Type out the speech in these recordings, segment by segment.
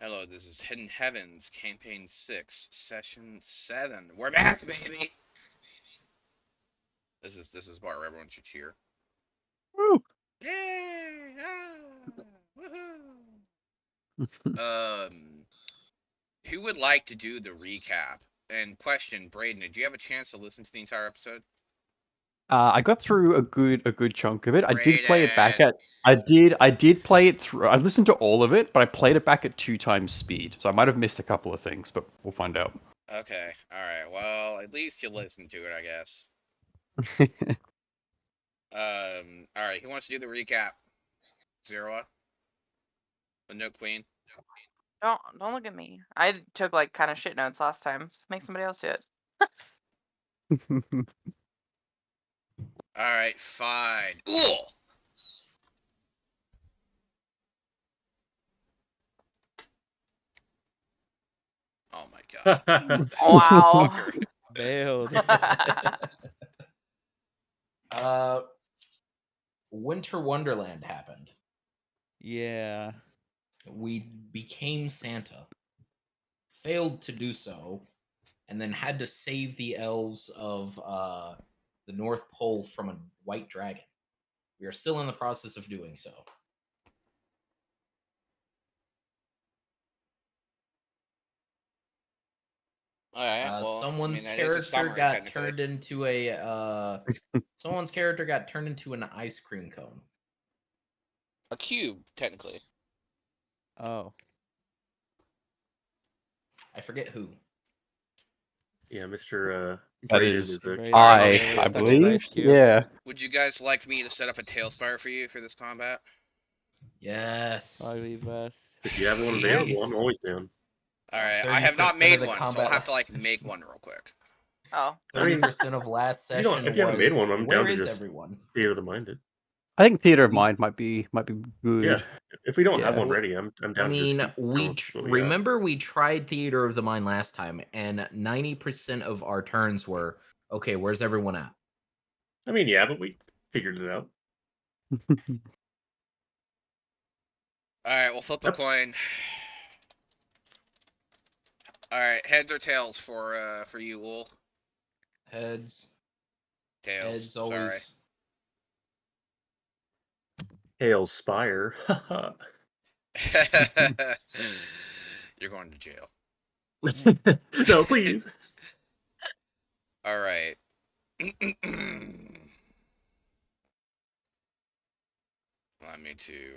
Hello, this is Hidden Heavens, Campaign 6, Session 7. We're back, baby! This is part where everyone should cheer. Woo! Yay! Woohoo! Who would like to do the recap? And question, Braden, did you have a chance to listen to the entire episode? I got through a good chunk of it. I did play it back Braden! at. I did play it through. I listened to all of it, but I played it back at 2 times speed, so I might have missed a couple of things, but we'll find out. Okay, alright, well, at least you listened to it, I guess. Alright, who wants to do the recap? Zero? The Nook Queen? Don't look at me. I took like kind of shit notes last time. Make somebody else do it. Alright, fine. Ooh! Oh my god. Wow. Fucker. Bailed. Winter Wonderland happened. Yeah. We became Santa, failed to do so, and then had to save the elves of the North Pole from a white dragon. We are still in the process of doing so. Alright, well, Someone's that is a character summary, got technically. turned into a someone's character got turned into an ice cream cone. A cube, technically. Oh. I forget who. Yeah, Mr. That Braden is- is a Braden. I Stuck in the believe. ice cube. Yeah. Would you guys like me to set up a Tailspire for you for this combat? Yes. Probably best. If you have one available, Yes. I'm always down. Alright, I have not 30% made of the one, so I'll combat have to last make session. one real quick. Oh. I mean, 30% of last if you don't- session if you haven't was, made one, I'm where down to is just- everyone? Theater of the Minded. I think Theater of Mind might be good. Yeah. If we don't have Yeah. one ready, I'm down I to just mean, keep we going with what we got. remember we tried Theater of the Mind last time, and 90% of our turns were, okay, where's everyone at? I mean, yeah, but we figured it out. Alright, we'll flip a Yep. coin. Alright, heads or tails for you, Wool? Heads. Tails. Heads always. Hail Spire. Sorry. You're going to jail. No, please. Alright. Allow me to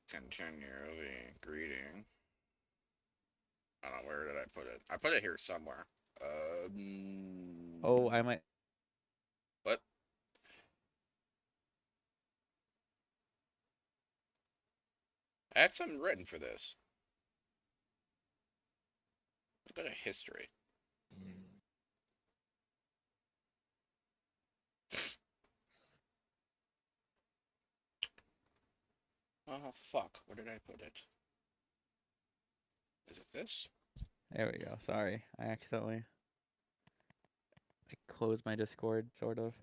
continue the greeting. I don't know, where did I put it? I put it here somewhere. Oh, I might. What? I had something written for this. A bit of history. Oh, fuck. Where did I put it? Is it this? There we go. Sorry, I accidentally. I closed my Discord, sort of.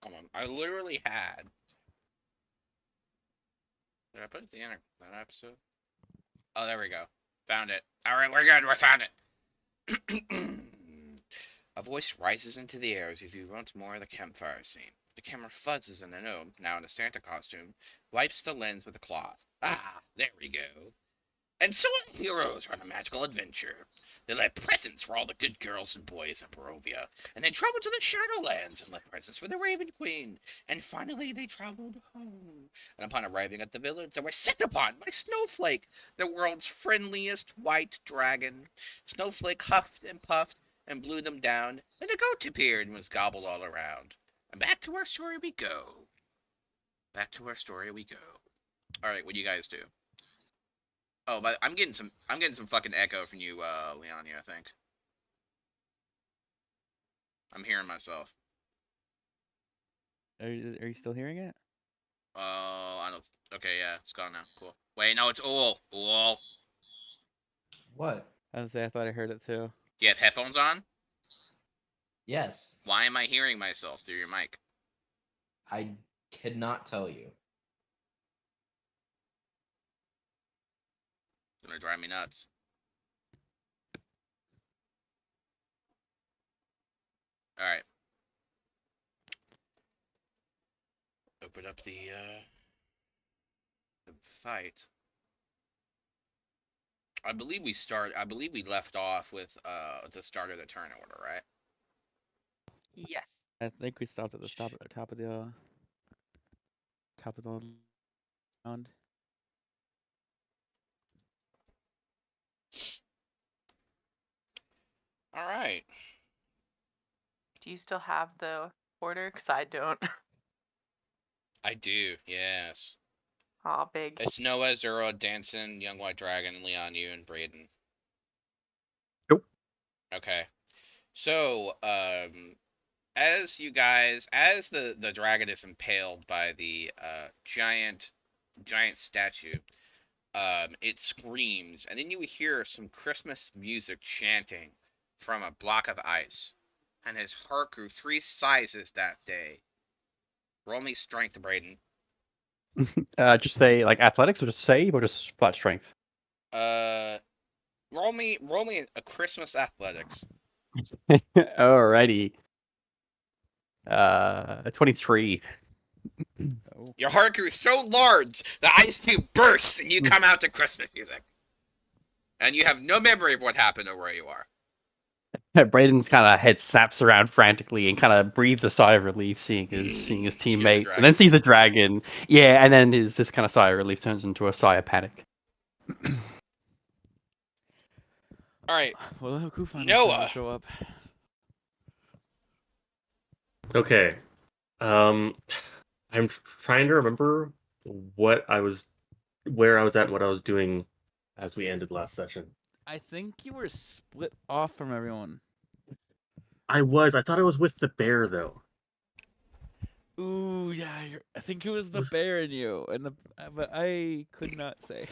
Come on. I literally had. Did I put it at the end of that episode? Oh, there we go. Found it. Alright, we're good. We found it. A voice rises into the air as you view once more the campfire scene. The camera fuzzes and a gnome, now in a Santa costume, wipes the lens with a cloth. Ah, there we go. And so our heroes are on a magical adventure. They left presents for all the good girls and boys in Barovia, and they traveled to the Shadowlands and left presents for the Raven Queen. And finally they traveled home. And upon arriving at the village, they were set upon by Snowflake, the world's friendliest white dragon. Snowflake huffed and puffed and blew them down, and a goat appeared and was gobbled all around. And back to our story we go. Back to our story we go. Alright, what do you guys do? Oh, but I'm getting some fucking echo from you, Leonia, I think. I'm hearing myself. Are you still hearing it? Oh, I don't. Okay, yeah, it's gone now. Cool. Wait, no, it's Ool. Ool. What? I was say I thought I heard it too. You have headphones on? Yes. Why am I hearing myself through your mic? I cannot tell you. It's gonna drive me nuts. Alright. Open up the fight. I believe we left off with the start of the turn order, right? Yes. I think we stopped at the top of the round. Alright. Do you still have the order? Because I don't. I do, yes. Aw, big. It's Noah, Zero, Danson, Young White Dragon, Leon, you, and Braden. Nope. Okay. So, as the dragon is impaled by the giant statue, it screams, and then you hear some Christmas music chanting from a block of ice, and his heart grew 3 sizes that day. Roll me strength, Braden. Just say like athletics or just save or just flat strength. Roll me a Christmas athletics. Alrighty. 23. Oh. Your heart grew so large, the ice cube bursts, and you come out to Christmas music. And you have no memory of what happened or where you are. Braden's kind of head saps around frantically and kind of breathes a sigh of relief seeing his You hear the teammates, and dragon. then sees a dragon. Yeah, and then his this kind of sigh of relief turns into a sigh of panic. Alright, We'll have Kufan Noah. show up. Okay. I'm trying to remember where I was at and what I was doing as we ended last session. I think you were split off from everyone. I thought I was with the bear though. Ooh, yeah. I think it was the bear in you, but I could not say.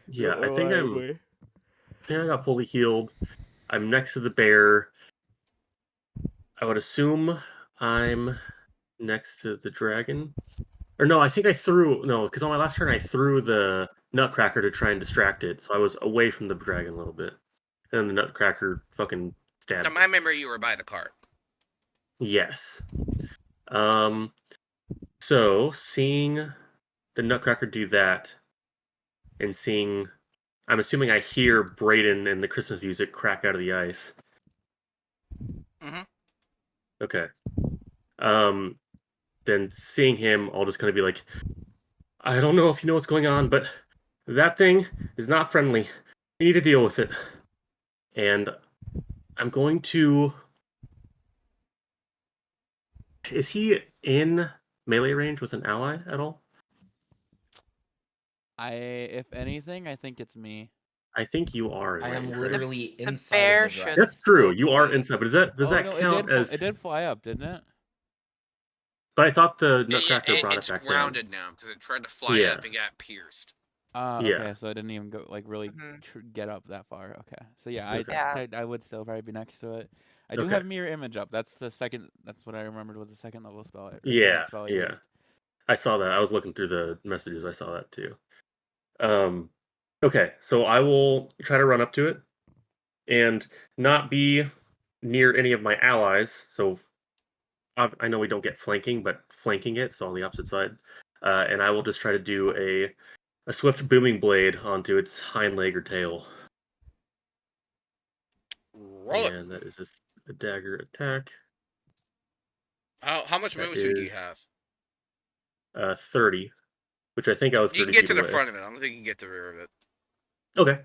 Yeah, I think reliably. I got fully healed. I'm next to the bear. I would assume I'm next to the dragon. Or no, I think because on my last turn I threw the nutcracker to try and distract it, so I was away from the dragon a little bit. And then the nutcracker fucking stabbed So it. my memory, you were by the cart. Yes. So seeing the nutcracker do that, and I'm assuming I hear Braden and the Christmas music crack out of the ice. Mhm. Okay. Then seeing him, I'll just kind of be like, I don't know if you know what's going on, but that thing is not friendly. You need to deal with it. And I'm going to. Is he in melee range with an ally at all? If anything, I think it's me. I think you are in I am range, right? literally The inside bear of the should dragon. That's true. still You are be. inside, but does that no, count as? It did fly up, didn't it? But I thought the nutcracker brought it It's back down. grounded now because it tried to fly Yeah. up and got pierced. Yeah. Okay, so I didn't even go really Mhm. get up that far. Okay, so yeah, Okay. Yeah. I would still probably be next to it. I do Okay. have mirror image up. That's the second. That's what I remembered was the second level spell. Or second Yeah, spell I yeah. used. I saw that. I was looking through the messages. I saw that too. Okay, so I will try to run up to it and not be near any of my allies. So I know we don't get flanking, but flanking it, so on the opposite side. And I will just try to do a swift booming blade onto its hind leg or tail. Roll it. And that is just a dagger attack. How much That movement speed do you is have? 30, which I think I was 30 You can get feet to the away. front of it. I don't think you can get to the rear of it. Okay.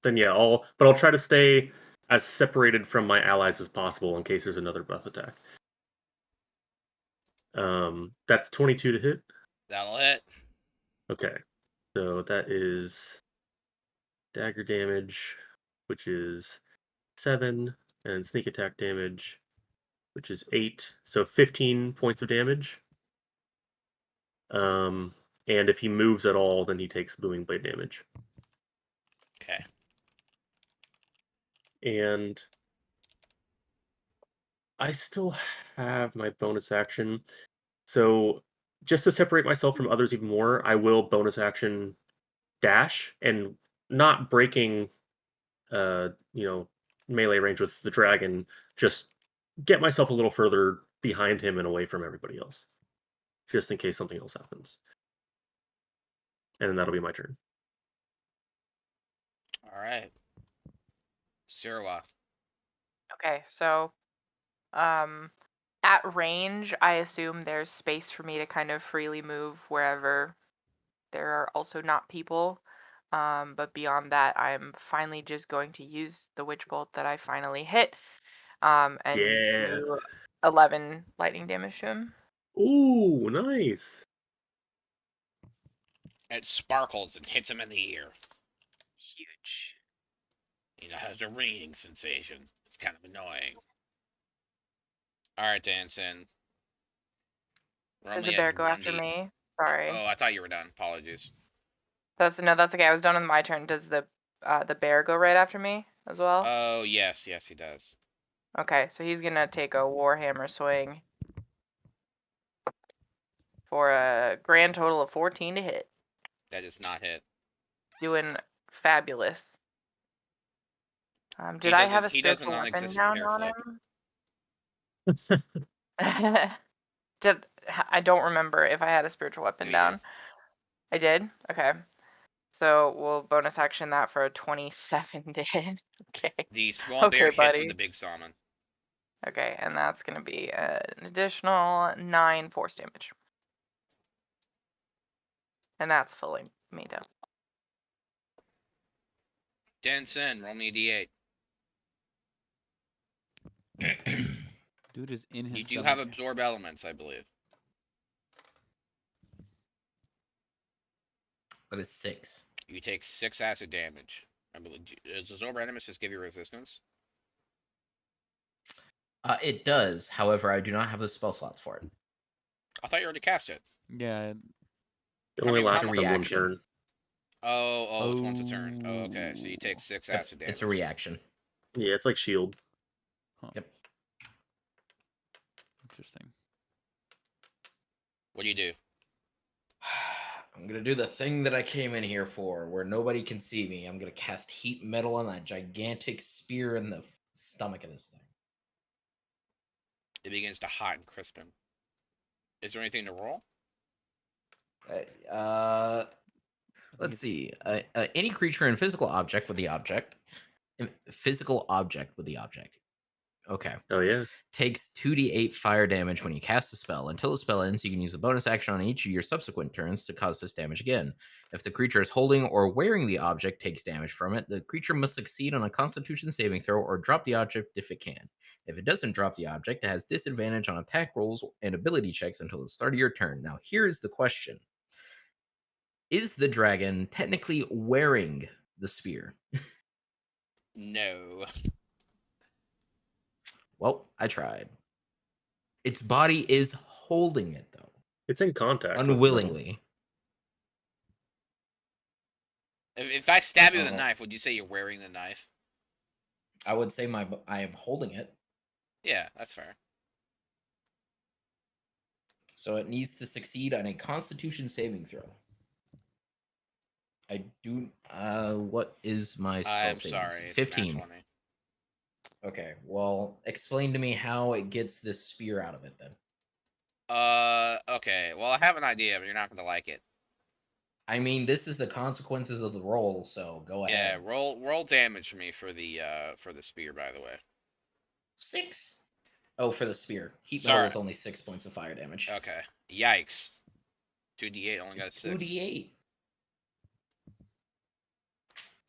Then yeah, I'll try to stay as separated from my allies as possible in case there's another breath attack. That's 22 to hit. That'll hit. Okay. So that is dagger damage, which is 7, and sneak attack damage, which is 8. So 15 points of damage. And if he moves at all, then he takes booming blade damage. Okay. And I still have my bonus action. So just to separate myself from others even more, I will bonus action dash and not breaking melee range with the dragon, just get myself a little further behind him and away from everybody else. Just in case something else happens. And then that'll be my turn. All right. Sirwa. Okay, so at range, I assume there's space for me to kind of freely move wherever there are also not people. But beyond that, I'm finally just going to use the witch bolt that I finally hit, and Yeah. do 11 lightning damage to him. Ooh, nice. It sparkles and hits him in the ear. Huge. Has a ringing sensation. It's kind of annoying. All right, Danson. We're Does only the at bear go after 1d. me? Sorry. Oh, I thought you were done. Apologies. That's okay. I was done with my turn. Does the bear go right after me as well? Oh, yes, he does. Okay, so he's gonna take a warhammer swing for a grand total of 14 to hit. That does not hit. Doing fabulous. Did I have a He does a spiritual weapon non-existent down hair on flip. him? I don't remember if I had a spiritual weapon You down. did. I did? Okay. So we'll bonus action that for a 27 to hit. Okay. The small bear Okay, hits with buddy. the big salmon. Okay, and that's gonna be an additional 9 force damage. And that's fully made up. Danson, roll me a d8. Dude is in his You do stomach. have absorb elements, I believe. That is 6. You take 6 acid damage. I believe. Does absorb elements just give you resistance? It does. However, I do not have the spell slots for it. I thought you already cast it. Yeah. It only how lasts much- them one reaction. turn. Oh, it's once a turn. Oh, okay. So you take 6 Yep, acid damage. it's a reaction. Yeah, it's like shield. Yep. Interesting. What do you do? I'm gonna do the thing that I came in here for, where nobody can see me. I'm gonna cast heat metal on that gigantic spear in the stomach of this thing. It begins to hot and crisp him. Is there anything to roll? Let's see. Any creature and physical object with the object. Okay. Oh yeah. Takes 2d8 fire damage when you cast a spell. Until the spell ends, you can use a bonus action on each of your subsequent turns to cause this damage again. If the creature is holding or wearing the object takes damage from it, the creature must succeed on a Constitution saving throw or drop the object if it can. If it doesn't drop the object, it has disadvantage on attack rolls and ability checks until the start of your turn. Now, here is the question. Is the dragon technically wearing the spear? No. Well, I tried. Its body is holding it, though. It's in contact. with metal. Unwillingly. If I stab you with a Uh-oh. knife, would you say you're wearing the knife? I would say I am holding it. Yeah, that's fair. So it needs to succeed on a Constitution saving throw. I do. What is my spell I'm saving? sorry. It's 15. 20. Okay. Well, explain to me how it gets this spear out of it then. Okay. Well, I have an idea, but you're not going to like it. I mean, this is the consequences of the roll, so go Yeah, ahead. roll damage for me for the spear, by the way. 6. Oh, for the spear. Heat Sorry. metal is only 6 points of fire damage. Okay. Yikes. 2d8 only got It's 6. 2d8.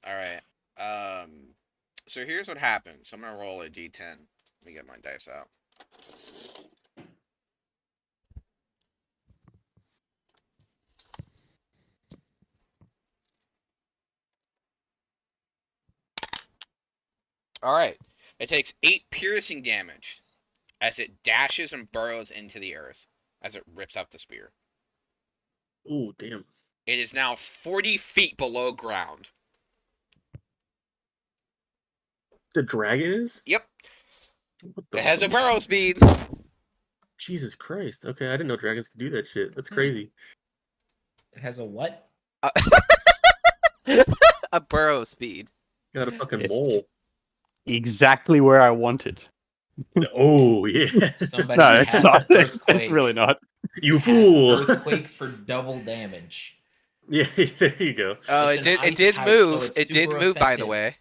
All right. So here's what happens. I'm gonna roll a d10. Let me get my dice out. All right. It takes 8 piercing damage as it dashes and burrows into the earth as it rips up the spear. Ooh, damn. It is now 40 feet below ground. The dragon is? Yep. What the It has a fuck? burrow speed. Jesus Christ. Okay, I didn't know dragons could do that shit. That's Hmm. crazy. It has a what? A burrow speed. Got a fucking It's- mole. Exactly where I wanted. Oh, yeah. Somebody No, it's has not. It's earthquake. really not. You Cast fool. Earthquake for double damage. Yeah, there you go. Oh, It's it an did. It ice did type, so move. it's It did super move, by the effective. way.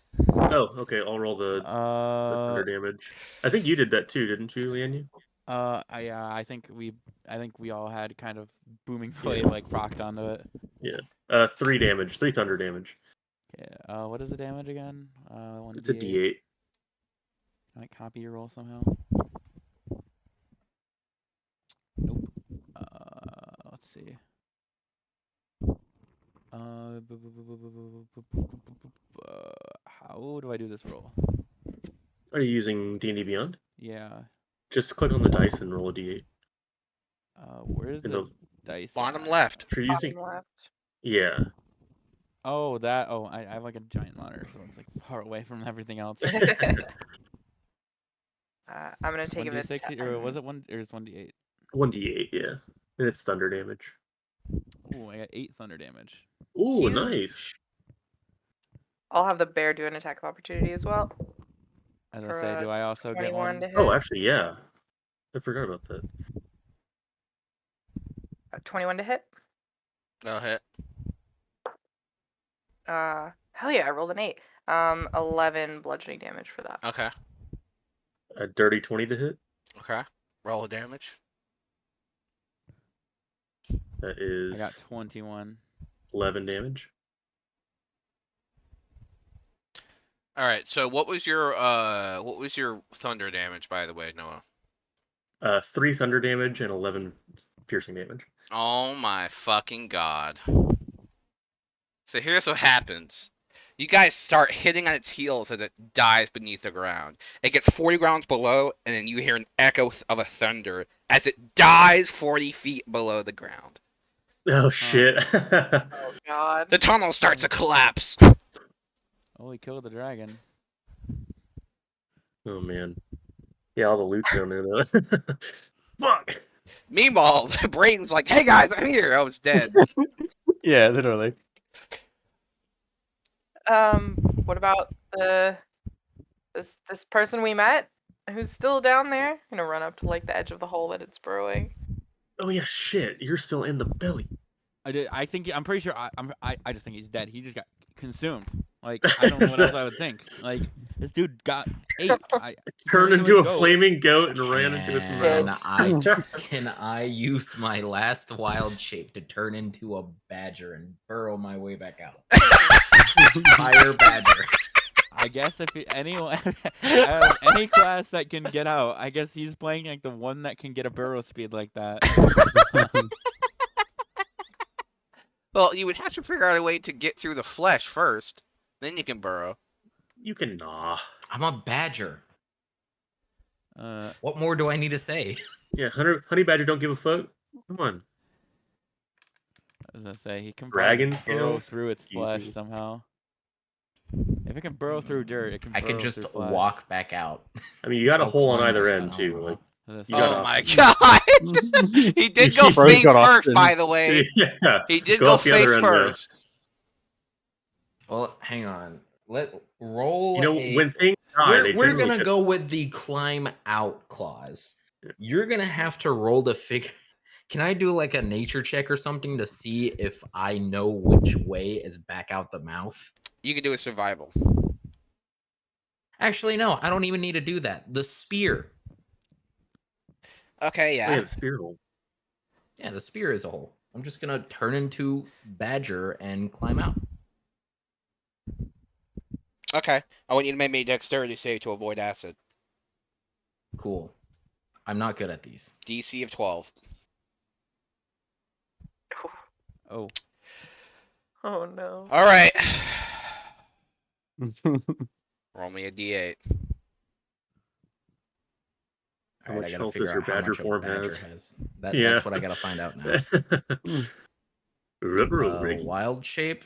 Oh, okay. I'll roll the thunder damage. I think you did that too, didn't you, Leanne? I think we all had kind of booming Yeah. blade like procced onto it. 3 damage. 3 thunder damage. Okay. What is the damage again? 1d8. It's a D8. Can I copy your roll somehow? Nope. Let's see. How do I do this roll? Are you using D&D Beyond? Yeah. Just click on the dice and roll a D8. Where's In the the dice? Bottom on? left. If you're using, Bottom left. yeah. Oh, that. Oh, I have like a giant monitor, so it's like far away from everything else. I'm gonna take a bit. 1d6 or was it one? Or is 1d8? 1d8, yeah. And it's thunder damage. Ooh, I got 8 thunder damage. Ooh, Huge. nice. I'll have the bear do an attack of opportunity as well. As I For, say, do I also get 21 one? to hit. Oh, actually, yeah. I forgot about that. 21 to hit. No hit. Hell yeah, I rolled an 8. 11 bludgeoning damage for that. Okay. A dirty 20 to hit. Okay. Roll a damage. That I got is 21. 11 damage. All right. So what was your thunder damage, by the way, Noah? 3 thunder damage and 11 piercing damage. Oh my fucking god. So here's what happens. You guys start hitting on its heels as it dies beneath the ground. It gets 40 grounds below, and then you hear an echo of a thunder as it dies 40 feet below the ground. Oh, shit. Oh god. The tunnel starts to collapse. Oh, he killed the dragon. Oh, man. Yeah, all the loot's down there, though. Fuck. Meanwhile, Brayden's like, "Hey guys, I'm here." Oh, it's dead. Yeah, literally. What about this person we met who's still down there? I'm gonna run up to like the edge of the hole that it's burrowing. Oh, yeah, shit. You're still in the belly. I'm pretty sure. I just think he's dead. He just got consumed. Like I don't know what else I would think. Like this dude got ate. Turned Really into a goat. flaming goat and ran into its Can mouth. can I use my last wild shape to turn into a badger and burrow my way back out? Fire badger. I guess if anyone any class that can get out, I guess he's playing like the one that can get a burrow speed like that. Well, you would have to figure out a way to get through the flesh first. Then you can burrow. You can gnaw. I'm a badger. Uh, What more do I need to say? Yeah, honey badger don't give a fuck. Come on. I was gonna say he can Dragon probably burrow scales? through its flesh Easy. somehow. If it can burrow through dirt, it can. I could burrow just through flesh. walk back out. I mean, you got a I'll hole on climb either back end out, I too. don't Like, know. I was You gonna got Oh my options. god! He did go Bro's face got first, by options. the way. yeah. He did Go go off the other face end, yeah. first. Well, hang on. Let roll. You know, a... when things die, they we're generally gonna shut- go with the climb out clause. Yeah. You're gonna have to roll the figure. Can I do like a nature check or something to see if I know which way is back out the mouth? You can do a survival. Actually, no. I don't even need to do that. The spear. Okay, Oh, yeah, yeah. the spear hole. Yeah, the spear is a hole. I'm just gonna turn into badger and climb out. Okay. I want you to make me a dexterity save to avoid acid. Cool. I'm not good at these. DC of 12. Oh, Oh no. All right. Roll me a D8. How Alright, much I gotta health figure does your out how badger much a form badger has? has. Yeah. That's what I gotta find out now. Wild shape.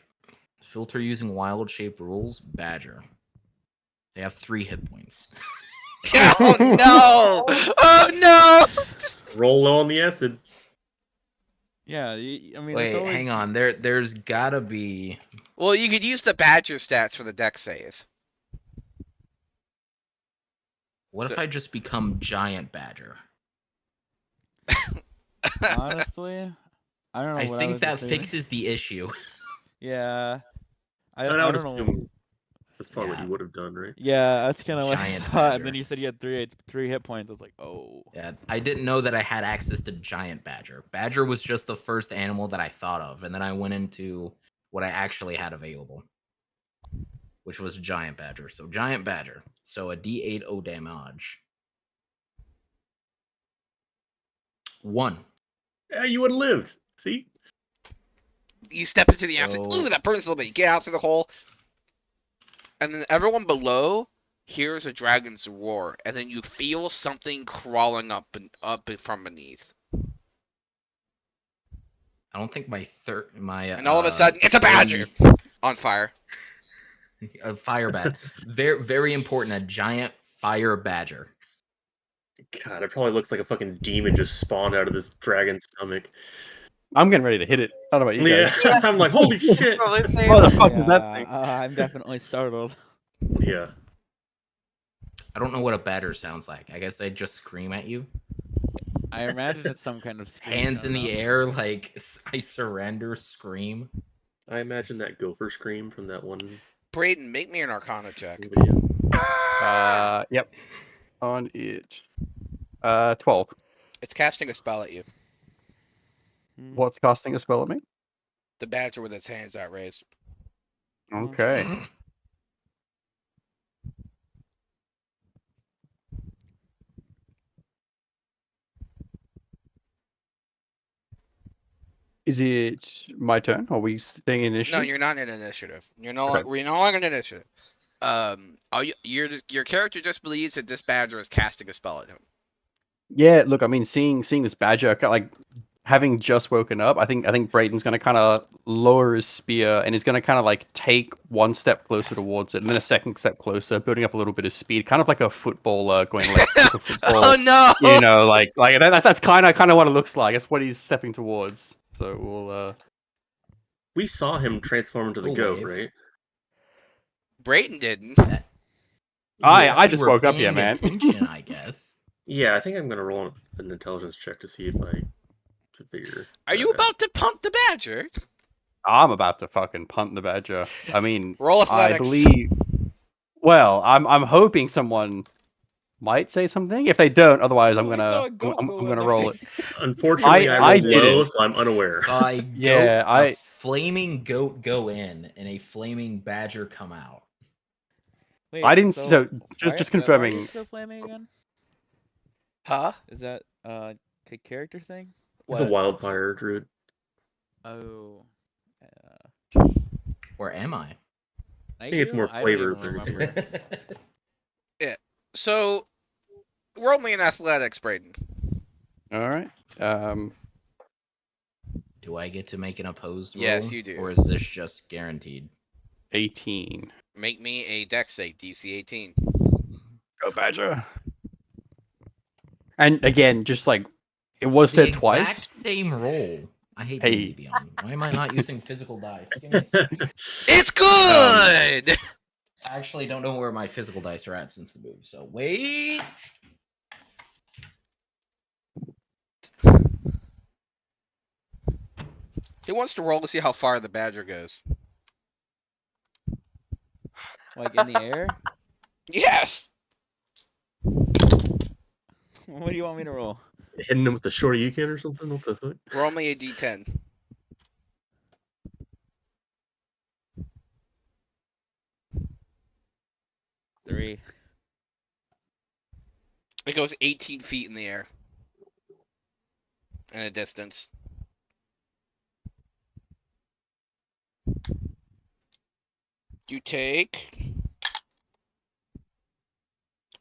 Filter using wild shape rules. Badger. They have 3 hit points. Oh no! Oh no! Roll low on the acid. Yeah, I mean, it's Wait, always, hang on. There's gotta be. Well, you could use the Badger stats for the deck save. What if I just become Giant Badger? honestly, I don't know I what I think was that just thinking. fixes the issue. Yeah, I And I would don't know. assume that's probably what Yeah. you would have done, right? Yeah, that's kind of what I Giant thought. And then badger. you said you had 3 hit points. I was like, oh. Yeah, I didn't know that I had access to Giant Badger. Badger was just the first animal that I thought of, and then I went into what I actually had available, which was Giant Badger. So Giant Badger. So a D8 O damage. 1. Yeah, you would have lived. See? You step into the acid. So- Ooh, that burns a little bit. You get out through the hole, and then everyone below hears a dragon's roar, and then you feel something crawling up from beneath. I don't think my And all of a sudden, it's a badger on fire. A fire bat. Very, very important. A giant fire badger. God, it probably looks like a fucking demon just spawned out of this dragon's stomach. I'm getting ready to hit it. I don't know about you Yeah, guys. I'm like, holy shit. Probably same. What the fuck is that Yeah, thing? I'm definitely startled. Yeah. I don't know what a badger sounds like. I guess they just scream at you. I imagine it's some kind of scream, Hands I in don't the know. air, like I surrender, scream. I imagine that gopher scream from that one Brayden, make me an Arcana check. video. Yep. On it. 12. It's casting a spell at you. Hmm. What's casting a spell at me? The badger with its hands outraised. Okay. Is it my turn? Are we staying in initiative? No, you're not in initiative. You're Okay. we're no longer in initiative. Your character just believes that this badger is casting a spell at him. Yeah, look, I mean, seeing this badger, like having just woken up, I think Brayden's gonna kind of lower his spear and he's gonna kind of like take one step closer towards it, and then a second step closer, building up a little bit of speed, kind of like a footballer going like a football. Oh no! You know, like that's kind of what it looks like. That's what he's stepping towards. So we'll. We saw him transform into the Oh, goat, wave. right? Brayden didn't. I if just you were woke up here, paying man. Attention, I guess. Yeah, I think I'm gonna roll an intelligence check to see if I can figure. Are you that out. about to pump the badger? I'm about to fucking punt the badger. I mean, Roll I athletics. believe. Well, I'm hoping someone might say something. If they don't, otherwise I'm We saw a gonna goat I'm go in gonna there. roll it. Unfortunately, I I rolled low, didn't. so I'm unaware. So I Yeah, a flaming goat go in and a flaming badger come out. Wait, I didn't. So just why are you confirming. still flaming again? Huh? Is that a character thing? It's a What? wildfire druid. Oh. Or am I? I think it's more I don't flavor even than remember. So, roll me in athletics, Brayden. All right. Do I get to make an opposed roll? Yes, you do. Or is this just guaranteed? 18. Make me a dex save, DC 18. Go badger. And again, just like it was The said exact twice. same roll. I hate Hey. D&D Beyond. Why am I not using physical dice? Give me a second. It's good! I actually don't know where my physical dice are at since the move. So wait. He wants to roll to see how far the badger goes. Like in the air? Yes! What do you want me to roll? Hitting him with the shorty you can or something? What the fuck? Roll me a d10. Three. It goes 18 feet in the air. In a distance. You take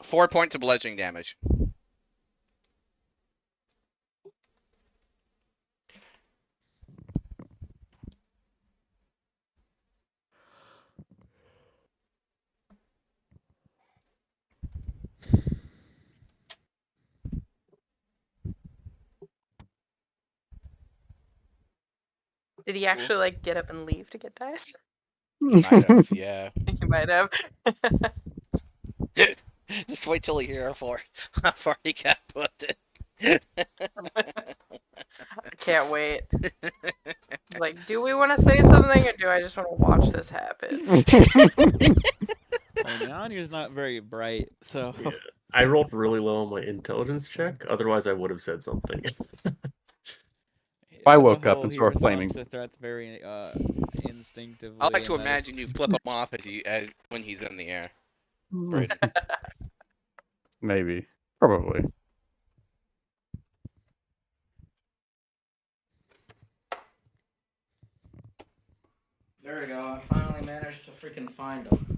4 points of bludgeoning damage. Did he actually like get up and leave to get dice? Might have, yeah. He might have. Just wait till you hear how far he got put it. I can't wait. Like, do we want to say something or do I just want to watch this happen? I mean, Anya's not very bright, so Yeah. I rolled really low on my intelligence check. Otherwise, I would have said something. I as a woke up whole, and he saw a responds flaming- to threats very instinctively. I like to and that is- imagine you flip him off as when he's in the air. Brayden. Maybe. Probably. There we go. I finally managed to freaking find them.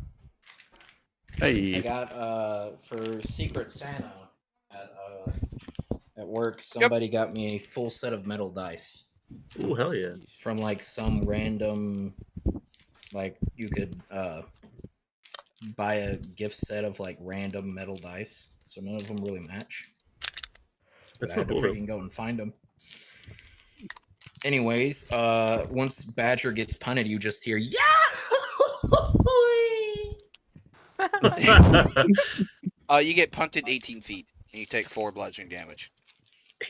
I Hey. got for Secret Santa at work. Somebody got me a full set of metal dice Ooh, hell yeah. from like some random, like you could buy a gift set of like random metal dice. So none of them really match. But That's I so had to cool. though. freaking go and find them. Anyways, once Badger gets punted, you just hear yeah. You get punted 18 feet, and you take 4 bludgeoning damage.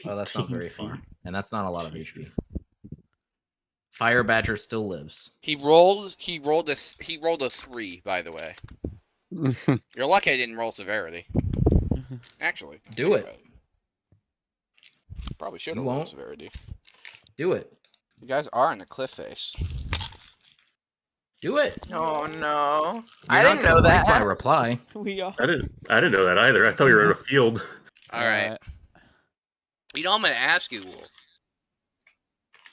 Oh, that's not 18 very far, feet. and that's not a lot of Jesus. HP. Fire Badger still lives. He rolled a 3, by the way. You're lucky I didn't roll severity. Actually, Do think it. about Probably should You have rolled won't. severity. Do it. You guys are in a cliff face. Do it. Oh no. You're I not didn't gonna know like that. my reply. we are. I didn't know that either. I thought we were in a field. All right. You know I'm gonna ask you, Wolf,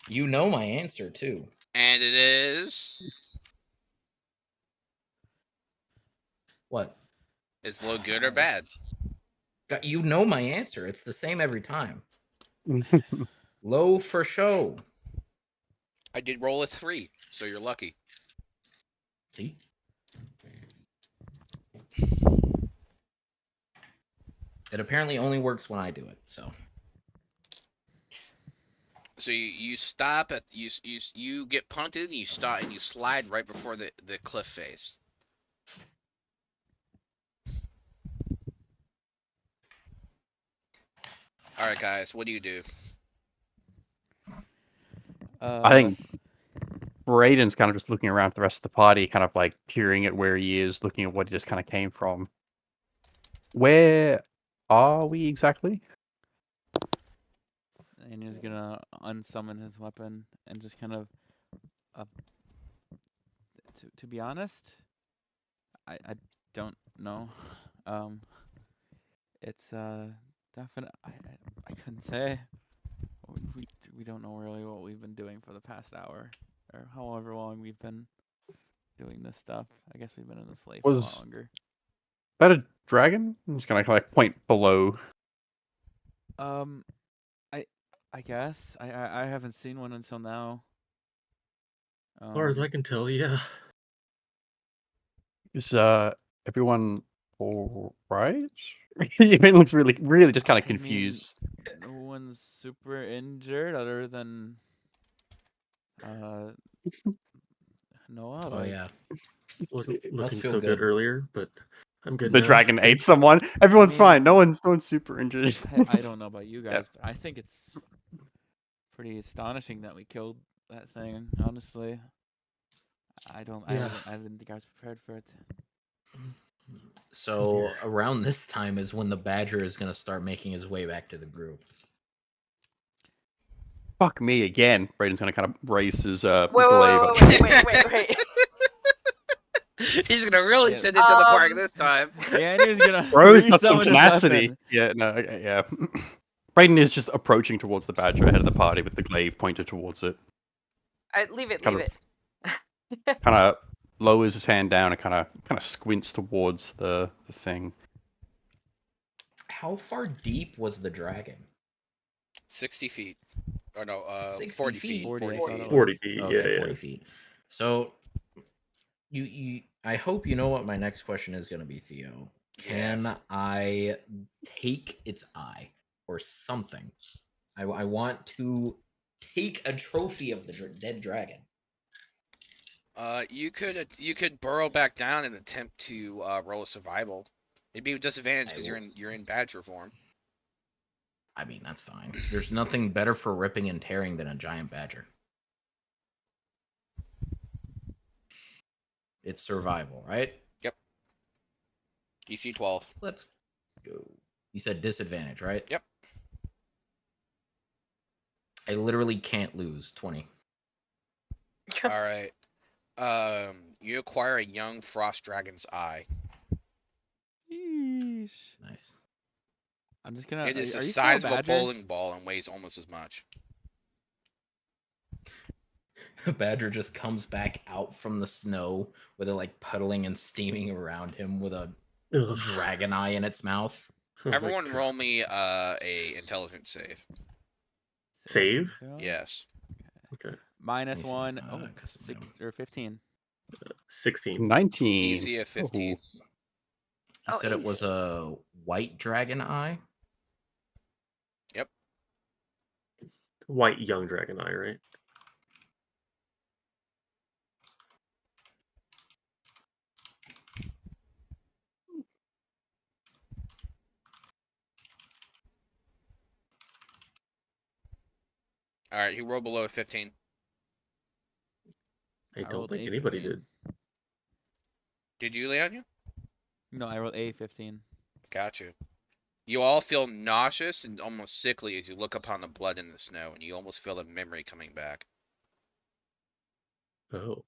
You know my answer too. and it is What? is low good or bad? You know my answer. It's the same every time. Low for show. I did roll a 3, so you're lucky. See? It apparently only works when I do it. So So you stop at you get punted and you stop and you slide right before the cliff face. All right, guys, what do you do? I think Brayden's kind of just looking around at the rest of the party, kind of like peering at where he is, looking at what he just kind of came from. Where are we exactly? and he's gonna unsummon his weapon and just kind of, to be honest, I don't know. It's definite. I couldn't say. We don't know really what we've been doing for the past hour or however long we've been doing this stuff. I guess we've been in this lake for a Was- lot longer. Is that a dragon? I'm just gonna like point below. I guess I haven't seen one until now. As far as I can tell, yeah. Is everyone all right? It looks really just kind of I mean, confused. No one's super injured other than Noah. oh like, yeah. Wasn't Must looking feel so good good. earlier, but I'm good The now. dragon ate someone. Everyone's mean- fine. No one's super injured. I don't know about you guys, but I think it's pretty astonishing that we killed that thing. Honestly, I Yeah. didn't think I was prepared for it. So around this time is when the Badger is gonna start making his way back to the group. Fuck me again. Brayden's gonna kind of raise his Wait, glaive. wait. He's gonna really Yeah. send it to the park Um, this time. Yeah, and he's gonna. Bro's got some resummon his tenacity. weapon. Yeah, no, yeah. Brayden is just approaching towards the badger ahead of the party with the glaive pointed towards it. Leave it. Kind of lowers his hand down and kind of squints towards the thing. How far deep was the dragon? 60 feet. Or no, 60 40 feet. feet. 40, 40 I thought feet. it was. 40 feet, Okay, yeah, 40 yeah. feet. So you I hope you know what my next question is gonna be, Theo. Can I take its eye or something? I want to take a trophy of the dead dragon. You could burrow back down and attempt to roll a survival. It'd be a disadvantage because you're in badger form. I mean, that's fine. There's nothing better for ripping and tearing than a giant badger. It's survival, right? DC 12. Let's go. You said disadvantage, right? Yep. I literally can't lose 20. All right. You acquire a young frost dragon's eye. Yeesh. Nice. I'm just gonna. It is are the you still size of a badger? bowling ball and weighs almost as much. The badger just comes back out from the snow with it like puddling and steaming around him with a Ugh. dragon eye in its mouth. Oh my Everyone God. roll me a intelligence save. Save? Go. Yes. Okay. Let me see. -1. Uh, Oh, custom 6 item. or 15. 16. 19. DC of 15. Ooh. You said it was a white dragon eye? White young dragon eye, right? All right. Who rolled below a 15? I don't rolled think a anybody 15. did. Did you, Leon? No, I rolled A15. Got you. You all feel nauseous and almost sickly as you look upon the blood in the snow, and you almost feel a memory coming back. Oh.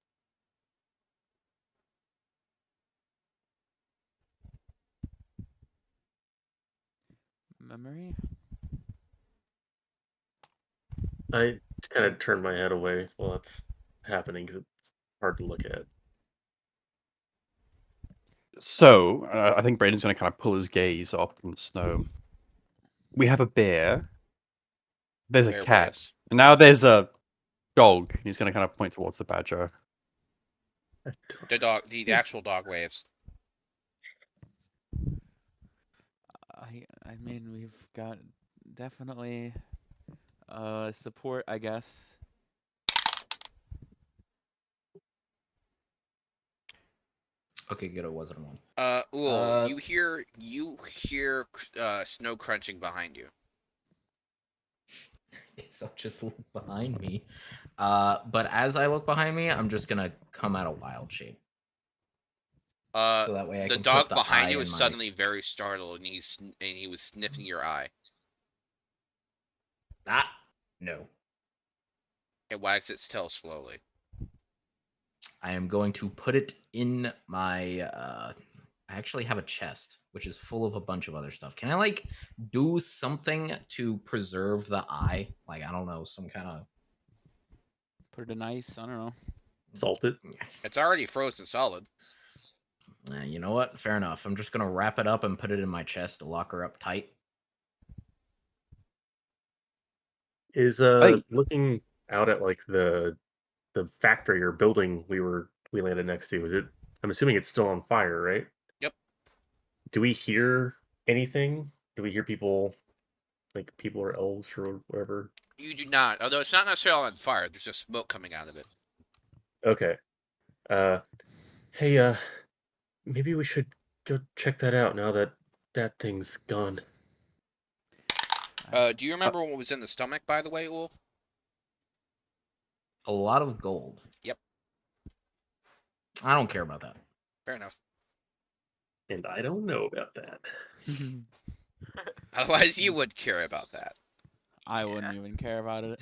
Memory. I kind of turned my head away while that's happening because it's hard to look at. So, I think Braden's going to kind of pull his gaze off from the snow. We have a bear. There's a Bear cat. waves. And now there's a dog. He's going to kind of point towards the badger. The dog, the actual dog waves. I mean, we've got definitely support, I guess. Okay, good. It wasn't one. Uul, you hear snow crunching behind you. So just look behind me. But as I look behind me, I'm just gonna come out of wild shape. So that way I The can dog put the behind eye you in is my... suddenly very startled, and he was sniffing your eye. Ah, no. It wags its tail slowly. I am going to put it in my... I actually have a chest, which is full of a bunch of other stuff. Can I, like, do something to preserve the eye? Like, I don't know, some kind of... Put it in ice. I don't know. Salt it. It's already frozen solid. You know what? Fair enough. I'm just going to wrap it up and put it in my chest to lock her up tight. Is Hey. looking out at like the factory or building we landed next to, is it? I'm assuming it's still on fire, right? Yep. Do we hear anything? Do we hear people, like people or elves or whatever? You do not, although it's not necessarily on fire. There's just smoke coming out of it. Okay. Hey, maybe we should go check that out now that that thing's gone. Do you remember what was in the stomach, by the way, Uul? A lot of gold. Yep. I don't care about that. Fair enough. And I don't know about that. Otherwise, you would care about that. I wouldn't even care about it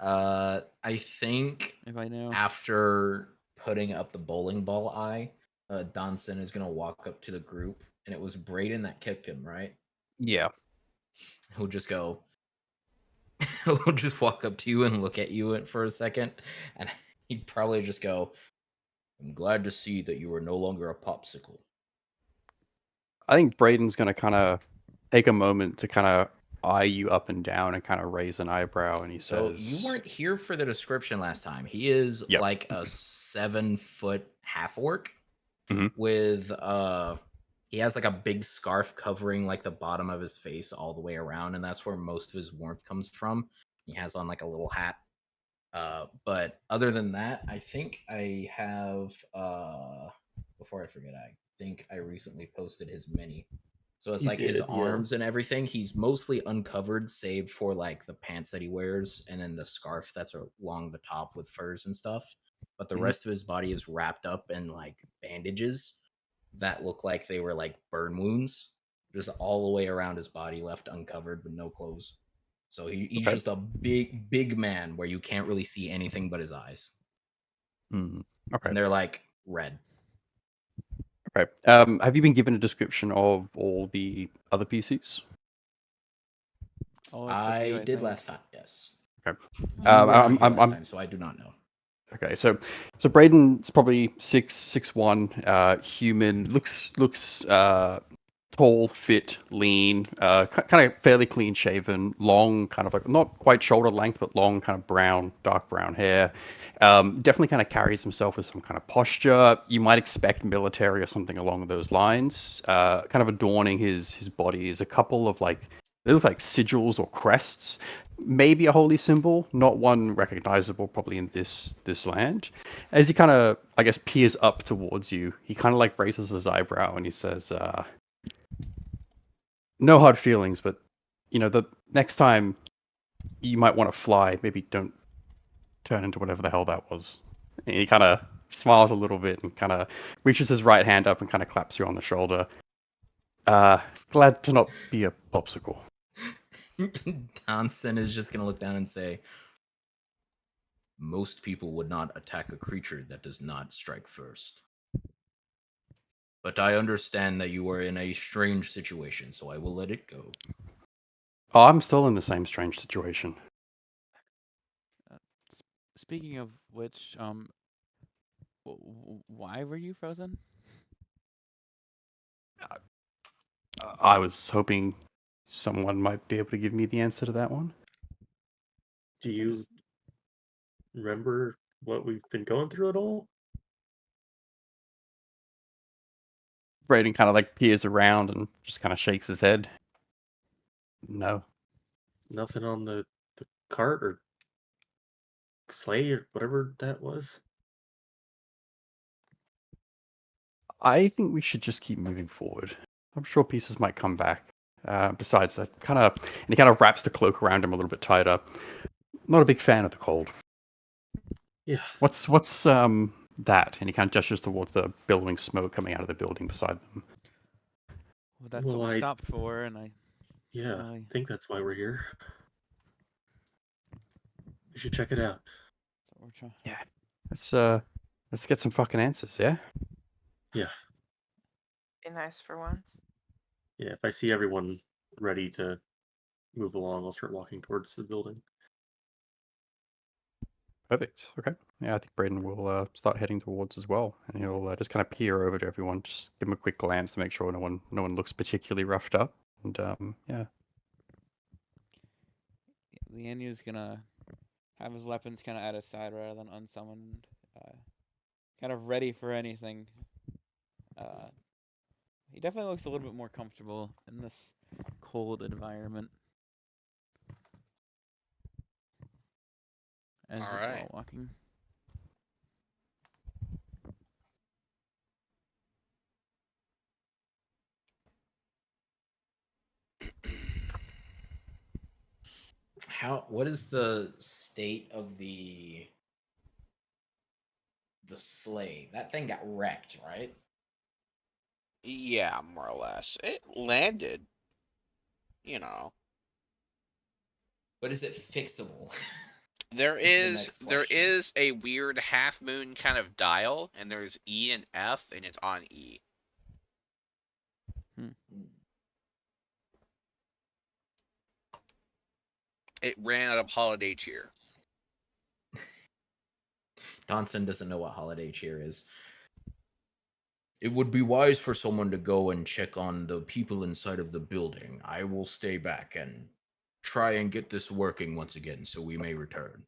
I think if I knew. after putting up the bowling ball eye, Donson is gonna walk up to the group, and it was Brayden that kicked him, right? Yeah. He'll just go. He'll just walk up to you and look at you for a second, and he'd probably just go, "I'm glad to see that you are no longer a popsicle." I think Braden's going to kind of take a moment to kind of eye you up and down and kind of raise an eyebrow. And he So says, you weren't here for the description last time. He is Yep. like a 7-foot half orc Mhm. with he has like a big scarf covering like the bottom of his face all the way around, and that's where most of his warmth comes from. He has on like a little hat But other than that, I think I have. Before I forget, I think I recently posted his mini. So it's You like his did, yeah. arms and everything. He's mostly uncovered, save for like the pants that he wears and then the scarf that's along the top with furs and stuff. But the Mhm. rest of his body is wrapped up in like bandages that look like they were like burn wounds, just all the way around his body, left uncovered with no clothes. So he's Okay. just a big man where you can't really see anything but his eyes, Mm, okay. and they're like red. Okay. Have you been given a description of all the other PCs? Oh, it's from you, I did think. last time, yes. Okay. You were not I'm- here last I'm- time, so I do not know. Okay, so Braden's probably 6'1", human, looks tall, fit, lean, kind of fairly clean shaven, long, kind of like not quite shoulder length, but long, kind of brown, dark brown hair. Definitely kind of carries himself with some kind of posture. You might expect military or something along those lines. Kind of adorning his body is a couple of like, they look like sigils or crests, maybe a holy symbol, not one recognizable probably in this land. As he kind of, I guess, peers up towards you, he kind of like raises his eyebrow and he says, "No hard feelings, but you know, the next time you might want to fly, maybe don't turn into whatever the hell that was." And he kind of smiles a little bit and kind of reaches his right hand up and kind of claps you on the shoulder. Glad to not be a popsicle. Johnson is just gonna look down and say, "Most people would not attack a creature that does not strike first. But I understand that you are in a strange situation, so I will let it go." Oh, I'm still in the same strange situation. Speaking of which, why were you frozen? I was hoping someone might be able to give me the answer to that one. Do you remember what we've been going through at all? Braden kind of like peers around and just kind of shakes his head. No. Nothing on the cart or sleigh or whatever that was? I think we should just keep moving forward. I'm sure pieces might come back. Besides that, and he kind of wraps the cloak around him a little bit tighter. Not a big fan of the cold. Yeah. What's that? And he kind of gestures towards the billowing smoke coming out of the building beside them. Well, that's Well, what we I- stopped for, and I think that's why we're here. We should check it out. that's what we're trying. Yeah. Let's get some fucking answers, yeah? Yeah. Be nice for once. Yeah, if I see everyone ready to move along, I'll start walking towards the building. Perfect. Okay. Yeah, I think Braden will start heading towards as well, and he'll just kind of peer over to everyone, just give him a quick glance to make sure no one looks particularly roughed up, and yeah. Lianu's gonna have his weapons kind of at his side rather than unsummoned, kind of ready for anything. He definitely looks a little bit more comfortable in this cold environment. As All we're right. all walking. What is the state of the sleigh? That thing got wrecked, right? Yeah, more or less. It landed, you know. But is it fixable? There Is the is next there question. is a weird half moon kind of dial, and there's E and F, and it's on E. Hmm. It ran out of holiday cheer. Donson doesn't know what holiday cheer is. It would be wise for someone to go and check on the people inside of the building. I will stay back and try and get this working once again so we may return.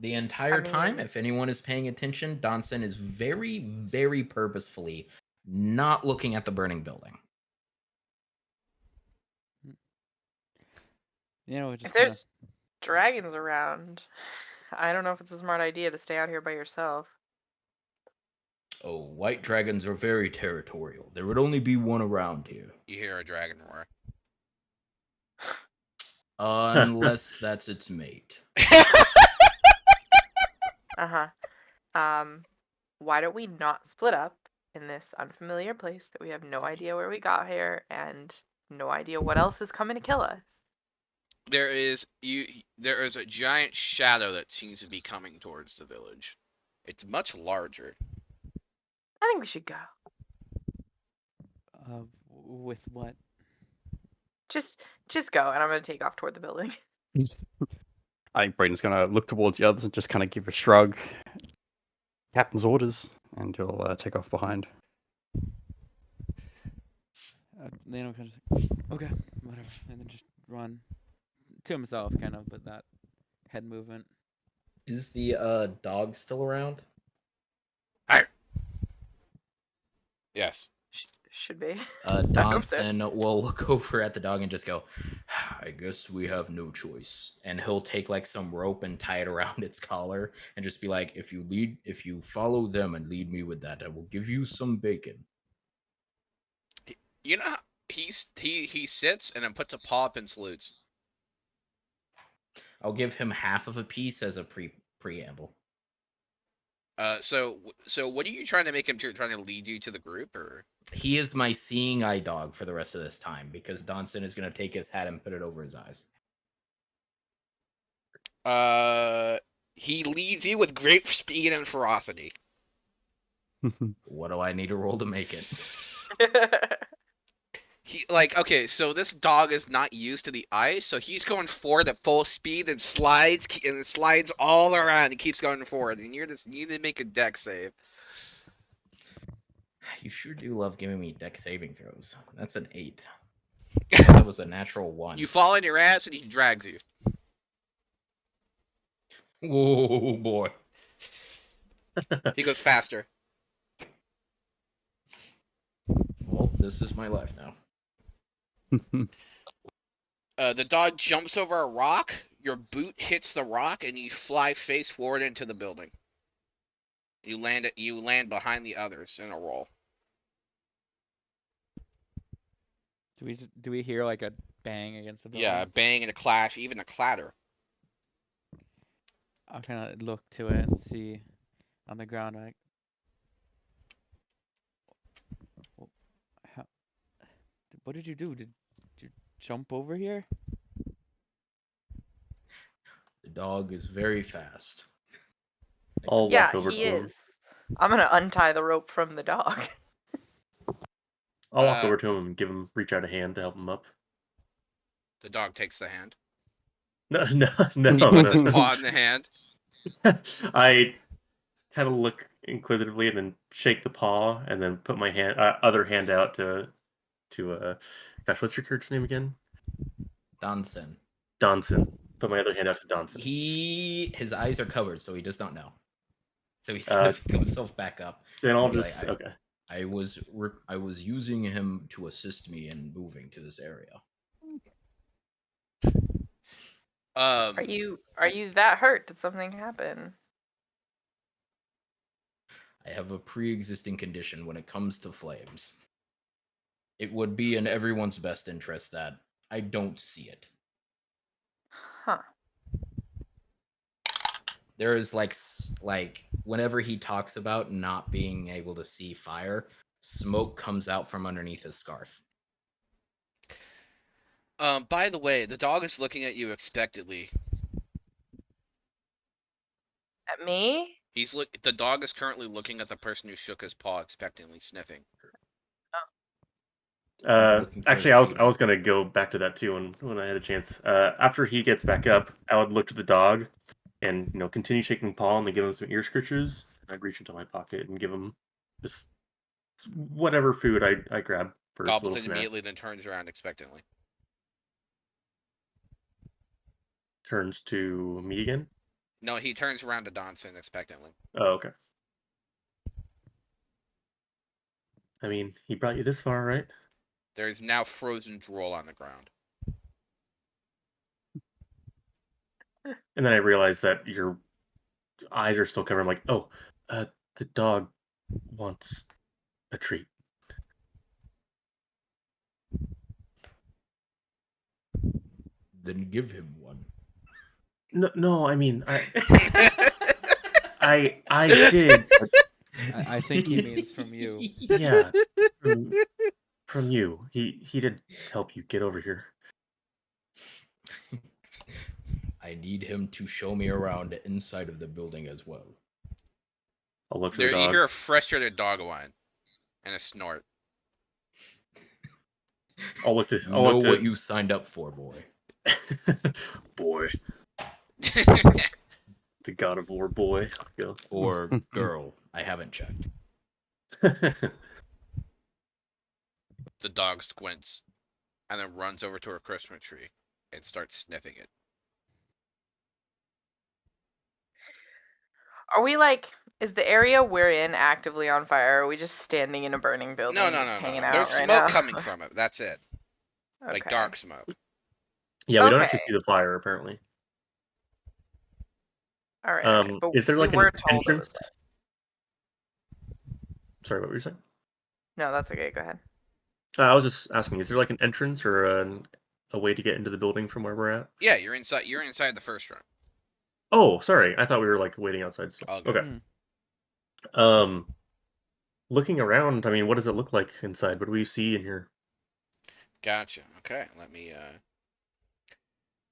The entire time, if anyone is paying attention, Donson is very, very purposefully not looking at the burning building. You know, just If there's dragons around. I don't know if it's a smart idea to stay out here by yourself. Oh, white dragons are very territorial. There would only be one around here. You hear a dragon roar. Unless that's its mate. Uh-huh. Why don't we not split up in this unfamiliar place that we have no idea where we got here and no idea what else is coming to kill us? There is a giant shadow that seems to be coming towards the village. It's much larger. I think we should go. With what? Just go, and I'm gonna take off toward the building. I think Braden's gonna look towards the others and just kind of give a shrug. Captain's orders, and he'll take off behind. Lano kind of like, okay, whatever, and then just run to himself, kind of, with that head movement. Is the dog still around? Yes. Should be. Donson will look over at the dog and just go, I guess we have no choice. And he'll take like some rope and tie it around its collar and just be like, if you follow them and lead me with that, I will give you some bacon. You know how he sits and then puts a paw up and salutes. I'll give him half of a piece as a preamble. So what are you trying to make him do? Trying to lead you to the group, or? He is my seeing eye dog for the rest of this time because Donson is going to take his hat and put it over his eyes. He leads you with great speed and ferocity. What do I need to roll to make it? Okay, so this dog is not used to the ice, so he's going forward at full speed and slides all around and keeps going forward. And you need to make a dex save. You sure do love giving me dex saving throws. That's an 8. That was a natural 1. You fall on your ass and he drags you. Whoa, boy. He goes faster. Well, this is my life now. The dog jumps over a rock, your boot hits the rock, and you fly face forward into the building. You land behind the others in a roll. Do we hear like a bang against the building? Yeah, a bang and a clash, even a clatter. I'll kind of look to it and see on the ground, like, what did you do? Did you jump over here? The dog is very fast. I'll Yeah, walk over he to him. is. I'm gonna untie the rope from the dog. I'll walk over to him and reach out a hand to help him up. The dog takes the hand. No. He puts his paw in the hand. I kind of look inquisitively and then shake the paw and then put my other hand out to gosh, what's your character's name again? Donson. Put my other hand out to Donson. His eyes are covered, so he does not know. So he's gonna pick himself back up. Then I'll Be just like, okay. I was using him to assist me in moving to this area. Are you that hurt? Did something happen? I have a pre-existing condition when it comes to flames. It would be in everyone's best interest that I don't see it. Huh. There is like whenever he talks about not being able to see fire, smoke comes out from underneath his scarf. By the way, the dog is looking at you expectantly. At me? The dog is currently looking at the person who shook his paw expectantly, sniffing. Actually, I was gonna go back to that too when I had a chance. After he gets back up, I would look to the dog and continue shaking the paw and then give him some ear scratches. I'd reach into my pocket and give him just whatever food I grab for his Gobbles little it snack. immediately, then turns around expectantly. Turns to me again. No, he turns around to Donson expectantly. Oh, okay. I mean, he brought you this far, right? There is now frozen drool on the ground. And then I realize that your eyes are still covered. I'm like, oh, the dog wants a treat. Then give him one. No, I mean, I did, but I think he means from you. yeah, from you. He did help you get over here. I need him to show me around the inside of the building as well. I'll look for There, the you dog. hear a frustrated dog whine and a snort. I'll look to. You I'll know look what to. you signed up for, boy. Boy, the God of War boy. Go. Or girl. I haven't checked. The dog squints and then runs over to her Christmas tree and starts sniffing it. Are we like? Is the area we're in actively on fire? Or are we just standing in a burning building, No, just hanging out There's right smoke now? coming from it. That's it. Okay. Like dark smoke. Yeah, we don't actually Okay. see the fire apparently. All right. But Is there we like an were told it was entrance? there. Sorry, what were you saying? No, that's okay. Go ahead. I was just asking, is there like an entrance or a way to get into the building from where we're at? Yeah, you're inside. You're inside the first room. Oh, sorry. I thought we were like waiting outside still. All good. Okay. Looking around, I mean, what does it look like inside? What do we see in here? Gotcha. Okay, let me.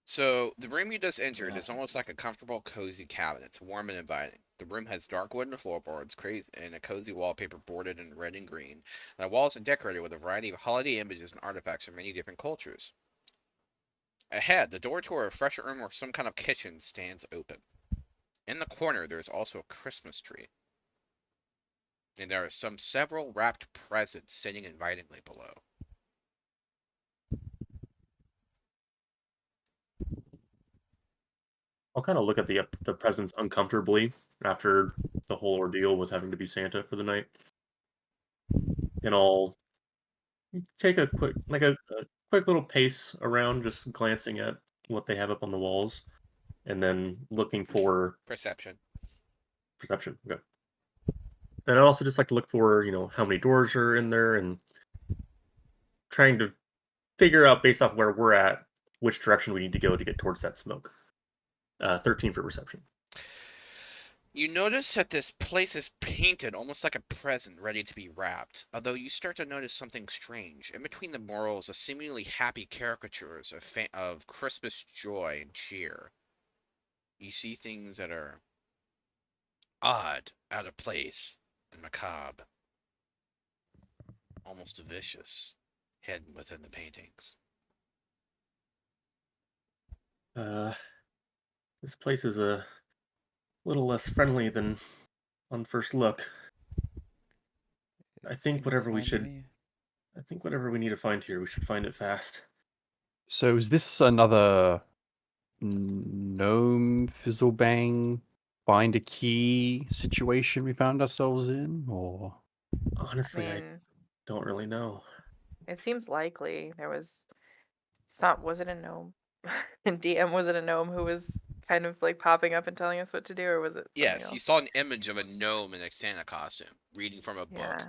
So the room you just entered is almost like a comfortable, cozy cabin. It's warm and inviting. The room has dark wooden floorboards, crazy, and a cozy wallpaper bordered in red and green. And the walls are decorated with a variety of holiday images and artifacts from many different cultures. Ahead, the door to a refreshment room or some kind of kitchen stands open. In the corner, there is also a Christmas tree. And there are several wrapped presents sitting invitingly below. I'll kind of look at the presents uncomfortably after the whole ordeal with having to be Santa for the night, and I'll take a quick a quick little pace around, just glancing at what they have up on the walls, and then looking for Perception. perception. Okay. And I also just like to look for how many doors are in there and trying to figure out based off where we're at which direction we need to go to get towards that smoke. 13 for perception. You notice that this place is painted almost like a present ready to be wrapped, although you start to notice something strange. In between the murals are seemingly happy caricatures of Christmas joy and cheer. You see things that are odd, out of place, and macabre. Almost vicious, hidden within the paintings. This place is a little less friendly than on first look. I think whatever we need to find here, we should find it fast. So is this another gnome fizzlebang find a key situation we found ourselves in, or Honestly, I mean, don't really know. it seems likely there was. Was it a gnome? In DM, was it a gnome who was kind of like popping up and telling us what to do, or was it? Yes, something you else? saw an image of a gnome in a Santa costume, reading from a book. Yeah.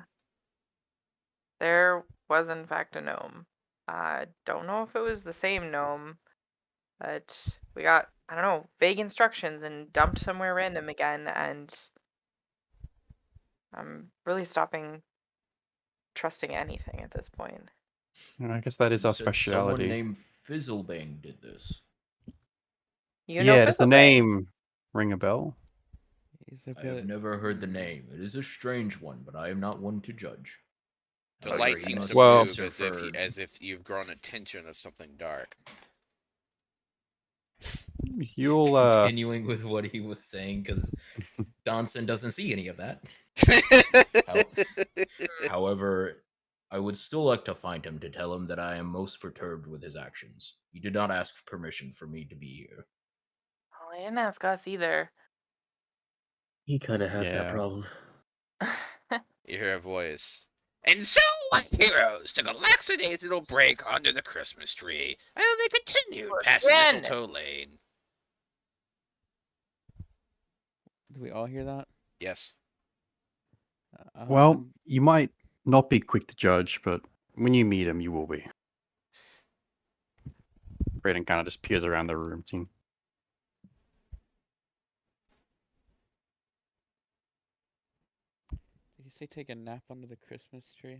There was in fact a gnome. I don't know if it was the same gnome, but we got, I don't know, vague instructions and dumped somewhere random again, and I'm really stopping trusting anything at this point. I guess that is You our said Someone speciality. named Fizzlebang did this. You know Yeah, does the Fizzlebang. name ring a bell? He's a I have bit. never heard the name. It is a strange one, but I am not one to judge. The However, light he seems must to Well- move answer for- as if you've grown attention of something dark. You'll continuing with what he was saying because Donson doesn't see any of that. However, I would still like to find him to tell him that I am most perturbed with his actions. He did not ask permission for me to be here. Oh, they didn't ask us either. He kind of has that Yeah. problem. You hear a voice. And so, like heroes, took a lackadaisical break under the Christmas tree, and they continued past Again. Mistletoe Lane. Do we all hear that? Yes. Well, you might not be quick to judge, but when you meet him, you will be. Brayden kind of just peers around the room. Seeing did you say take a nap under the Christmas tree?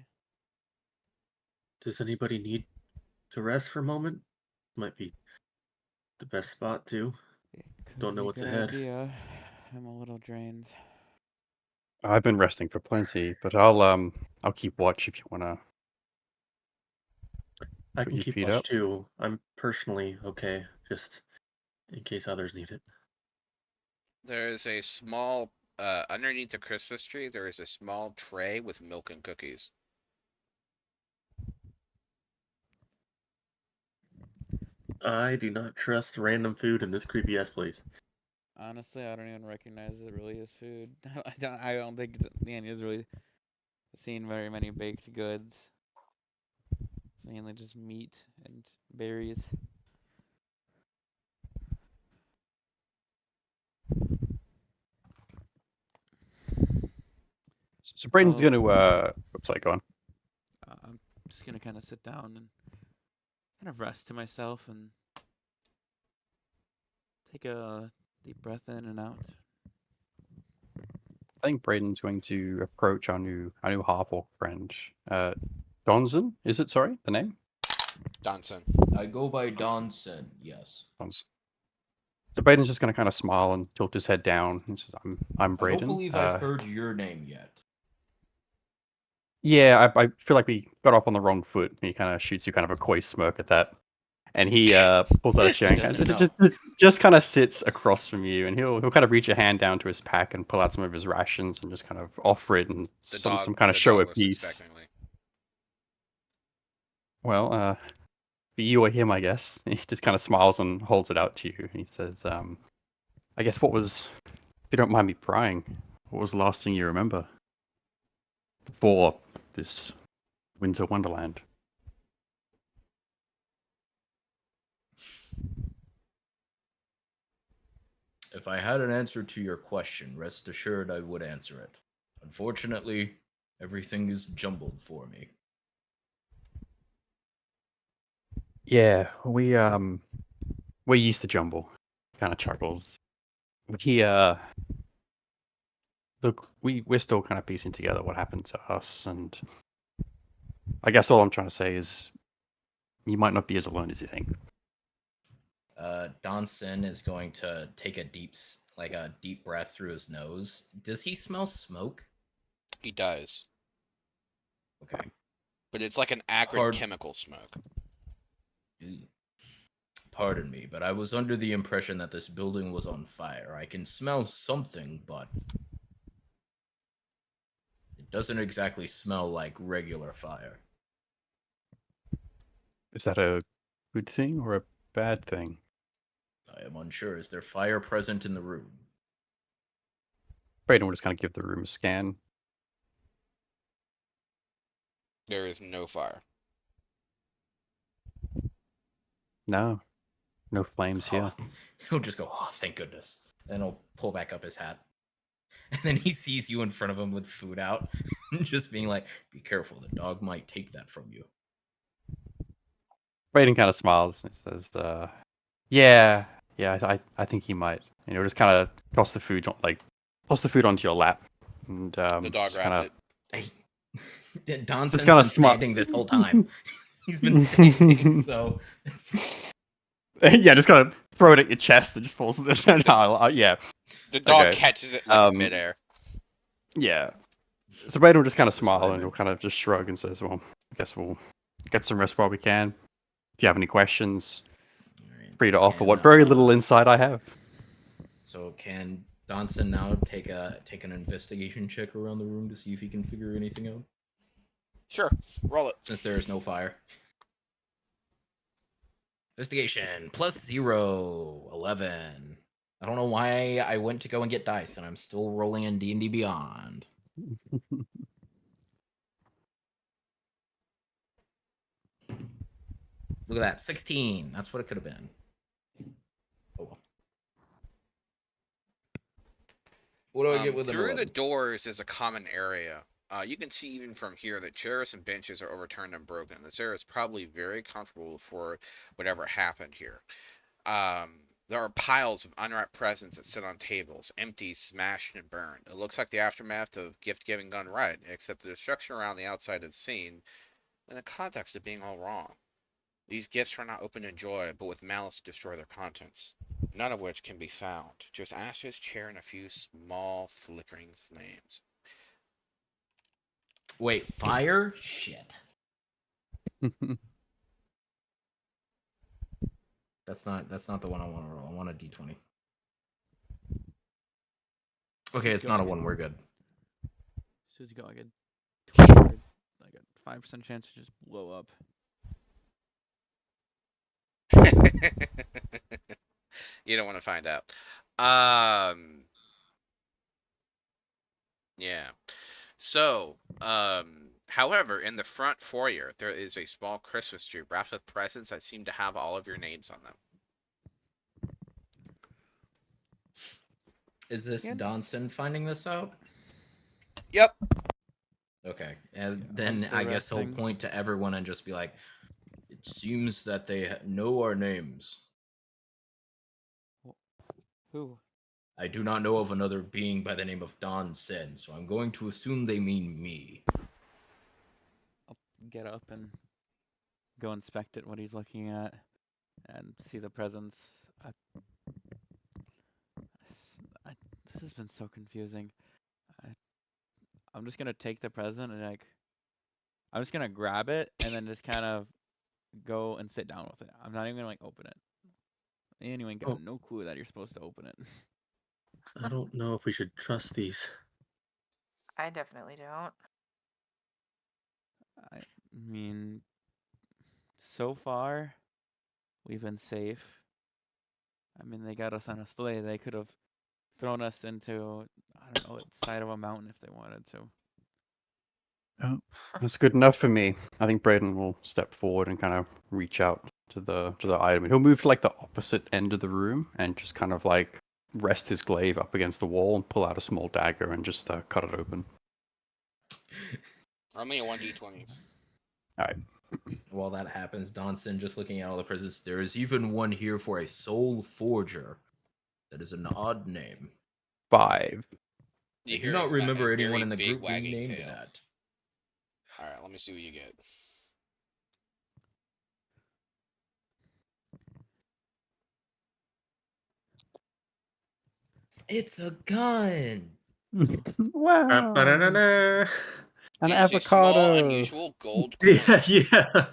Does anybody need to rest for a moment? Might be the best spot too. Could Don't be know a what's good ahead. idea. I'm a little drained. I've been resting for plenty, but I'll keep watch if you wanna I put can your keep feet watch up. too. I'm personally okay, just in case others need it. There is a small, underneath the Christmas tree, there is a small tray with milk and cookies. I do not trust random food in this creepy ass place. Honestly, I don't even recognize it really as food. I don't think Danny's really seen very many baked goods. It's mainly just meat and berries. So Brayden's So gonna oops, sorry, go on. I'm just gonna kind of sit down and kind of rest to myself and take a deep breath in and out. I think Brayden's going to approach our new Harpwalk friend. Donson, is it? Sorry, the name? Donson. I go by Donson, yes. Donson. So Brayden's just gonna kind of smile and tilt his head down. And says, I'm I don't Brayden. believe I've heard your name yet. Yeah, I feel like we got off on the wrong foot. And he kind of shoots you kind of a coy smirk at that. And he pulls out a chair He and doesn't kind of just kind of sits across from you, and he'll kind of reach a hand down to his pack and pull out some of his rations and just kind of offer it and The some dog, kind of the show dog of looks peace. expectantly. Well, for you or him, I guess. He just kind of smiles and holds it out to you. He says, I guess if you don't mind me prying, what was the last thing you remember before this winter wonderland? If I had an answer to your question, rest assured I would answer it. Unfortunately, everything is jumbled for me. Yeah, we used to jumble. Kind of chuckles. But look, we're still kind of piecing together what happened to us, and I guess all I'm trying to say is you might not be as alone as you think. Donson is going to take a deep breath through his nose. Does he smell smoke? He does, Okay. but it's like an acrid Hard- chemical smoke. Pardon me, but I was under the impression that this building was on fire. I can smell something, but it doesn't exactly smell like regular fire. Is that a good thing or a bad thing? I am unsure. Is there fire present in the room? Brayden will just kind of give the room a scan. There is no fire. No flames here. Oh, he'll just go, oh, thank goodness. And he'll pull back up his hat. And then he sees you in front of him with food out, just being like, be careful, the dog might take that from you. Brayden kind of smiles and says, yeah, I think he might. And he'll just kind of toss the food onto your lap, and The dog just kind grabs of it. Hey, Donson's kinda been standing this whole time. He's been standing, so it's yeah, just kind of throw it at your chest and just falls to the no, yeah. The dog Okay. catches it in like midair. Yeah. So Brayden will just kind of That's what I smile and he'll meant. kind of just shrug and says, well, I guess we'll get some rest while we can. If you have any questions, free to offer what very little insight I have. So can Donson now take an investigation check around the room to see if he can figure anything out? Sure, roll it. Since there is no fire. Investigation +0, 11. I don't know why I went to go and get dice, and I'm still rolling in D&D Beyond. Look at that, 16. That's what it could have been. Oh well. What do I get with an Through the 11? doors is a common area. You can see even from here that chairs and benches are overturned and broken. This area is probably very comfortable for whatever happened here. There are piles of unwrapped presents that sit on tables, empty, smashed, and burned. It looks like the aftermath of gift giving gone right, except the destruction around the outside of the scene in the context of being all wrong. These gifts were not open to enjoy, but with malice to destroy their contents, none of which can be found. Just ashes, chair, and a few small flickering flames. Wait, fire? Shit. That's not the one I want to roll. I want a d20. Okay, it's not a one. We're good. Susie got like a 5% chance to just blow up. You don't want to find out. Yeah. So, however, in the front foyer, there is a small Christmas tree wrapped with presents that seem to have all of your names on them. Is this Donson finding this out? Yep. Okay, and Yeah, then once I they're guess he'll resting. point to everyone and just be like, "It seems that they know our names. Who? I do not know of another being by the name of Don Sen, so I'm going to assume they mean me." I'll get up and go inspect it, what he's looking at, and see the presents. This has been so confusing. I'm just gonna take the present and I'm just gonna grab it and then just kind of go and sit down with it. I'm not even gonna like open it. Anyone got Oh. no clue that you're supposed to open it. I don't know if we should trust these. I definitely don't. I mean, so far we've been safe. I mean, they got us on a sleigh. They could have thrown us into, I don't know, the side of a mountain if they wanted to. That's good enough for me. I think Braden will step forward and kind of reach out to the item. He'll move to like the opposite end of the room and just kind of like rest his glaive up against the wall and pull out a small dagger and just cut it open. Roll me a 1d20. All right. While that happens, Donson just looking at all the presents. There is even one here for a soul forger. That is an odd name. 5. You I do hear not remember a anyone very in the big group being wagging named tail. that. All right, let me see what you get. It's a gun. Wow. Ba-da-da-da. An It is a small, avocado. unusual gold coin. Yeah.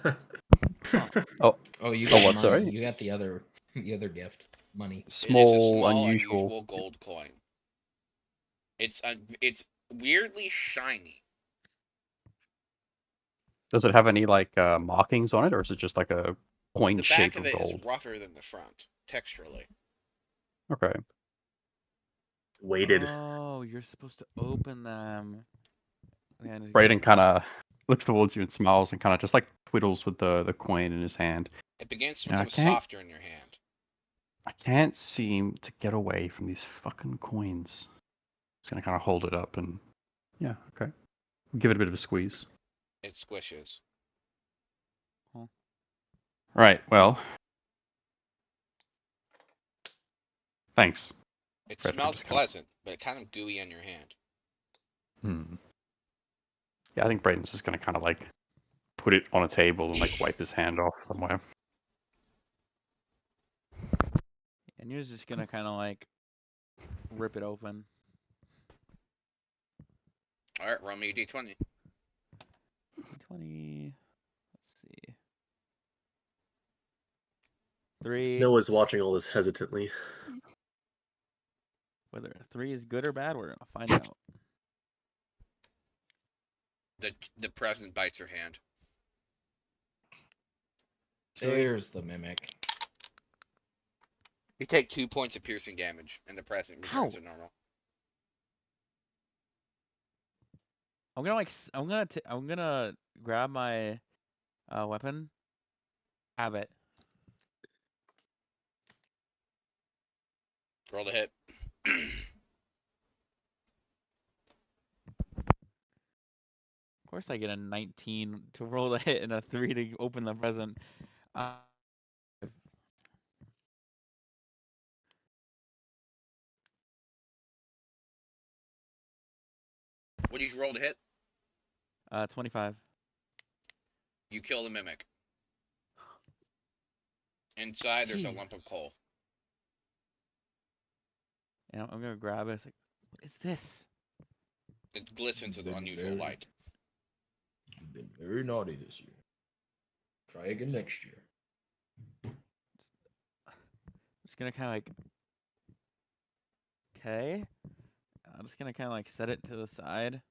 Oh, you got what, money. sorry? You got the other gift. Money. It is a Small, small, unusual. unusual gold coin. It's weirdly shiny. Does it have any like markings on it, or is it just like a coin The shape back of of it is gold? rougher than the front, texturally. Okay. Weighted. Oh, you're supposed to open them. Yeah, and Braden kind of looks towards you and smiles and kind of just like twiddles with the coin in his hand. It begins to Yeah, I become can't- softer in your hand. I can't seem to get away from these fucking coins. Just gonna kind of hold it up and yeah, okay. Give it a bit of a squeeze. It squishes. Right, well. Thanks. It Frederick smells just kinda- pleasant, but kind of gooey on your hand. Yeah, I think Braden's just gonna kind of like put it on a table and like wipe his hand off somewhere. And you're just gonna kind of like rip it open. All right, roll me a d20. 20. Let's see. 3. Noah's watching all this hesitantly. Whether 3 is good or bad, we're gonna find out. The present bites your hand. There's the mimic. You take 2 points of piercing damage, and the present returns to normal. I'm gonna grab my weapon. Have it. Roll the hit. course I get a 19 to roll a hit and a 3 to open the present. What did you roll to hit? 25. You kill the mimic. Inside, there's a Jeez. lump of coal. And I'm gonna grab it. It's like, what is this? It glistens with Very, unusual very- light. You've been very naughty this year. Try again next year. Just gonna kind of like. Okay. I'm just gonna kind of like set it to the side.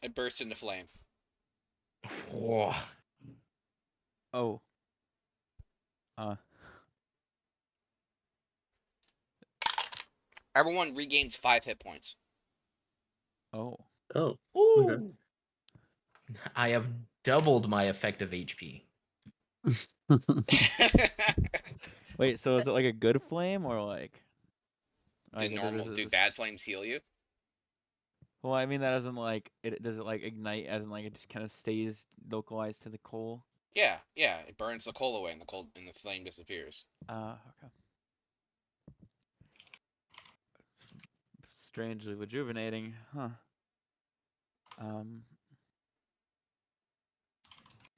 It bursts into flame. Whoa. Oh. Everyone regains 5 hit points. Oh. Oh, Ooh. I have doubled my effective HP. Wait, so is it like a good flame or like? Do bad flames heal you? Well, I mean that doesn't like it. Does it like ignite as in like it just kind of stays localized to the coal? Yeah. It burns the coal away, and the flame disappears. Okay. Strangely rejuvenating, huh?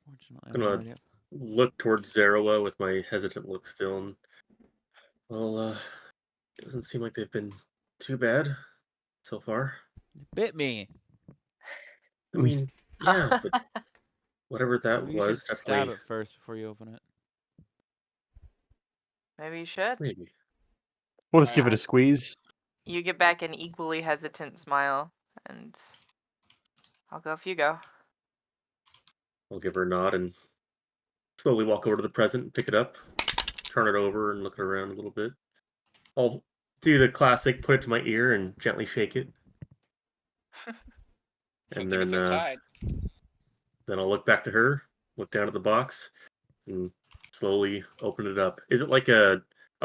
Fortunately, I have no Gonna- idea. look towards Zerawa with my hesitant look still. And, well, doesn't seem like they've been too bad so far. You bit me. I mean, yeah, but whatever that Maybe you was, should stab definitely it first before you open it. Maybe you should. maybe. We'll just give it a Alright. squeeze. You get back an equally hesitant smile, and I'll go if you go. I'll give her a nod and slowly walk over to the present, pick it up, turn it over, and look around a little bit. I'll do the classic, put it to my ear and gently shake it. Something is inside. Then I'll look back to her, look down at the box, and slowly open it up. Is it like a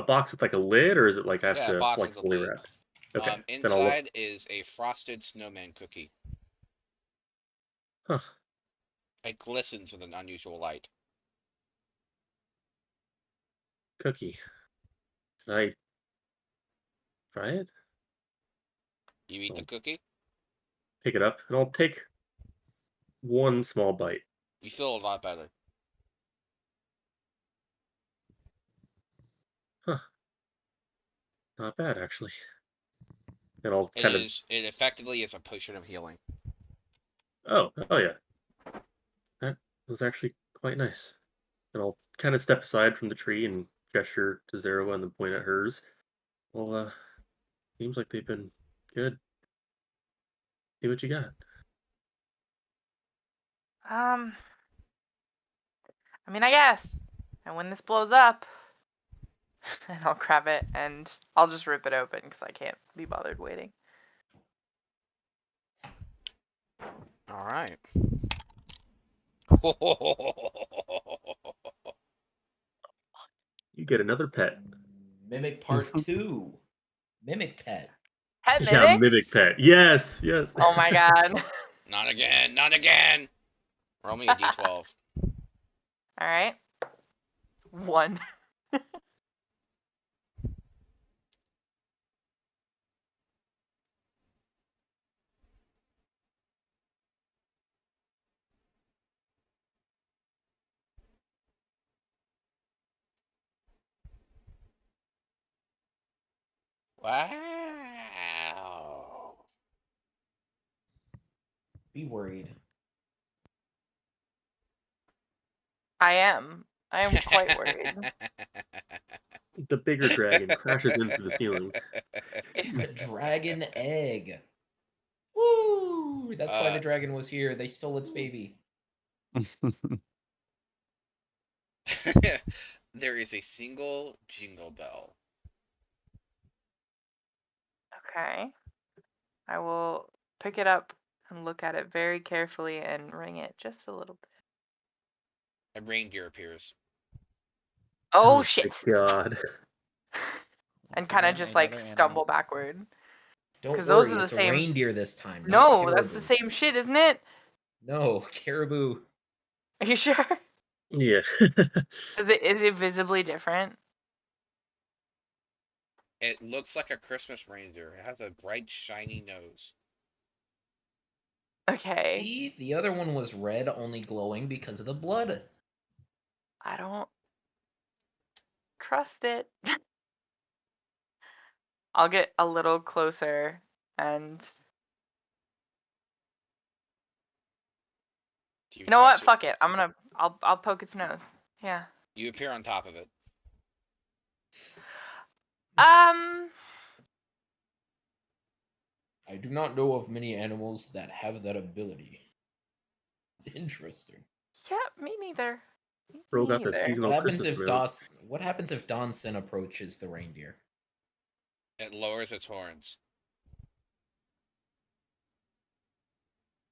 box with like a lid, or is it like I have Yeah, a to box like with a fully lid. wrapped? Okay. Then I'll look. Inside is a frosted snowman cookie. Huh. It glistens with an unusual light. Cookie. Can I try it? You eat the Oh. cookie, Pick it up, and I'll take one small bite. you feel a lot better. Not bad, actually. And I'll It kind of. effectively is a potion of healing. Oh yeah. That was actually quite nice. And I'll kind of step aside from the tree and gesture to Zerawa and then point at hers. Well, seems like they've been good. See what you got. I mean, I guess. And when this blows up, and I'll grab it and I'll just rip it open because I can't be bothered waiting. All right. You get another pet. Mimic Part 2. Mimic Pet. Pet Yeah, mimics? mimic pet. Yes. Oh my god. Not again! Not again! Roll me a d12. Alright. 1. Wow. Be worried. I am quite worried. The bigger dragon crashes into the ceiling. A dragon egg. Woo! That's why the Uh, dragon was here. They stole its baby. There is a single jingle bell. Okay. I will pick it up and look at it very carefully and ring it just a little bit. A reindeer appears. Oh my shit! God. And Once kind of again, just like another animal. stumble backward. Don't 'Cause worry, those are the it's same- a reindeer this time. No, not that's the caribou. same shit, isn't it? No, caribou. Are you sure? Yeah. Is it visibly different? It looks like a Christmas reindeer. It has a bright, shiny nose. Okay. See, the other one was red, only glowing because of the blood. I don't trust it. I'll get a little closer and Do you you know what? touch it? Fuck it. I'll poke its nose. Yeah. You appear on top of it. Um I do not know of many animals that have that ability. Interesting. yeah, me neither. Bro Me got the neither. seasonal What happens Christmas if milk. What happens if Donson approaches the reindeer? It lowers its horns.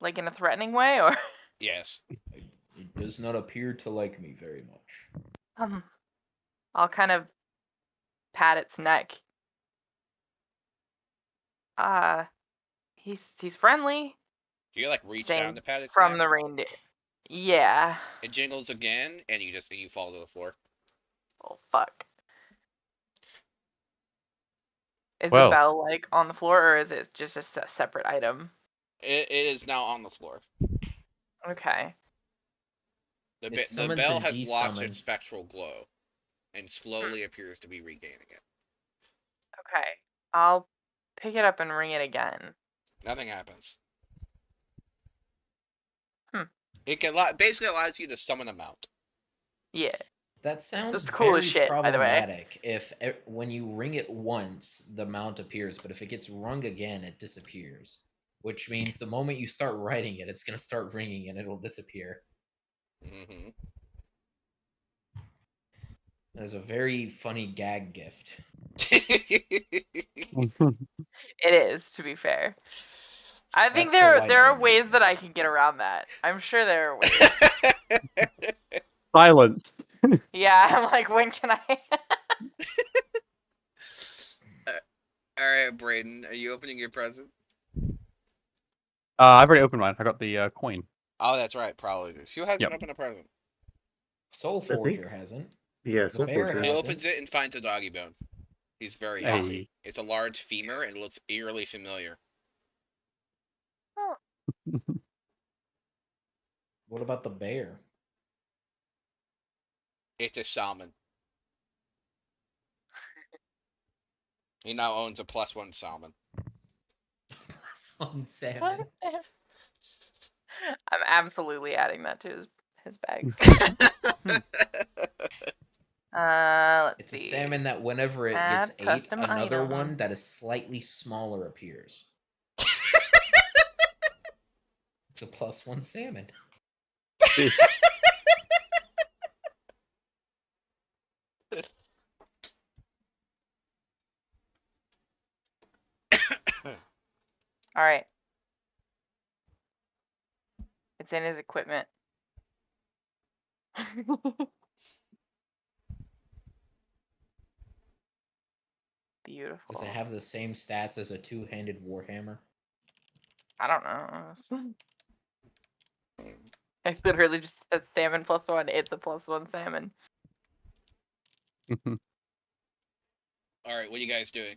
Like in a threatening way or Yes. It does not appear to like me very much. I'll kind of pat its neck. He's friendly. Do you like reach Same down to pat its from neck? the reindeer. Yeah. It jingles again, and you fall to the floor. Oh fuck. Is the Well. bell like on the floor or is it just a separate item? It is now on the floor. Okay. The It the summons bell and has lost its desummons. spectral glow, and slowly appears to be regaining it. Okay. I'll pick it up and ring it again. Nothing happens. Hmm. It can basically allows you to summon a mount. Yeah. That sounds That's cool as very shit, by the way. problematic. If when you ring it once, the mount appears, but if it gets rung again, it disappears. Which means the moment you start writing it, it's gonna start ringing and it'll disappear. Mm-hmm. There's a very funny gag gift. It is, to be fair. I think That's the white there are element ways that gift. I can get around that. I'm sure there are ways. Silence. Yeah, I'm like, when can I? Alright, Braden, are you opening your present? I've already opened mine. I got the coin. Oh, that's right, probably is. Who hasn't Yep. opened a present? Soul I think- Forger hasn't. Yeah, The Soul bear Forger. He has- opens it and finds a doggy bone. He's very Hey. happy. It's a large femur and it looks eerily familiar. What about the bear? It's a shaman. He now owns a +1 salmon. Plus one salmon. What? I'm absolutely adding that to his bag. Let's It's a see. salmon that whenever it Add gets ate, custom another item. one that is slightly smaller appears. It's a +1 salmon. This. All right. It's in his equipment. Beautiful. Does it have the same stats as a two-handed warhammer? I don't know. I literally just said salmon +1. It's a +1 salmon. Alright, what are you guys doing?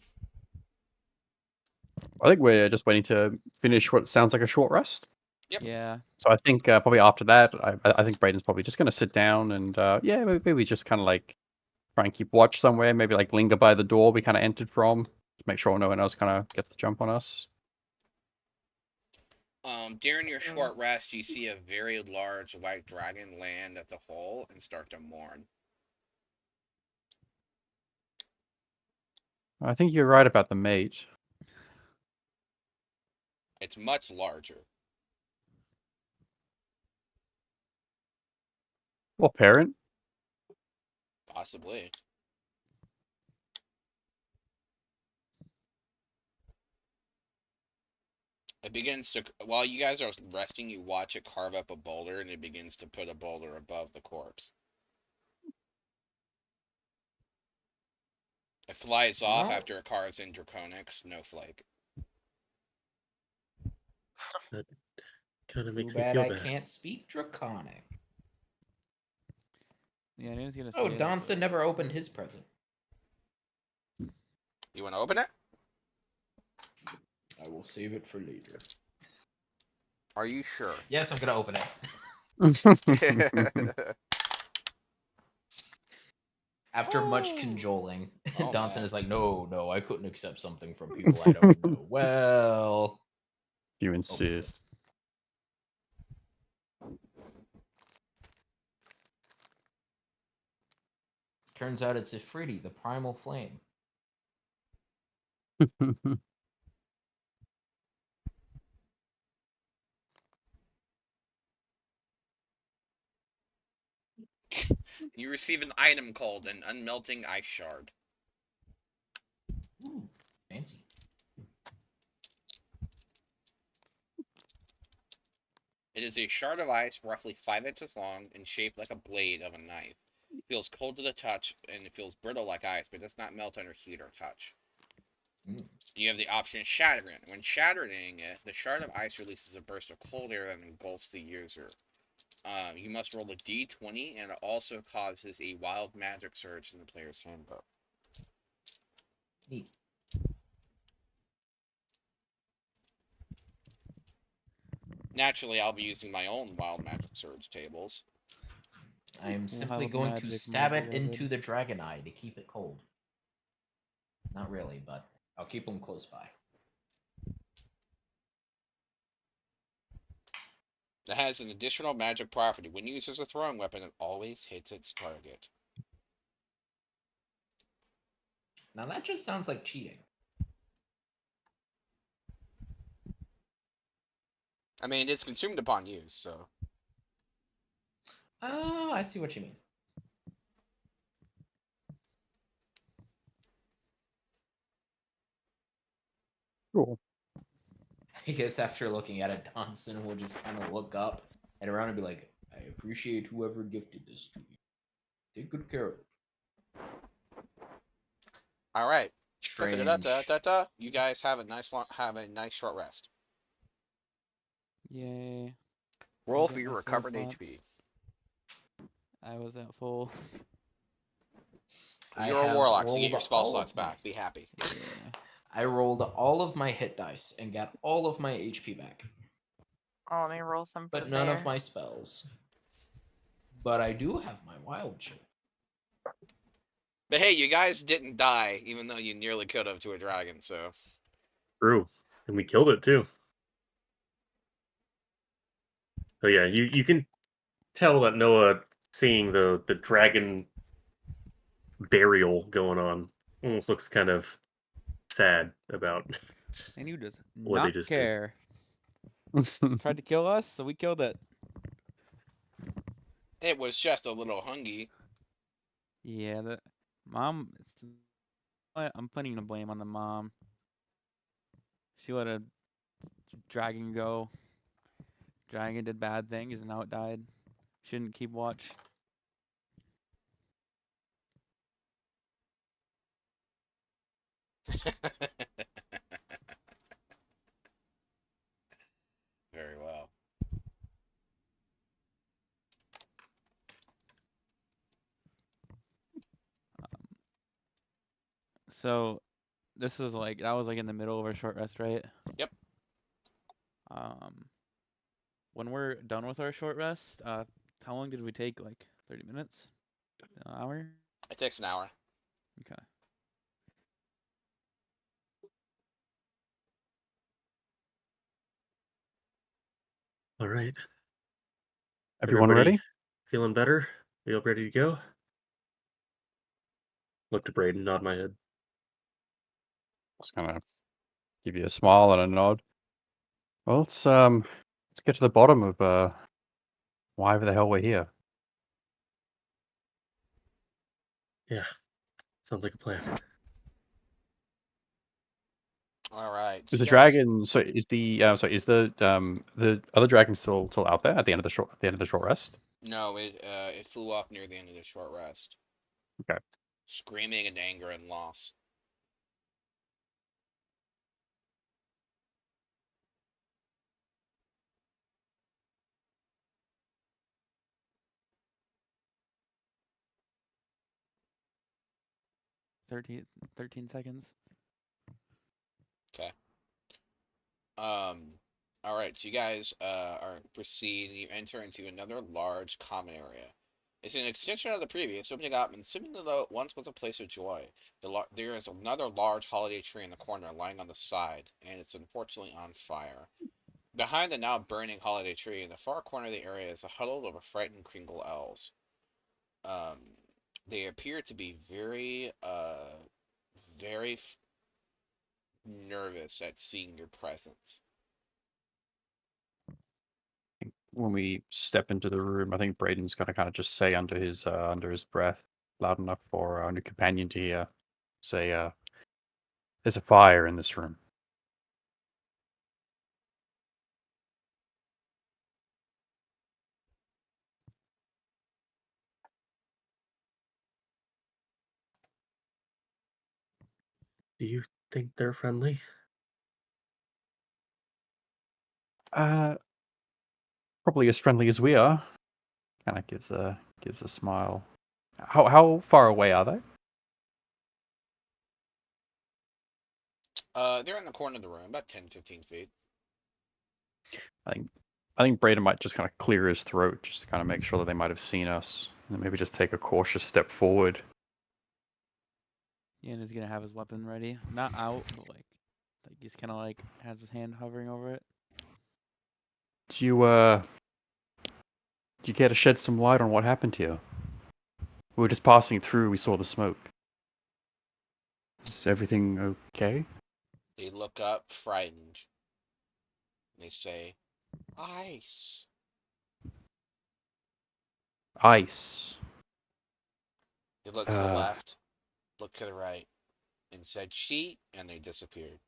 I think we're just waiting to finish what sounds like a short rest. Yep. Yeah. So I think probably after that, I think Braden's probably just going to sit down and yeah, maybe just kind of like try and keep watch somewhere. Maybe like linger by the door we kind of entered from to make sure no one else kind of gets the jump on us. During your short rest, you see a very large white dragon land at the hole and start to mourn. I think you're right about the mate. It's much larger. Or parent. Possibly. It begins to, while you guys are resting, you watch it carve up a boulder and it begins to put a boulder above the corpse. It flies off No. after it carves in Draconic Snowflake. Kind of Too makes me bad feel I bad. can't speak Draconic. Yeah, I was gonna Oh, say that, Donson but never opened his present. You want to open it? I will save it for later. Are you sure? Yes, I'm gonna open it. After much Oh. cajoling, Oh, Donson man. is like, no, I couldn't accept something from people I don't know. Well, You open it. insist. Turns out it's Ifriti, the primal flame. You receive an item called an unmelting ice shard. Ooh, fancy. It is a shard of ice roughly 5 inches long and shaped like a blade of a knife. It feels cold to the touch and it feels brittle like ice, but does not melt under heat or touch. Mm. You have the option of shattering it. When shattering it, the shard of ice releases a burst of cold air that engulfs the user. You must roll a d20, and it also causes a wild magic surge in the player's handbook. Neat. Naturally, I'll be using my own wild magic surge tables. I am simply Wild going to magic, stab my it into beloved. the dragon eye to keep it cold. Not really, but I'll keep them close by. It has an additional magic property. When used as a throwing weapon, it always hits its target. Now that just sounds like cheating. I mean, it's consumed upon use, so. Oh, I see what you mean. Cool. I guess after looking at it, Donson will just kind of look up and around and be like, I appreciate whoever gifted this to you. Take good care of it. All right. Strange. You guys have a nice short rest. Yay. Roll get for your my full recovered slots. HP. I was at full. I You're a have warlock, so you get rolled your spell all slots of my- back. Be happy. Yeah. I rolled all of my hit dice and got all of my HP back, Oh, let me roll some for but the none bear. of my spells. But I do have my wild shape. But hey, you guys didn't die, even though you nearly could have to a dragon, so. True. And we killed it too. So yeah, you can tell that Noah seeing the dragon burial going on almost looks kind of sad about And you just what they not just did. care. Tried to kill us, so we killed it. It was just a little hungry. Yeah, the mom. I'm putting the blame on the mom. She let a dragon go. Dragon did bad things, and now it died. Shouldn't keep watch. Very well. So, this was like that was like in the middle of our short rest, right? Yep. When we're done with our short rest, how long did we take? Like 30 minutes? An hour? It takes an hour. Okay. All right. Everyone Everybody ready? feeling better? We all ready to go? Look to Braden, nod my head. Just gonna give you a smile and a nod. Well, let's get to the bottom of why the hell we're here. Yeah. Sounds like a plan. All right. Is So the you guys, dragon? So is the other dragon still out there at the end of the short rest? no, it flew off near the end of the short rest. Okay. Screaming in anger and loss. 13 seconds. All right. So you guys are proceed. You enter into another large common area. It's an extension of the previous, opening up and similar though it once was a place of joy. There is another large holiday tree in the corner lying on the side, and it's unfortunately on fire. Behind the now burning holiday tree, in the far corner of the area, is a huddle of frightened Kringle elves. Um, they appear to be very nervous at seeing your presence. When we step into the room, I think Braden's gonna kind of just say under his breath, loud enough for our new companion to hear, say, "There's a fire in this room." Do you think they're friendly? Uh, Probably as friendly as we are. Kind of gives a smile. How far away are they? They're in the corner of the room, about 10-15 feet. I think Braden might just kind of clear his throat just to kind of make sure that they might have seen us, and maybe just take a cautious step forward. Ian is gonna have his weapon ready, not out, but like he's kind of like has his hand hovering over it. Do you care to shed some light on what happened here? We were just passing through. We saw the smoke. Is everything okay? They look up, frightened. And they say, "Ice." Ice. They look to the left, look to the right, and said, "Sheet," and they disappeared.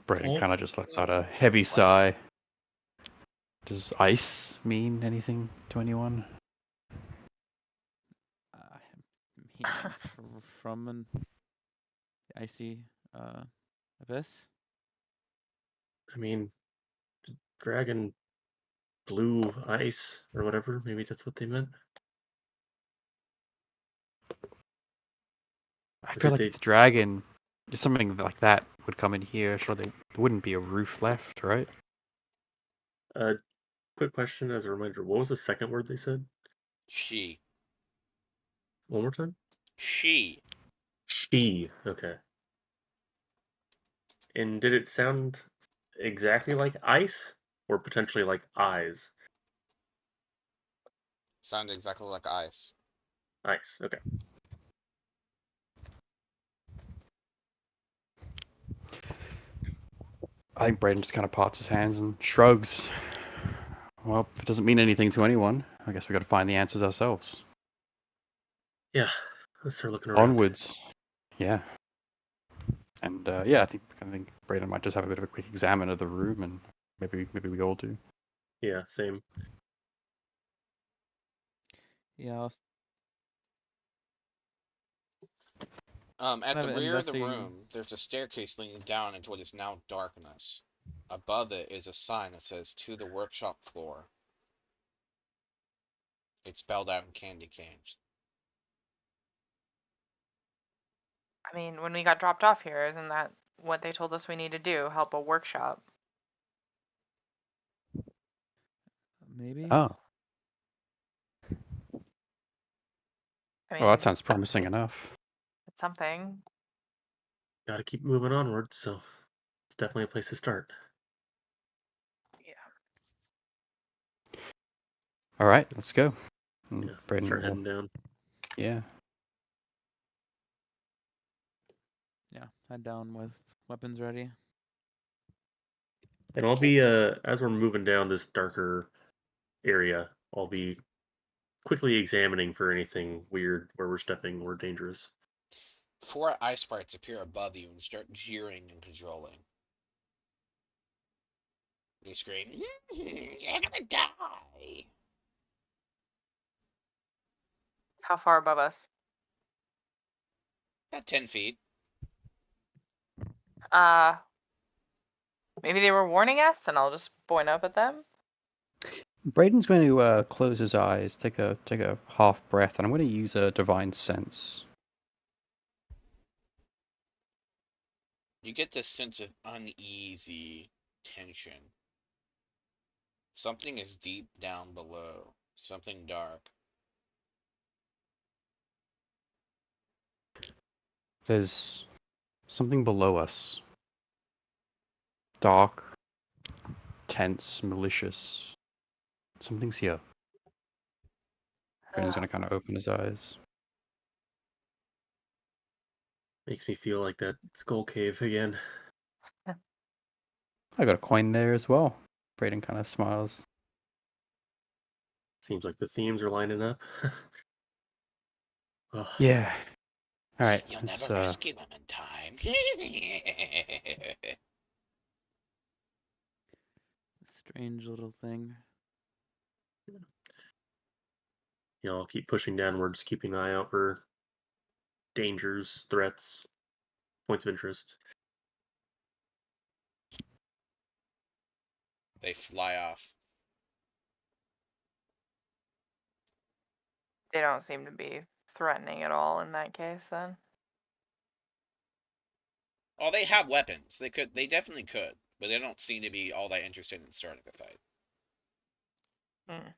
Braden Oh. kind of just lets out a heavy sigh. Does ice mean anything to anyone? From an icy abyss. I mean, the dragon blue ice or whatever. Maybe that's what they meant. I Or feel did like they? if the dragon, if something like that would come in here, surely there wouldn't be a roof left, right? Quick question as a reminder. What was the second word they said? She. One more time. She. She. Okay. And did it sound exactly like ice or potentially like eyes? Sounded exactly like ice. Ice. Okay. I think Braden just kind of parts his hands and shrugs. Well, if it doesn't mean anything to anyone, I guess we got to find the answers ourselves. Yeah. Let's start looking around. Onwards. Yeah. And yeah, I think Braden might just have a bit of a quick examine of the room, and maybe we all do. Yeah. Same. Yeah, At kind the of rear of the investigating. room, there's a staircase leading down into what is now darkness. Above it is a sign that says, "To the workshop floor." It's spelled out in candy canes. I mean, when we got dropped off here, isn't that what they told us we need to do? Help a workshop. Maybe. Oh, I mean, well, that sounds promising enough. it's something. Got to keep moving onward. So it's definitely a place to start. Yeah. All right, let's go. And Yeah. Braden Start will- heading down. yeah. Yeah, head down with weapons ready. And I'll be as we're moving down this darker area, I'll be quickly examining for anything weird where we're stepping or dangerous. 4 ice sprites appear above you and start jeering and cajoling. They scream, "You're gonna die!" How far above us? About 10 feet. Maybe they were warning us, and I'll just point up at them. Braden's going to close his eyes, take a half breath, and I'm going to use a divine sense. You get this sense of uneasy tension. Something is deep down below. Something dark. There's something below us. Dark, tense, malicious. Something's here. Braden's going to kind of open his eyes. Makes me feel like that skull cave again. I got a coin there as well. Braden kind of smiles. Seems like the themes are lining up. Ugh. Yeah. All right. You'll Let's, never rescue him in time. Strange little thing. I'll keep pushing downwards, keeping an eye out for dangers, threats, points of interest. They fly off. They don't seem to be threatening at all in that case, then. Oh, they have weapons. They definitely could, but they don't seem to be all that interested in starting a fight. Hmm.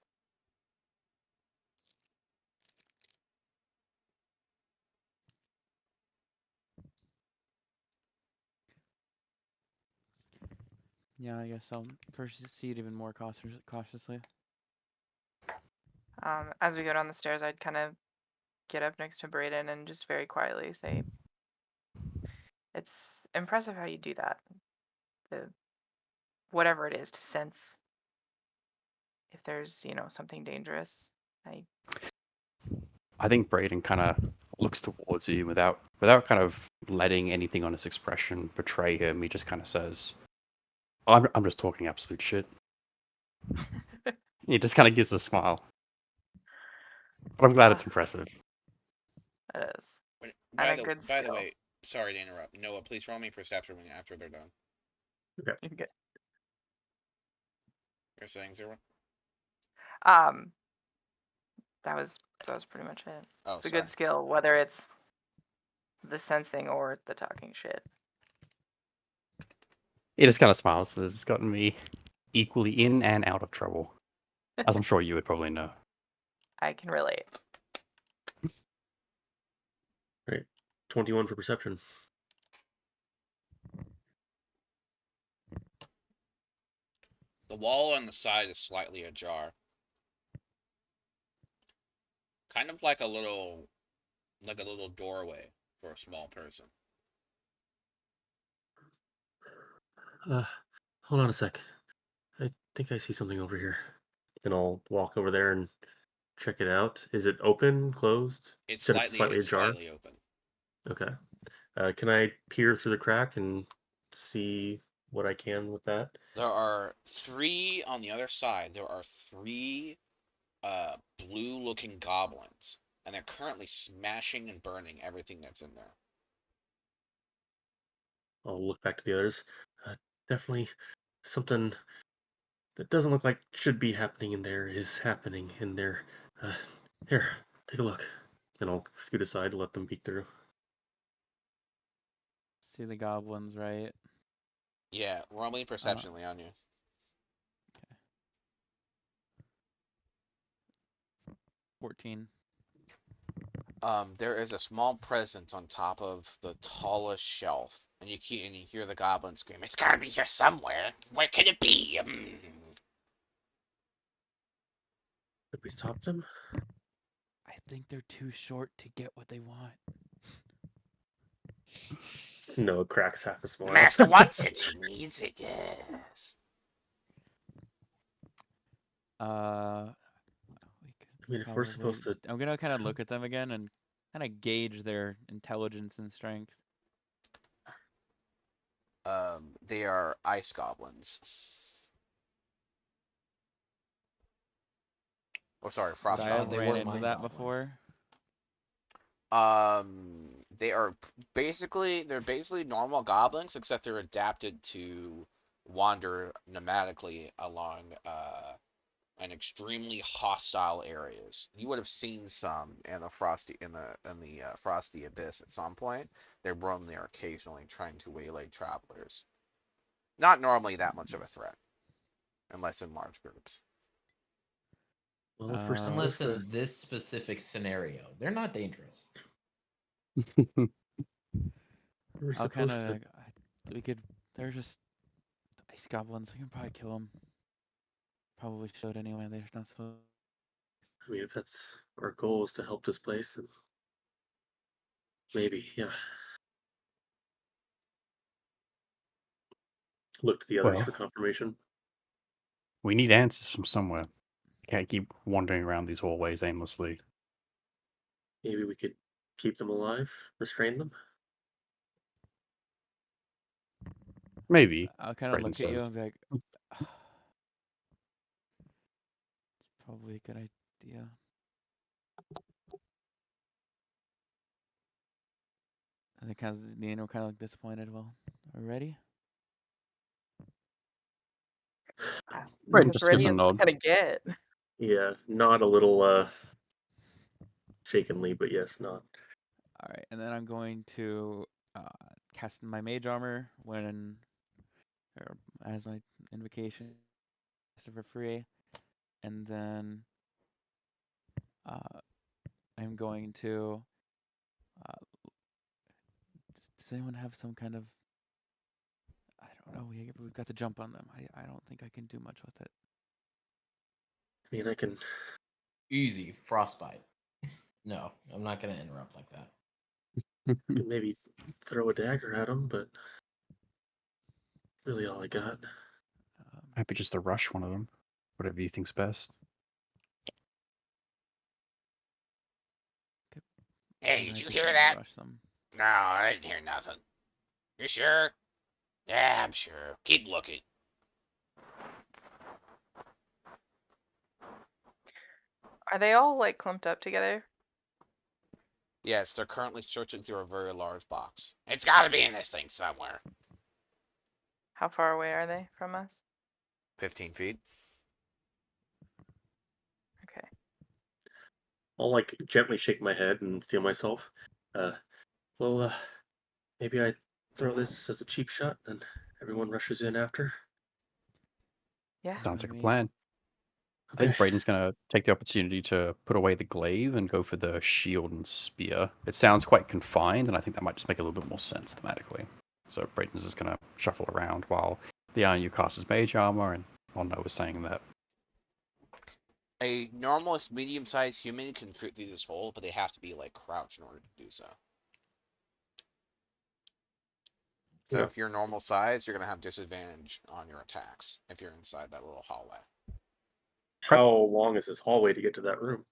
Yeah, I guess I'll proceed even more cautiously. As we go down the stairs, I'd kind of get up next to Braden and just very quietly say, "It's impressive how you do that. The whatever it is to sense if there's, something dangerous." I think Braden kind of looks towards you without kind of letting anything on his expression betray him. He just kind of says, I'm just talking absolute shit. He just kind of gives a smile. But I'm glad it's impressive. It is. Wait, And a good by the skill. way, sorry to interrupt. Noah, please roll me perception after they're done. Okay. You're saying 0? That was pretty much it. Oh, It's a sorry. good skill, whether it's the sensing or the talking shit. He just kind of smiles. So it's gotten me equally in and out of trouble, as I'm sure you would probably know. I can relate. 21 for perception. The wall on the side is slightly ajar. Kind of like a little doorway for a small person. Hold on a sec. I think I see something over here. Then I'll walk over there and check it out. Is it open, closed? It's You said it's slightly ajar. slightly open. Okay. Can I peer through the crack and see what I can with that? There are 3 on the other side. There are 3 blue-looking goblins, and they're currently smashing and burning everything that's in there. I'll look back to the others. Definitely something that doesn't look like should be happening in there is happening in there. Here, take a look. Then I'll scoot aside to let them peek through. See the goblins, right? Yeah, roll me perception, Leonia. 14. There is a small presence on top of the tallest shelf, and you hear the goblin scream, "It's gotta be here somewhere! Where can it be?" Did we stop them? I think they're too short to get what they want. No, cracks half a The smile. master wants it, she needs it, yes. I mean, if we're supposed to... I'm gonna kind of look at them again and kind of gauge their intelligence and strength. They are ice goblins. Oh, sorry, frost I thought have they goblins. were ran into mine that goblins. before. They are they're basically normal goblins, except they're adapted to wander nomadically along and extremely hostile areas. You would have seen some in the frosty abyss at some point. They roam there occasionally, trying to waylay travelers. Not normally that much of a threat, unless in large groups. Well, if we're Unless supposed to, in this specific scenario, they're not dangerous. we're I'll kind supposed of. to. We could. They're just ice goblins. We can probably kill them. Probably should anyway. They're not so. I mean, if that's our goal is to help this place, then maybe, yeah. Look to the others Well. for confirmation. We need answers from somewhere. Can't keep wandering around these hallways aimlessly. Maybe we could keep them alive, restrain them. Maybe. I'll kind of Brayden look at you says. and be like, it's probably a good idea. And they kind of, the we're kind of like disappointed. Well, are we ready? Brayden As just ready gives a as nod. we're gonna get. Yeah, not a little shakenly, but yes, not. All right, and then I'm going to cast my mage armor when, or as my invocation, cast it for free, and then I'm going to. Does anyone have some kind of? I don't know. We've got to jump on them. I don't think I can do much with it. I mean, I can. Easy frostbite. No, I'm not gonna interrupt like that. Could maybe throw a dagger at him, but really all I got. Happy just to rush one of them. Whatever you think's best. Hey, and I did you just hear wanna that? Rush them. No, I didn't hear nothing. You sure? Yeah, I'm sure. Keep looking. Are they all like clumped up together? Yes, they're currently searching through a very large box. It's gotta be in this thing somewhere. How far away are they from us? 15 feet. Okay. I'll like gently shake my head and steel myself. Well, maybe I throw this as a cheap shot, then everyone rushes in after. Yeah. Sounds like a mean, plan. I Okay. think Brayden's going to take the opportunity to put away the glaive and go for the shield and spear. It sounds quite confined, and I think that might just make a little bit more sense thematically. So Brayden's just going to shuffle around while the Iron casts his mage armor, and Ono was saying that. A normal medium-sized human can fit through this hole, but they have to be like crouched in order to do so. So Yeah. if you're normal size, you're gonna have disadvantage on your attacks if you're inside that little hallway. How long is this hallway to get to that room?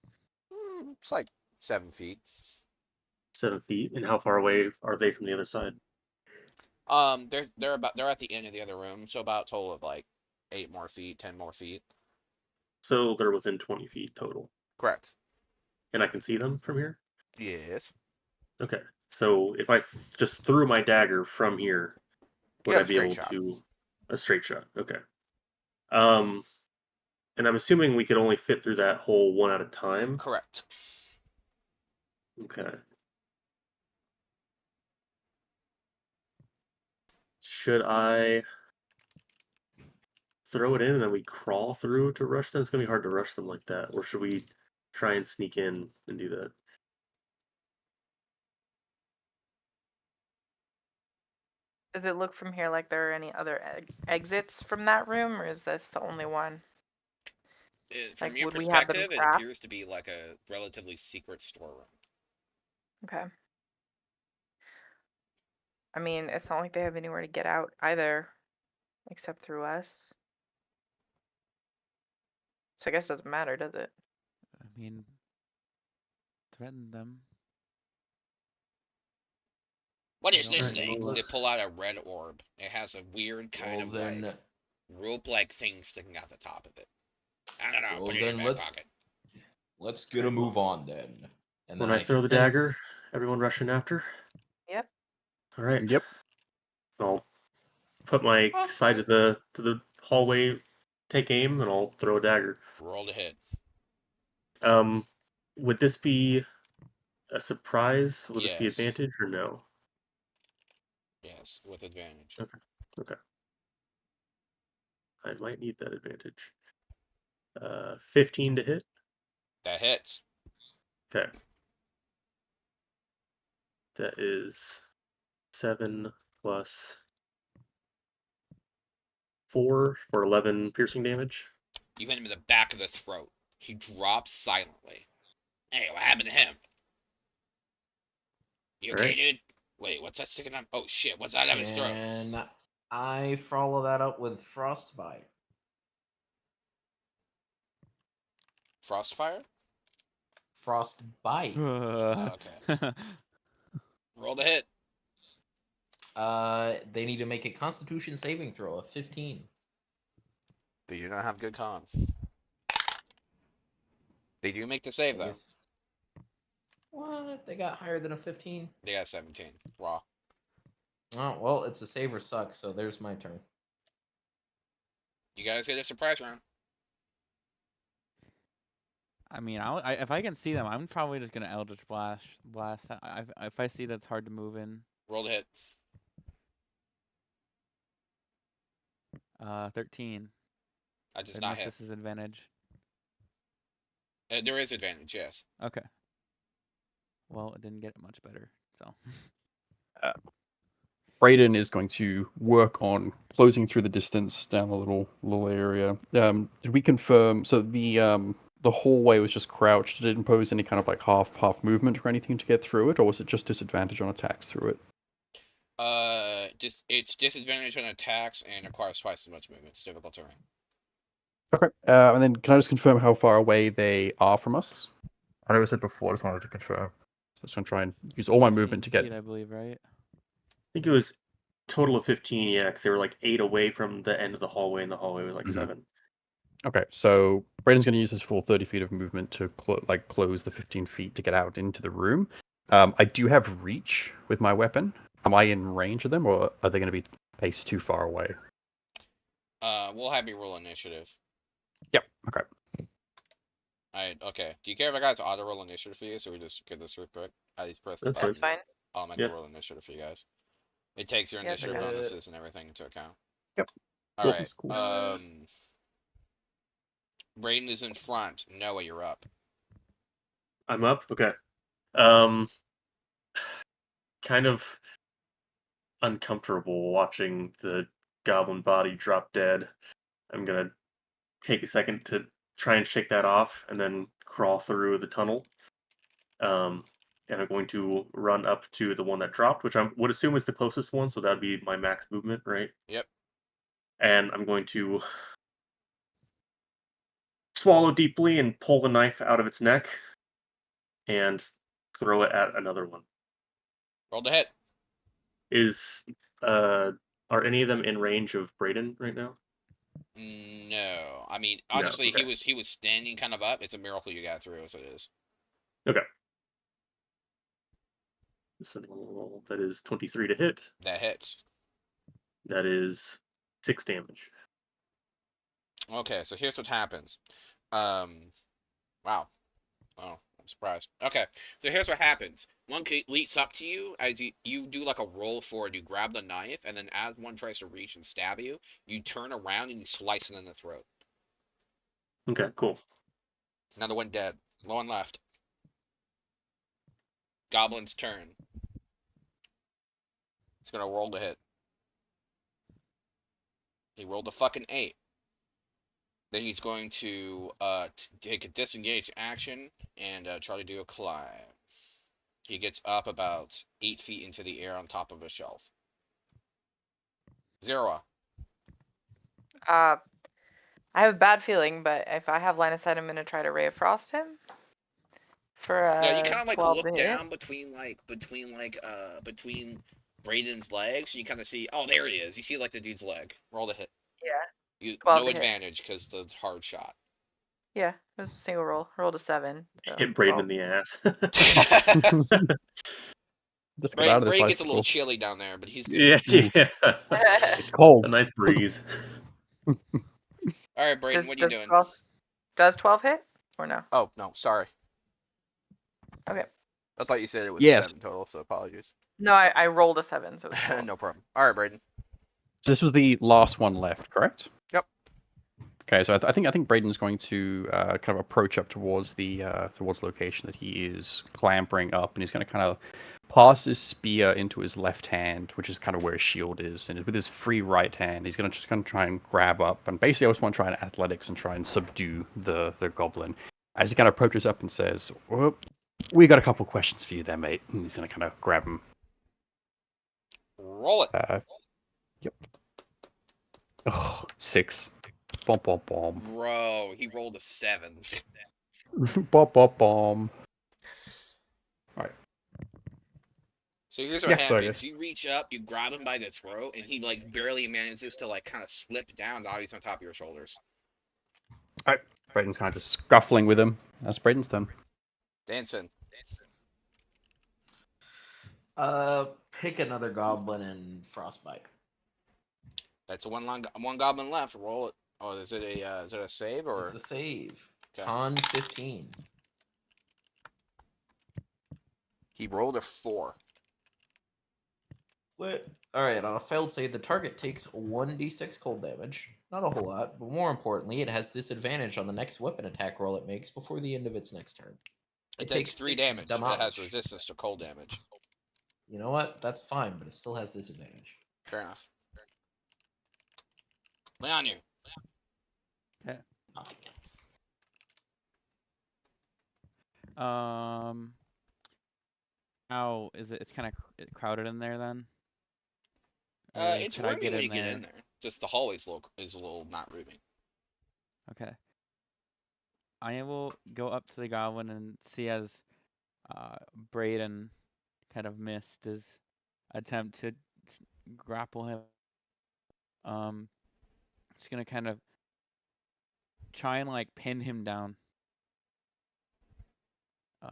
It's like 7 feet. 7 feet. And how far away are they from the other side? They're at the end of the other room, so about a total of like 8 more feet, 10 more feet. So they're within 20 feet total. Correct. And I can see them from here? Yes. Okay. So if I just threw my dagger from here, would Yeah, I be straight able shot. to a straight shot? Okay. And I'm assuming we could only fit through that hole one at a time. Correct. Okay. Should I throw it in and then we crawl through to rush them? It's gonna be hard to rush them like that. Or should we try and sneak in and do that? Does it look from here like there are any other exits from that room, or is this the only one? From Like, your would we have them perspective, it trapped? appears to be like a relatively secret storeroom. Okay. I mean, it's not like they have anywhere to get out either, except through us. So I guess it doesn't matter, does it? I mean, threaten them. What I is don't this Alright, thing? well, They pull out a red orb. It has a weird kind Well, of then, like rope-like thing sticking out the top of it. I don't know. well, Put it in then your back let's pocket. let's get a move on then. And when then I throw the cast- dagger, everyone rushing after? Yep. Alright. Yep. I'll put my side of the hallway take aim and I'll throw a dagger. Roll to hit. Would this be a surprise? Would this be Yes. advantage or no? Yes, with advantage. Okay. I might need that advantage. 15 to hit. That hits. Okay. That is 7 plus 4 for 11 piercing damage. You hit him in the back of the throat. He drops silently. Hey, what happened to him? You okay, Alright. dude? Wait, what's that sticking up? Oh shit, what's that out of his throat? And I follow that up with Frostbite. Frostfire? Frostbite. Okay. Roll to hit. They need to make a Constitution saving throw of 15. But you don't have good con. They do make the save I though. guess- What? They got higher than a 15? They got 17. Raw. Oh, well, it's a save or suck, so there's my turn. You guys get a surprise round. I mean, if I can see them, I'm probably just gonna Eldritch Blast. If I see that's hard to move in. Roll to hit. 13. I does not Unless hit. this is advantage. There is advantage, yes. Okay. Well, it didn't get it much better, so. Brayden is going to work on closing through the distance down the little area. Did we confirm? So the hallway was just crouched. Did it impose any kind of like half movement or anything to get through it, or was it just disadvantage on attacks through it? It's disadvantage on attacks and requires twice as much movement. It's difficult terrain. Okay. And then can I just confirm how far away they are from us? I know I said before. I just wanted to confirm. So I'm just gonna try and use all my movement to 15 get. feet, I believe, right? I think it was total of 15, yeah, because they were like 8 away from the end of the hallway, and the hallway was like Mhm. 7. Okay, so Brayden's going to use his full 30 feet of movement to close the 15 feet to get out into the room. I do have reach with my weapon. Am I in range of them, or are they going to be placed too far away? We'll have you roll initiative. Yep. Okay. Okay. Do you care if I guys auto roll initiative for you, so we just get this real quick? I just press the That's button. That's fine. I'll make Yeah. a roll initiative for you guys. It takes your Yeah, initiative okay. bonuses and everything into account. Yep. All Cool. right. That's cool. Brayden is in front. Noah, you're up. I'm up? Okay. Kind of uncomfortable watching the goblin body drop dead. I'm gonna take a second to try and shake that off and then crawl through the tunnel. And I'm going to run up to the one that dropped, which I would assume is the closest one, so that'd be my max movement, right? Yep. And I'm going to swallow deeply and pull the knife out of its neck and throw it at another one. Roll to hit. Are any of them in range of Brayden right now? No. I mean, No, honestly, okay. he was standing kind of up. It's a miracle you got through, as it is. Okay. So that is 23 to hit. That hits. That is 6 damage. Okay, so here's what happens. Wow. Oh, I'm surprised. Okay, so here's what happens. One leaps up to you as you do like a roll forward. You grab the knife, and then as one tries to reach and stab you, you turn around and you slice it in the throat. Okay, cool. Another one dead. Low and left. Goblin's turn. He's gonna roll to hit. He rolled a fucking 8. Then he's going to take a disengage action and try to do a climb. He gets up about 8 feet into the air on top of a shelf. Zero. I have a bad feeling, but if I have line of sight, I'm gonna try to Ray of Frost him. For Yeah, you kind of like 12 look to hit. down between Brayden's legs, and you kind of see, oh, there he is. You see like the dude's leg. Roll to hit. Yeah. You 12 no to hit. advantage because the hard shot. Yeah, it was a single roll. Rolled a 7. So Hit Brayden 12. in the ass. Just get out of this Brayden gets a little icicle. chilly down there, but he's good. Yeah. It's cold. A nice breeze. All All right, Brayden, Does what are you does doing? 12 hit or no? Oh no, sorry. Okay. I thought you said it was Yes. 7 total, so apologies. No, I rolled a 7, so it's 12. No problem. All right, Brayden. So this was the last one left, correct? Yep. Okay, so I think Brayden's going to kind of approach up towards the location that he is clambering up, and he's going to kind of pass his spear into his left hand, which is kind of where his shield is, and with his free right hand, he's going to try and grab up, and basically I just want to try and athletics and try and subdue the goblin. As he kind of approaches up and says, "Well, we got a couple questions for you there, mate." And he's going to kind of grab him. Roll it. Yep. Oh, 6. Bom, bom, bom. Bro, he rolled a 7. Bom, bom, bom. So here's what Yeah, so I happens. guess- You reach up, you grab him by the throat, and he like barely manages to like kind of slip down. Now he's on top of your shoulders. Brayden's kind of just scuffling with him. That's Brayden's turn. Dancing. Pick another goblin and frostbite. That's one goblin left. Roll it. Oh, is it a save or? It's a save. Okay. Con 15. He rolled a 4. Lit. All right, on a failed save, the target takes 1d6 cold damage. Not a whole lot, but more importantly, it has disadvantage on the next weapon attack roll it makes before the end of its next turn. It takes 3 6 damage. It has resistance to cold damage. You know what? That's fine, but it still has disadvantage. Fair enough. Lay on you. Oh, yes. How is it? It's kind of crowded in there then. Or It's could I roomy when in you get there? in there. Just the hallway's is a little not roomy. Okay. I will go up to the goblin and see as Brayden kind of missed his attempt to grapple him. Just gonna kind of try and like pin him down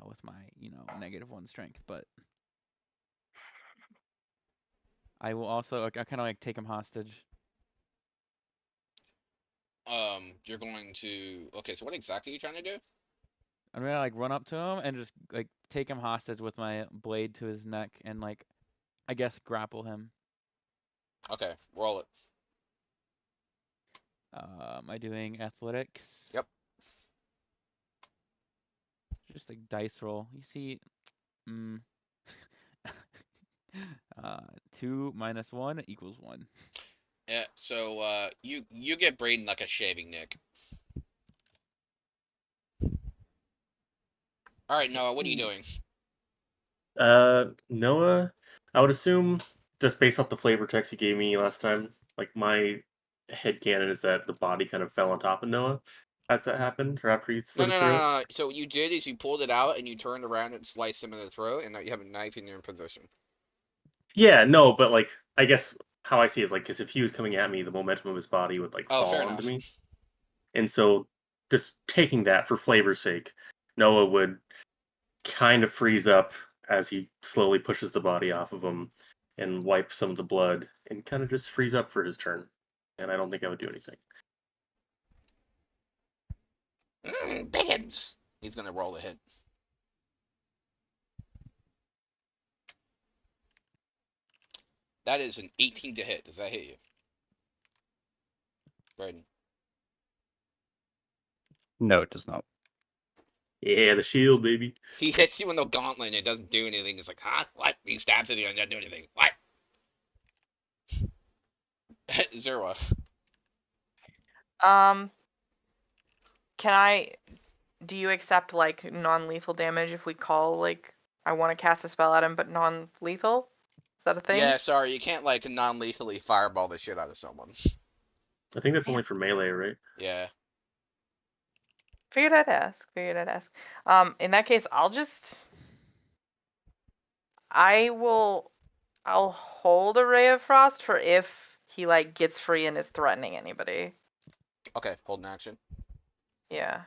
with my -1 strength, but I will also I kind of like take him hostage. You're going to. Okay, so what exactly are you trying to do? I'm gonna like run up to him and just like take him hostage with my blade to his neck and like I guess grapple him. Okay, roll it. Am I doing athletics? Yep. Just a dice roll. You see, 2 minus 1 equals 1. Yeah. So you get Brayden like a shaving nick. All right, Noah. What are you doing? Noah, I would assume, just based off the flavor text you gave me last time, like my headcanon is that the body kind of fell on top of Noah as that happened, or after he No, slit no, his no, throat. no. So what you did is you pulled it out and you turned around and sliced him in the throat, and now you have a knife in your position. Yeah, no, but like, I guess how I see it is like, because if he was coming at me, the momentum of his body would like Oh, fall fair onto enough. me. And so, just taking that for flavor's sake, Noah would kind of freeze up as he slowly pushes the body off of him and wipe some of the blood and kind of just freeze up for his turn. And I don't think I would do anything. Biggins. He's gonna roll a hit. That is an 18 to hit. Does that hit you, Brayden? No, it does not. Yeah, the shield, baby. He hits you in the gauntlet and it doesn't do anything. It's like, huh? What? He stabs at you and doesn't do anything. What? Zerwa. Do you accept like non-lethal damage if we call like I want to cast a spell at him but non-lethal? Is that a thing? Yeah, sorry, you can't like non-lethally fireball the shit out of someone. I think that's only for melee, right? Yeah. Figured I'd ask. In that case, I'll hold a Ray of Frost for if he like gets free and is threatening anybody. Okay, hold an action. Yeah.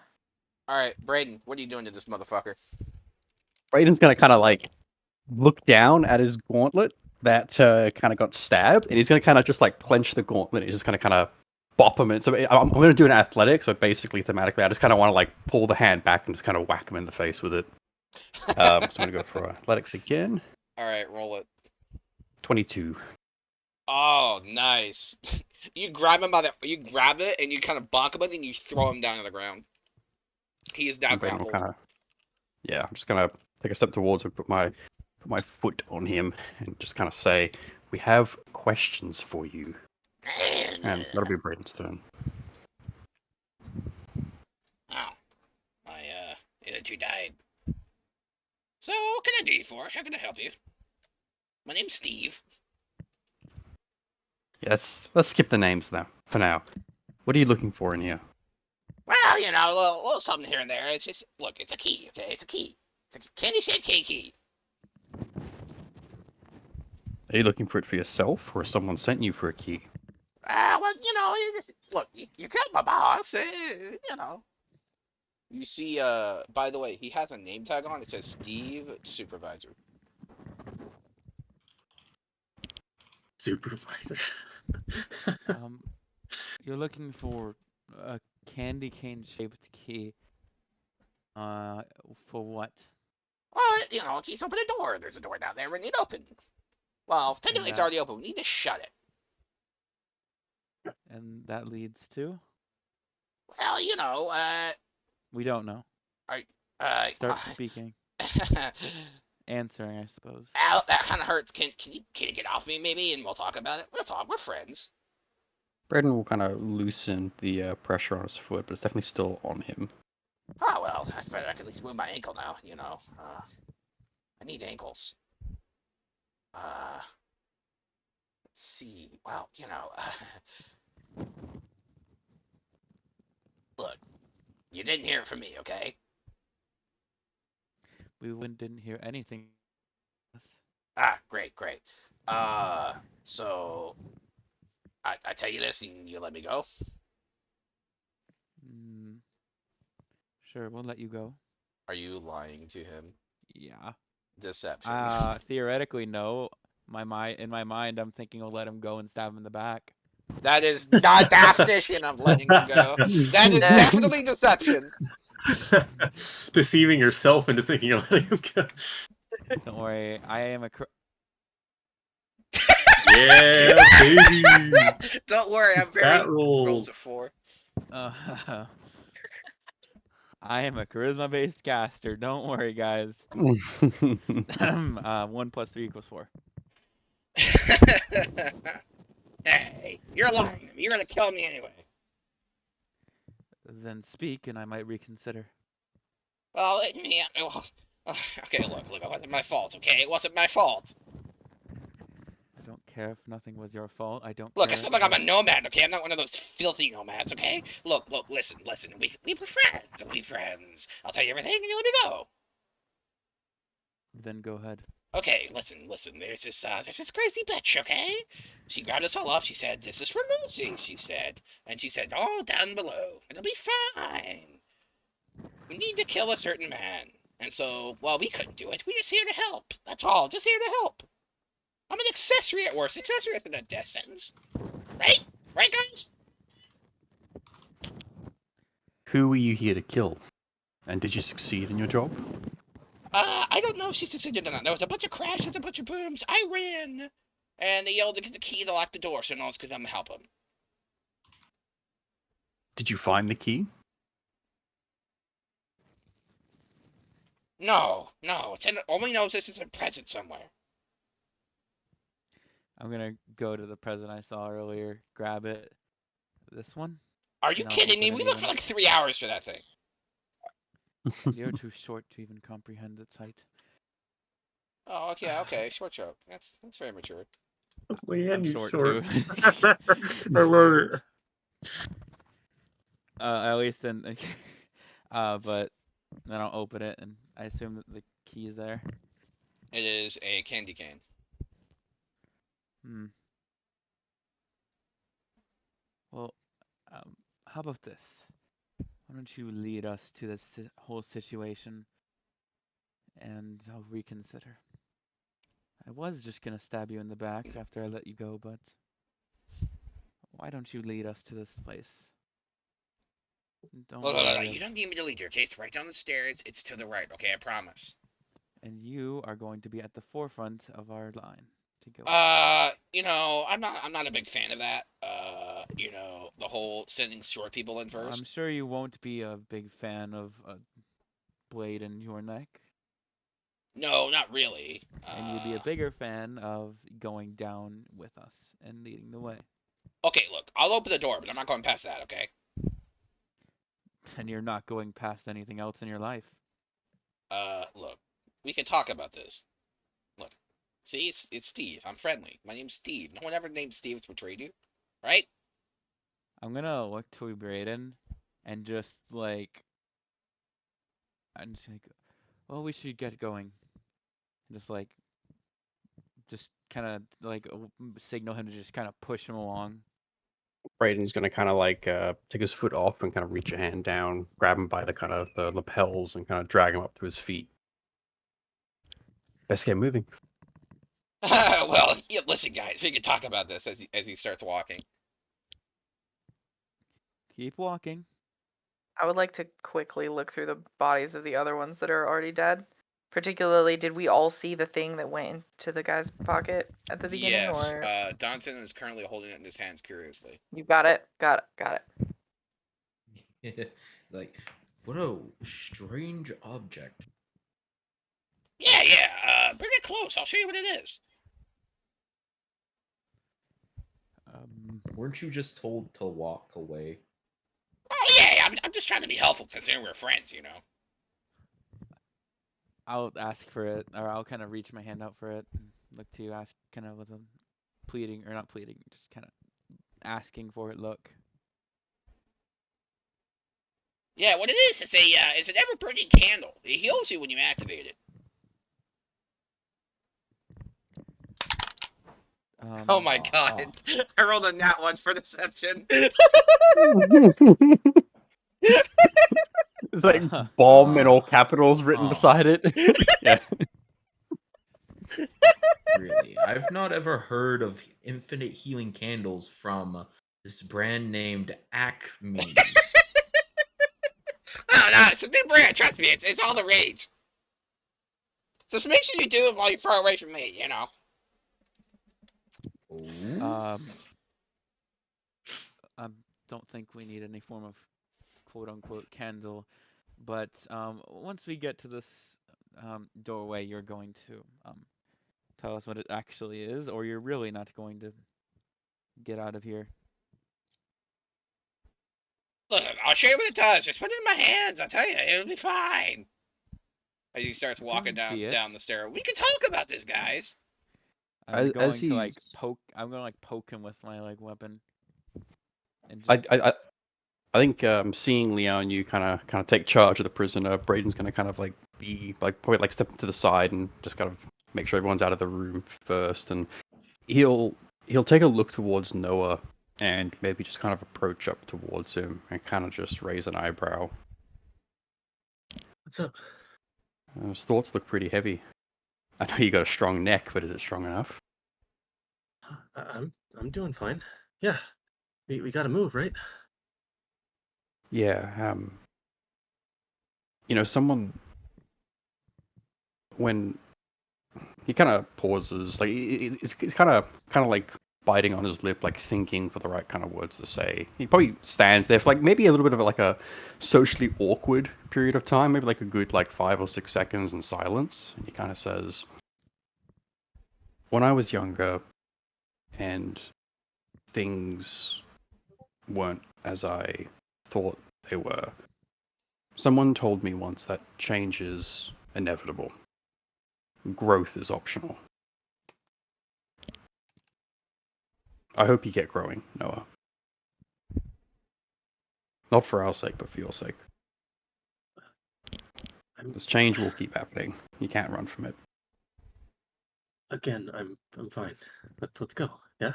Alright, Brayden, what are you doing to this motherfucker? Brayden's gonna kind of like look down at his gauntlet that kind of got stabbed, and he's gonna kind of just like clench the gauntlet. He's just gonna kind of bop him in. So I'm going to do an athletics, but basically thematically, I just kind of want to like pull the hand back and just kind of whack him in the face with it. So I'm going to go for athletics again. All right, roll it. 22. Oh, nice. You grab him you grab it and you kind of bonk him, and then you throw him down to the ground. He is now And Braden will grappled. I'm just going to take a step towards and put my foot on him and just kind of say, "We have questions for you." And that'll be Braden's turn. Oh, the other two died. So, what can I do you for? How can I help you? My name's Steve. Yeah, let's skip the names now for now. What are you looking for in here? Well, you know, a little something here and there. It's just, look, it's a key, okay? It's a key. It's a candy shaped key. Are you looking for it for yourself, or someone sent you for a key? Well, you know, look, you killed my boss, you know. You see, by the way, he has a name tag on. It says Steve Supervisor. Supervisor. You're looking for a candy cane shaped key. For what? Well, you know, keys open a door. There's a door down there we need open. Well, technically it's that- already open. We need to shut it. And that leads to? Well, you know, We don't know. Start speaking. Answering, I suppose. Ow, that kind of hurts. Can you get off me, maybe, and we'll talk about it? We'll talk. We're friends. Braden will kind of loosen the pressure on his foot, but it's definitely still on him. Oh, well, that's better. I can at least move my ankle now, you know. I need ankles. Let's see. Well, you know, look, you didn't hear it from me, okay? We didn't hear anything. Ah, great. So I tell you this, and you let me go. Sure, we'll let you go. Are you lying to him? Yeah. Deception. Theoretically, no. In my mind, I'm thinking I'll let him go and stab him in the back. That is not definition of letting him go. That is definitely deception. Deceiving yourself into thinking you're letting him go. Don't worry, I am a. Yeah, baby. Don't worry, I'm very That rolls rolls. at 4. I am a charisma-based caster. Don't worry, guys. 1 + 3 = 4. Hey, you're lying to me. You're gonna kill me anyway. Then speak, and I might reconsider. Well, okay, look, it wasn't my fault, okay? It wasn't my fault. I don't care if nothing was your fault. I don't Look, care it's not like I'm a nomad, okay? I'm not one of those filthy nomads, okay? Look, listen. We be friends. I'll tell you everything and you let me go. Then go ahead. Okay, listen. There's this crazy bitch, okay? She grabbed us all up. She said, "This is for Lucy," she said. And she said, "All down below. It'll be fine. We need to kill a certain man." And so, well, we couldn't do it. We're just here to help. That's all. Just here to help. I'm an accessory at worst. Accessory isn't a death sentence. Right? Right, guys? Who were you here to kill? And did you succeed in your job? I don't know if she succeeded or not. There was a bunch of crashes, a bunch of booms. I ran. And they yelled to get the key to lock the door so no one could come help them. Did you find the key? No. Only knows this is in present somewhere. I'm gonna go to the present I saw earlier, grab it. This one? Are you No, kidding me? open We a looked new for like 3 hours for that thing. You're too short to even comprehend its height. Oh, okay. Short joke. That's very mature. Man, I'm you short, short. too. I love it. At least then, but then I'll open it, and I assume that the key is there. It is a candy cane. Well, how about this? Why don't you lead us to this whole situation, and I'll reconsider. I was just gonna stab you in the back after I let you go, but Why don't you lead us to this place? Don't No. worry. You don't need me to lead you, okay? It's right down the stairs. It's to the right, okay? I promise. And you are going to be at the forefront of our line to go. I'm not a big fan of that. The whole sending short people in first. I'm sure you won't be a big fan of a blade in your neck. No, not really. And you'd be a bigger fan of going down with us and leading the way. Okay, look, I'll open the door, but I'm not going past that, okay? And you're not going past anything else in your life. Look, we can talk about this. Look, see, it's Steve. I'm friendly. My name's Steve. No one ever named Steve has betrayed you, right? I'm gonna look to Brayden and just like, well, we should get going. Just kind of like signal him to just kind of push him along. Brayden's gonna kind of like take his foot off and kind of reach a hand down, grab him by the kind of the lapels, and kind of drag him up to his feet. Let's get moving. Well, yeah, listen, guys, we can talk about this as he starts walking. Keep walking. I would like to quickly look through the bodies of the other ones that are already dead. Particularly, did we all see the thing that went into the guy's pocket at the beginning? Yes, Or Donson is currently holding it in his hands curiously. you got it? Got it. Like, what a strange object. Yeah, bring it close. I'll show you what it is. Weren't you just told to walk away? Oh, yeah, I'm just trying to be helpful considering we're friends, you know? I'll ask for it, or I'll kind of reach my hand out for it, and look to you, ask kind of with a pleading, or not pleading, just kind of asking for it look. Yeah, what it is it's an ever-burning candle. It heals you when you activate it. Oh my god. I rolled a nat 1 for deception. It's like bomb in all capitals written beside it. Yeah. Really? I've not ever heard of infinite healing candles from this brand named Acme. No, it's a new brand. Trust me, it's all the rage. Just make sure you do it while you're far away from me, you know? I don't think we need any form of quote-unquote candle, but once we get to this doorway, you're going to tell us what it actually is, or you're really not going to get out of here. Look, I'll show you what it does. Just put it in my hands. I'll tell you, it'll be fine. As he starts walking down the stair. We can talk about this, guys. I'm going to poke him with my weapon. And I think seeing Leon, you kind of take charge of the prisoner. Brayden's gonna kind of probably step to the side and just kind of make sure everyone's out of the room first, and he'll take a look towards Noah and maybe just kind of approach up towards him and kind of just raise an eyebrow. What's up? His thoughts look pretty heavy. I know you got a strong neck, but is it strong enough? I'm doing fine. Yeah, we gotta move, right? Yeah. Someone when he kind of pauses, like it's kind of like biting on his lip, like thinking for the right kind of words to say. He probably stands there for maybe a little bit of a socially awkward period of time, maybe a good 5 or 6 seconds in silence, and he kind of says, "When I was younger, and things weren't as I thought they were, someone told me once that change is inevitable. Growth is optional. I hope you get growing, Noah. Not for our sake, but for your sake. This change will keep happening. You can't run from it." Again, I'm fine. Let's go. Yeah.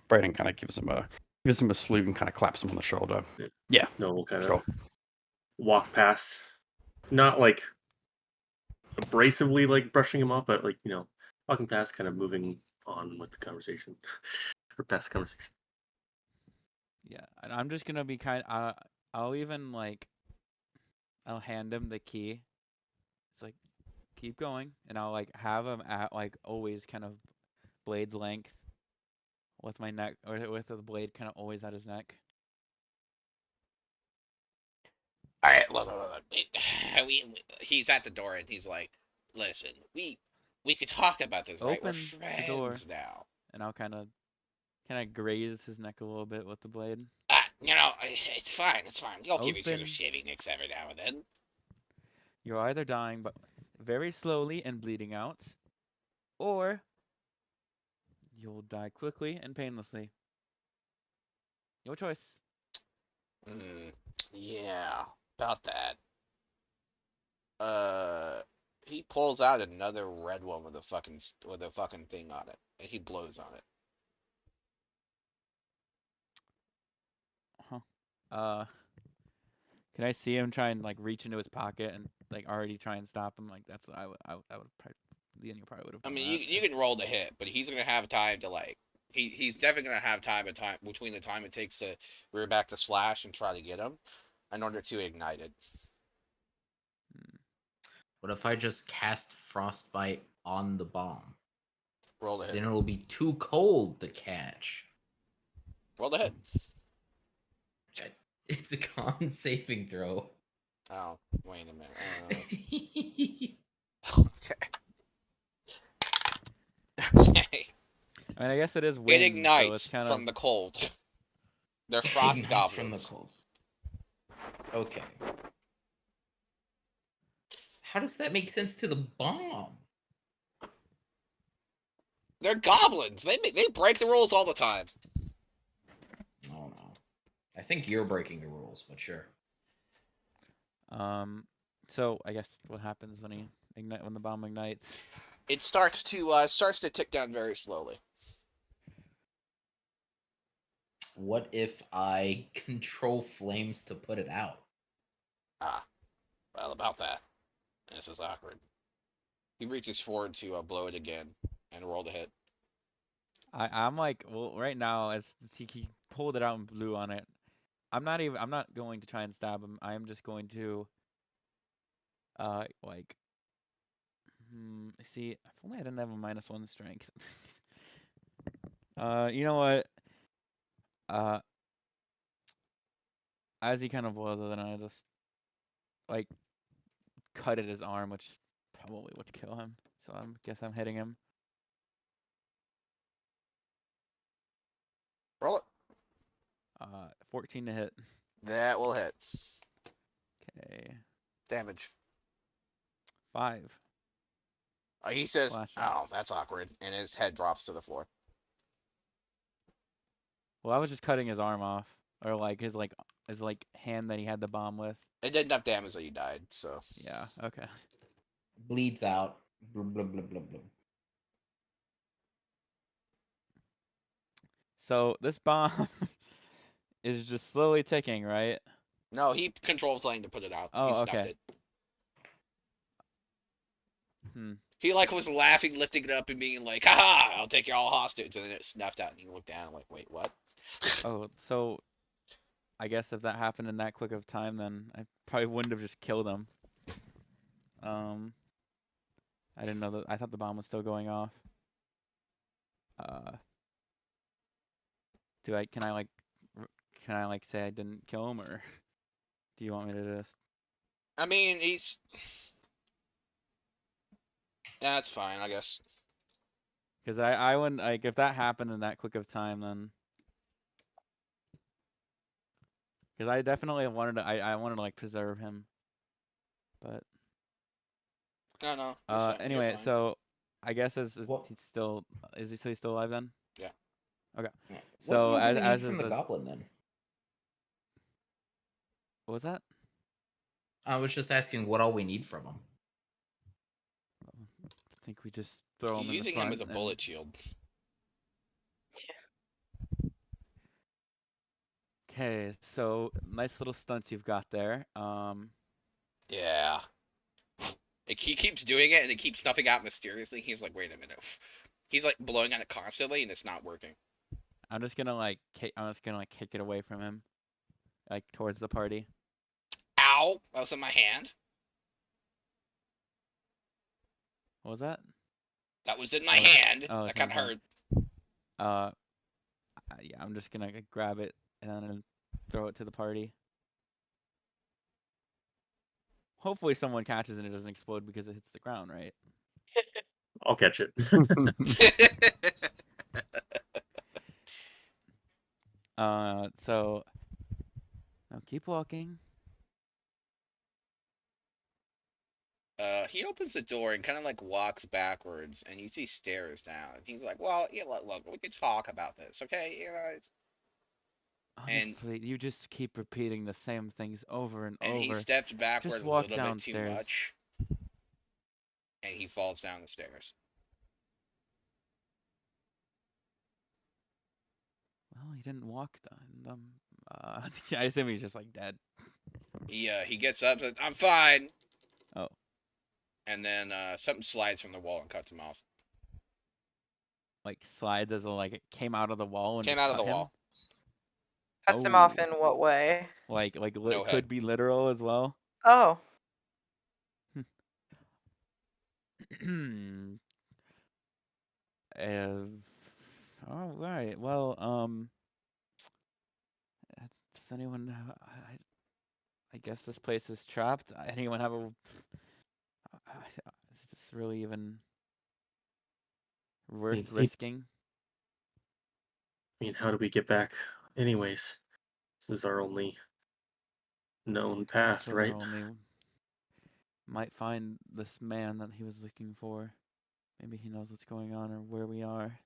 Brayden kind of gives him a salute and kind of claps him on the shoulder. Yeah. No, we'll kind of Sure. walk past, not abrasively brushing him off, but walking past, kind of moving on with the conversation or past the conversation. Yeah, and I'm just gonna be kind. I'll even like I'll hand him the key. It's like keep going, and I'll like have him at like always kind of blade's length with my neck or with the blade kind of always at his neck. All right, look. He's at the door and he's like, "Listen, we could talk about this, right? We're Open the door. friends now. And I'll kind of graze his neck a little bit with the blade. It's fine. It's fine. We'll give each other Open. shaving nicks every now and then. You're either dying but very slowly and bleeding out, or you'll die quickly and painlessly. Your choice. Yeah, about that. He pulls out another red one with a fucking thing on it, and he blows on it. Huh. Can I see him try and like reach into his pocket and like already try and stop him? Like that's what I would probably, Leon, you probably would have I done mean, that. you can roll the hit, but he's gonna have time to like. He's definitely gonna have time between the time it takes to rear back the splash and try to get him, in order to ignite it. What if I just cast Frostbite on the bomb? Roll the hit. Then it'll be too cold to catch. Roll the hit. It's a con saving throw. Oh, wait a minute. Okay. I mean, I guess it is wind, It so ignites it's kind from of the cold. They're frost Ignites goblins. from the cold. Okay. How does that make sense to the bomb? They're goblins. They break the rules all the time. Oh no. I think you're breaking the rules, but sure. So I guess what happens when when the bomb ignites? It starts to tick down very slowly. What if I control flames to put it out? Well, about that. This is awkward. He reaches forward to blow it again and roll the hit. I'm like, well, right now as he pulled it out and blew on it. I'm not going to try and stab him. I am just going to like see, if only I didn't have a -1 strength. You know what? As he kind of blows it, then I just like cut at his arm, which probably would kill him. So I guess I'm hitting him. Roll it. 14 to hit. That will hit. Okay. Damage. 5. He says, Slashing. "Oh, that's awkward," and his head drops to the floor. Well, I was just cutting his arm off, or like his hand that he had the bomb with. It did enough damage that you died. So Yeah. Okay. Bleeds out. Blah, blah, blah, blah, blah. So this bomb is just slowly ticking, right? no, he controls flame to put it out. Oh, He snuffed okay. it. Hmm. He like was laughing, lifting it up, and being like, "Haha! I'll take you all hostage." And then it snuffed out, and he looked down like, "Wait, what?" Oh, so I guess if that happened in that quick of time, then I probably wouldn't have just killed him. I didn't know that. I thought the bomb was still going off. Can I like say I didn't kill him, or do you want me to just? I mean, yeah, that's fine, I guess. Because I wouldn't like if that happened in that quick of time, then. Because I definitely wanted to. I wanted to like preserve him. But No, that's fine. You're anyway, fine. so I guess is What- he still he's still alive then? Yeah. Okay. Yeah. So what do we as need from is the the- goblin then? What was that? I was just asking what all we need from him. I think we just throw him He's in the using front him as a and- bullet shield. Okay, so nice little stunts you've got there. Yeah. He keeps doing it, and it keeps snuffing out mysteriously. He's like, "Wait a minute." He's like blowing on it constantly, and it's not working. I'm just gonna kick it away from him, like towards the party. Ow! That was in my hand. What was that? That was in my Oh, hand. oh, That it's kind in of his hurt. yeah, I'm just gonna grab it and then throw it to the party. Hopefully someone catches and it doesn't explode because it hits the ground, right? I'll catch it. So now keep walking. He opens the door and kind of like walks backwards, and you see stairs down. And he's like, "Well, yeah, look, we can talk about this, okay? You know, And- Honestly, you just keep repeating the same things over and And he over. steps backward Just a walk little bit too downstairs. much, and he falls down the stairs. Well, he didn't walk then. I assume he's just like dead. He gets up, says, "I'm fine." Oh. And then something slides from the wall and cuts him off. Like slides as though like it came out of the wall and Came just out of cut the him? wall. Cuts him off Oh. in what way? Like No could head. be literal as well. Oh, All right. Well, does anyone have, I guess this place is trapped. Anyone have a is this really even worth I risking? mean, how do we get back? Anyways, this is our only known path, So right? they're only might find this man that he was looking for. Maybe he knows what's going on or where we are.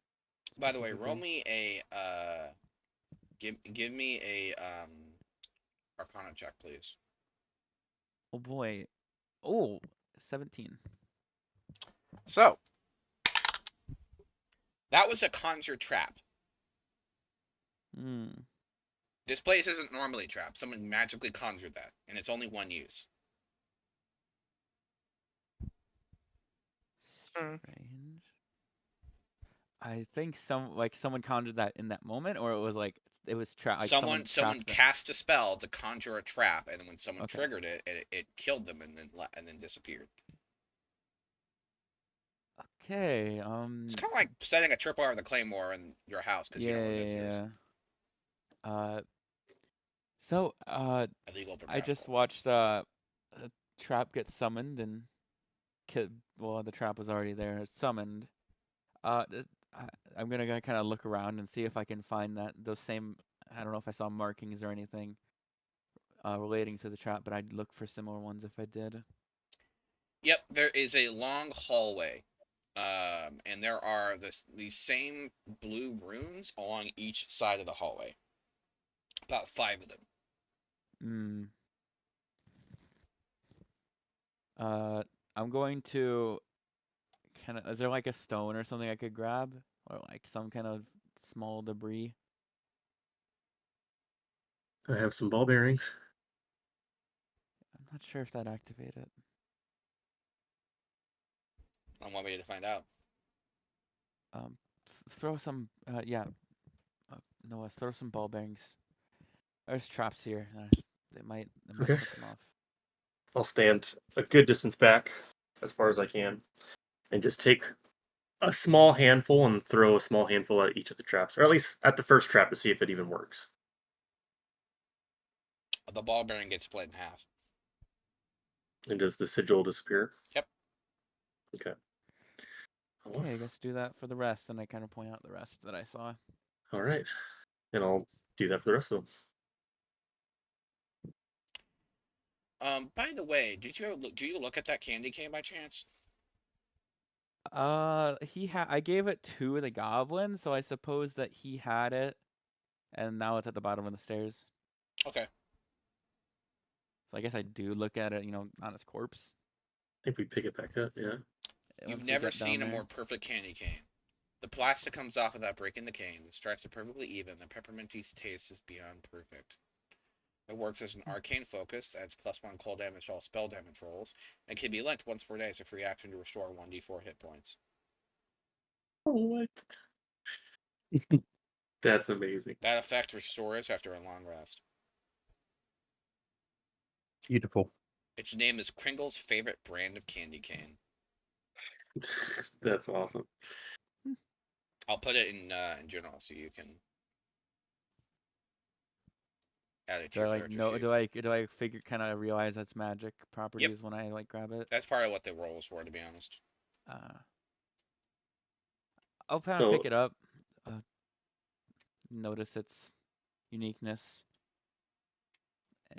By the way, roll specifically. me a give me a Arcana check, please. Oh boy. Oh, 17. So that was a conjure trap. Hmm. This place isn't normally trapped. Someone magically conjured that, and it's only one use. Hmm. Strange. I think someone conjured that in that moment, or it was like it was trapped. Like someone trapped them. cast a spell to conjure a trap, and then when someone Okay. triggered it, it killed them and then disappeared. Okay. It's kind of like setting a tripwire with a claymore in your house because you don't want visitors. Yeah. So Illegal but I just powerful. watched a trap get summoned and well, the trap was already there. It's summoned. I'm gonna go kind of look around and see if I can find those same. I don't know if I saw markings or anything relating to the trap, but I'd look for similar ones if I did. Yep, there is a long hallway, and there are these same blue runes along each side of the hallway. About 5 of them. I'm going to kind of. Is there like a stone or something I could grab, or like some kind of small debris? I have some ball bearings. I'm not sure if that activated. I want me to find out. Throw some. Noah, throw some ball bearings. There's traps here. They might Okay. set them off. I'll stand a good distance back, as far as I can, and just take a small handful and throw a small handful at each of the traps, or at least at the first trap to see if it even works. The ball bearing gets split in half. And does the sigil disappear? Yep. Okay. Okay, I guess do that for the rest, and I kind of point out the rest that I saw. All right. And I'll do that for the rest of them. By the way, do you look at that candy cane by chance? I gave it to the goblin, so I suppose that he had it, and now it's at the bottom of the stairs. Okay. So I guess I do look at it, on his corpse. I think we pick it back up, yeah. You've once we never get down seen a there. more perfect candy cane. The plastic comes off without breaking the cane. The stripes are perfectly even. The pepperminty taste is beyond perfect. It works as an arcane focus, adds +1 cold damage to all spell damage rolls, and can be linked once per day as a free action to restore 1d4 hit points. What? That's amazing. That effect restores after a long rest. Beautiful. Its name is Kringle's favorite brand of candy cane. That's awesome. I'll put it in general so you can add it to Do I your like character know? sheet. Do I figure? Kind of realize that's magic properties when I like grab it? That's part of what the roll was for, to be honest. I'll kind of So, pick it up. Notice its uniqueness.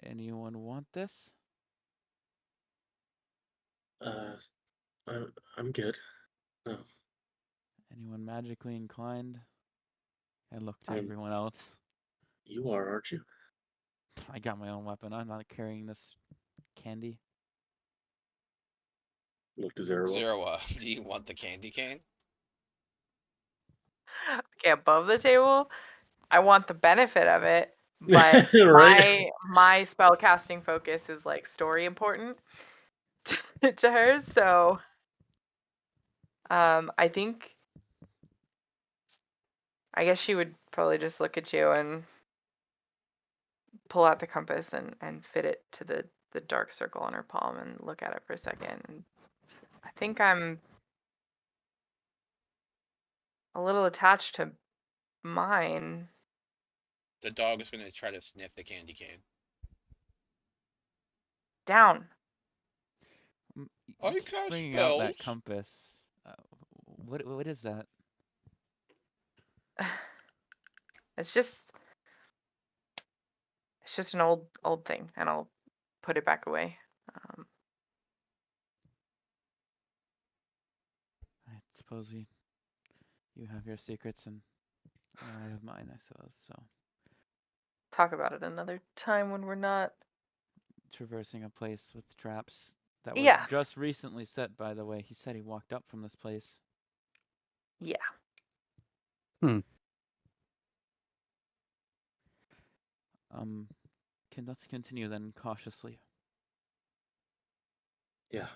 Anyone want this? I'm good. Oh, Anyone magically inclined? I look to I'm- everyone else. you are, aren't you? I got my own weapon. I'm not carrying this candy. Look to Zero. Zero, do you want the candy cane? Okay, above the table, I want the benefit of it, but Right? my spell casting focus is like story important to hers, so I think I guess she would probably just look at you and pull out the compass and fit it to the dark circle on her palm and look at it for a second. And I think I'm a little attached to mine. The dog is going to try to sniff the candy cane. Down. You I keep cast bringing out that spells. compass. What is that? It's just an old thing, and I'll put it back away. I suppose you have your secrets and I have mine, I suppose. So Talk about it another time when we're not. traversing a place with traps that were Yeah. just recently set, by the way. He said he walked up from this place. Yeah. Let's continue then cautiously. Yeah.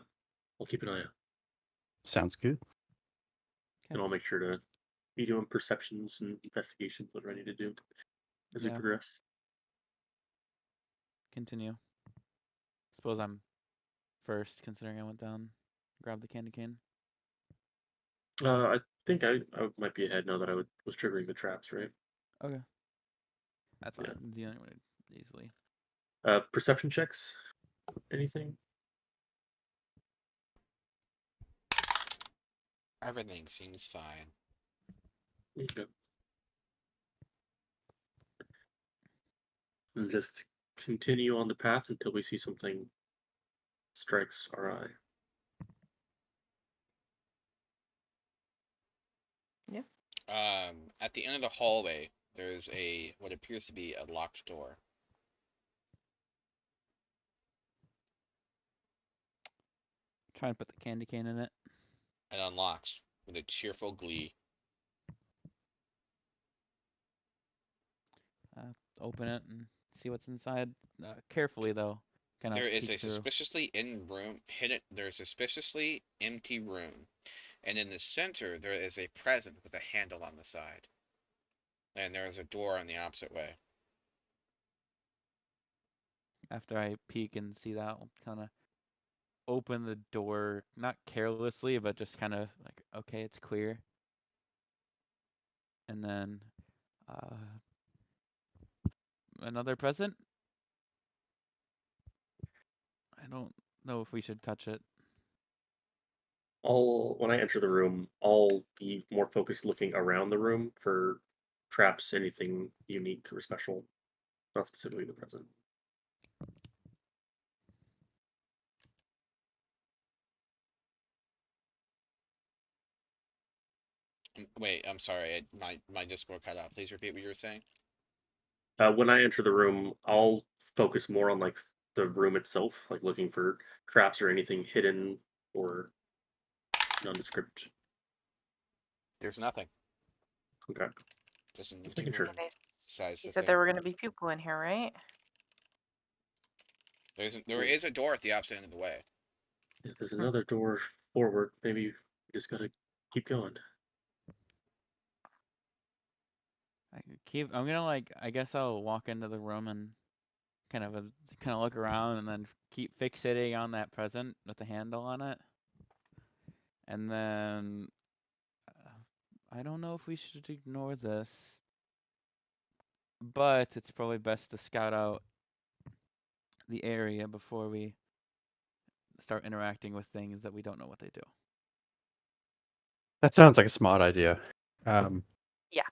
I'll keep an eye out. Sounds good. And I'll make sure to be doing perceptions and investigations when ready to do as we Yeah. progress. Continue. Suppose I'm first, considering I went down, grabbed the candy cane. I think I might be ahead now that I was triggering the traps, right? Okay. That's fine. Yeah. I'm dealing with it easily. Perception checks? Anything? Everything seems fine. Okay. And just continue on the path until we see something strikes our eye. At the end of the hallway, there's what appears to be a locked door. Try and put the candy cane in it. It unlocks with a cheerful glee. Open it and see what's inside. Carefully though. Kind of There is peek a through. there's a suspiciously empty room, and in the center there is a present with a handle on the side. And there is a door on the opposite way. After I peek and see that, I'll kind of open the door, not carelessly, but just kind of like, okay, it's clear. And then another present. I don't know if we should touch it. When I enter the room, I'll be more focused looking around the room for traps, anything unique or special, not specifically the present. Wait, I'm sorry. My Discord cut out. Please repeat what you were saying. When I enter the room, I'll focus more on like the room itself, like looking for traps or anything hidden or nondescript. There's nothing. Okay. Just an Just empty making sure. room. Besides You the said thing. there were going to be people in here, right? There is a door at the opposite end of the way. Yeah, there's another door forward. Maybe we just gotta keep going. I'm gonna like. I guess I'll walk into the room and kind of look around and then keep fixating on that present with the handle on it. And then I don't know if we should ignore this, but it's probably best to scout out the area before we start interacting with things that we don't know what they do. That sounds like a smart idea. Um, Yeah.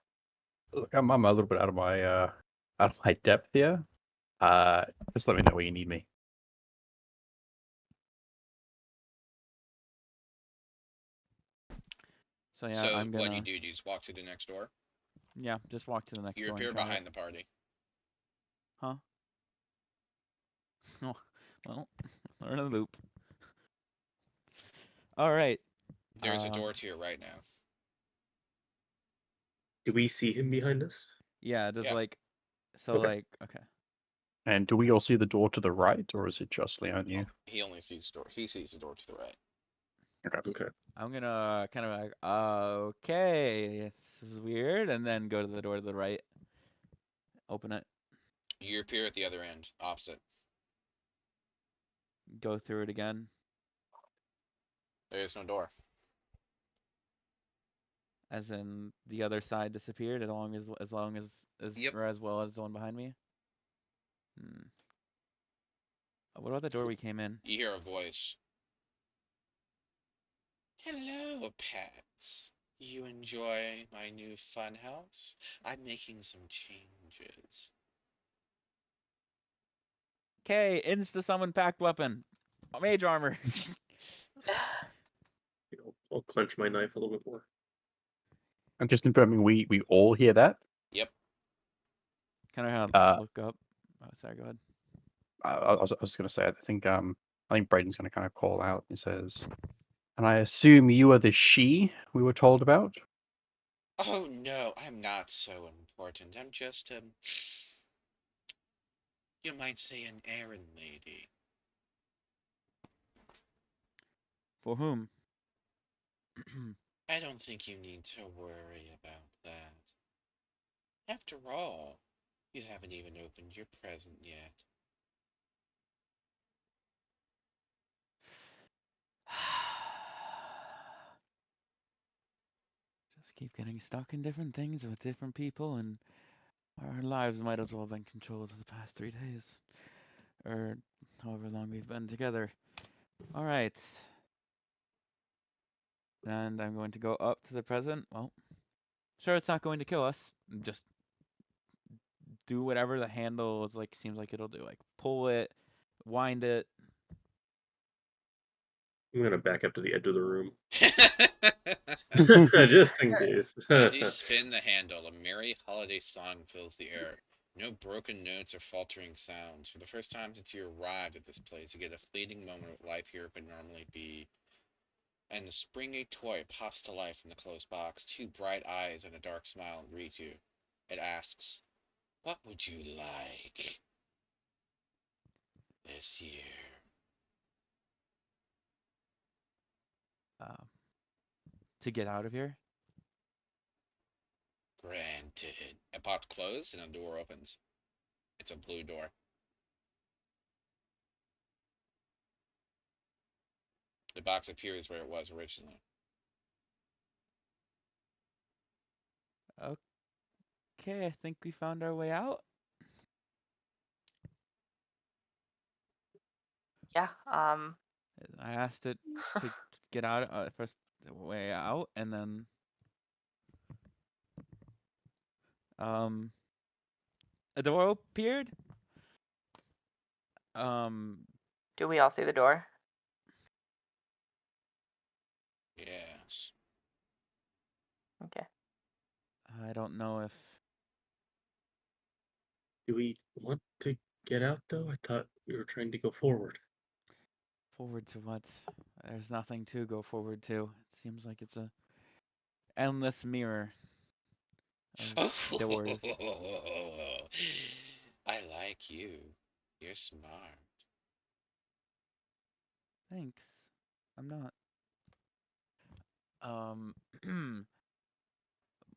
Look, I'm a little bit out of my depth here. Just let me know where you need me. So yeah, So I'm what gonna do? You just walk to the next door? just walk to the next You door and appear try behind the party. Huh? Oh, well, we're in a loop. All right. There's a door to your right now. Do we see him behind us? Yeah, just Yeah. like so Okay. like okay. And do we all see the door to the right, or is it just Leon you? He only sees the door. He sees the door to the right. Okay. I'm gonna kind of like, okay, this is weird, and then go to the door to the right. Open it, You appear at the other end, opposite. go through it again. There is no door. As in the other side disappeared, as long as Yep. or as well as the one behind me. What about the door we came in? You hear a voice. Hello, pets. You enjoy my new funhouse? I'm making some changes. Okay, insta summon packed weapon, mage armor. I'll clench my knife a little bit more. I'm just confirming we all hear that. Yep. Kind of have Uh, look up. Oh, sorry, go ahead. I was going to say, I think Braden's going to kind of call out. He says, "And I assume you are the she we were told about." Oh no, I'm not so important. I'm just you might say an errand lady. For whom? I don't think you need to worry about that. After all, you haven't even opened your present yet. Just keep getting stuck in different things with different people, and our lives might as well have been controlled for the past 3 days. Or however long we've been together. Alright. And I'm going to go up to the present. Well, sure, it's not going to kill us. Just do whatever the handle is like seems like it'll do. Like pull it, wind it. I'm gonna back up to the edge of the room. As Just in case. you spin the handle, a merry holiday song fills the air. No broken notes or faltering sounds. For the first time since you arrived at this place, you get a fleeting moment of life here could normally be. And a springy toy pops to life from the closed box. Two bright eyes and a dark smile greet you. It asks, "What would you like this year?" To get out of here. Granted. A box closed and a door opens. It's a blue door. The box appears where it was originally. Okay, I think we found our way out. Yeah. I asked it to get out first way out, and then a door appeared. Do we all see the door? Yes. Okay. I don't know if Do we want to get out though? I thought we were trying to go forward. forward to what. There's nothing to go forward to. It seems like it's a endless mirror of doors. I like you. You're smart. Thanks. I'm not.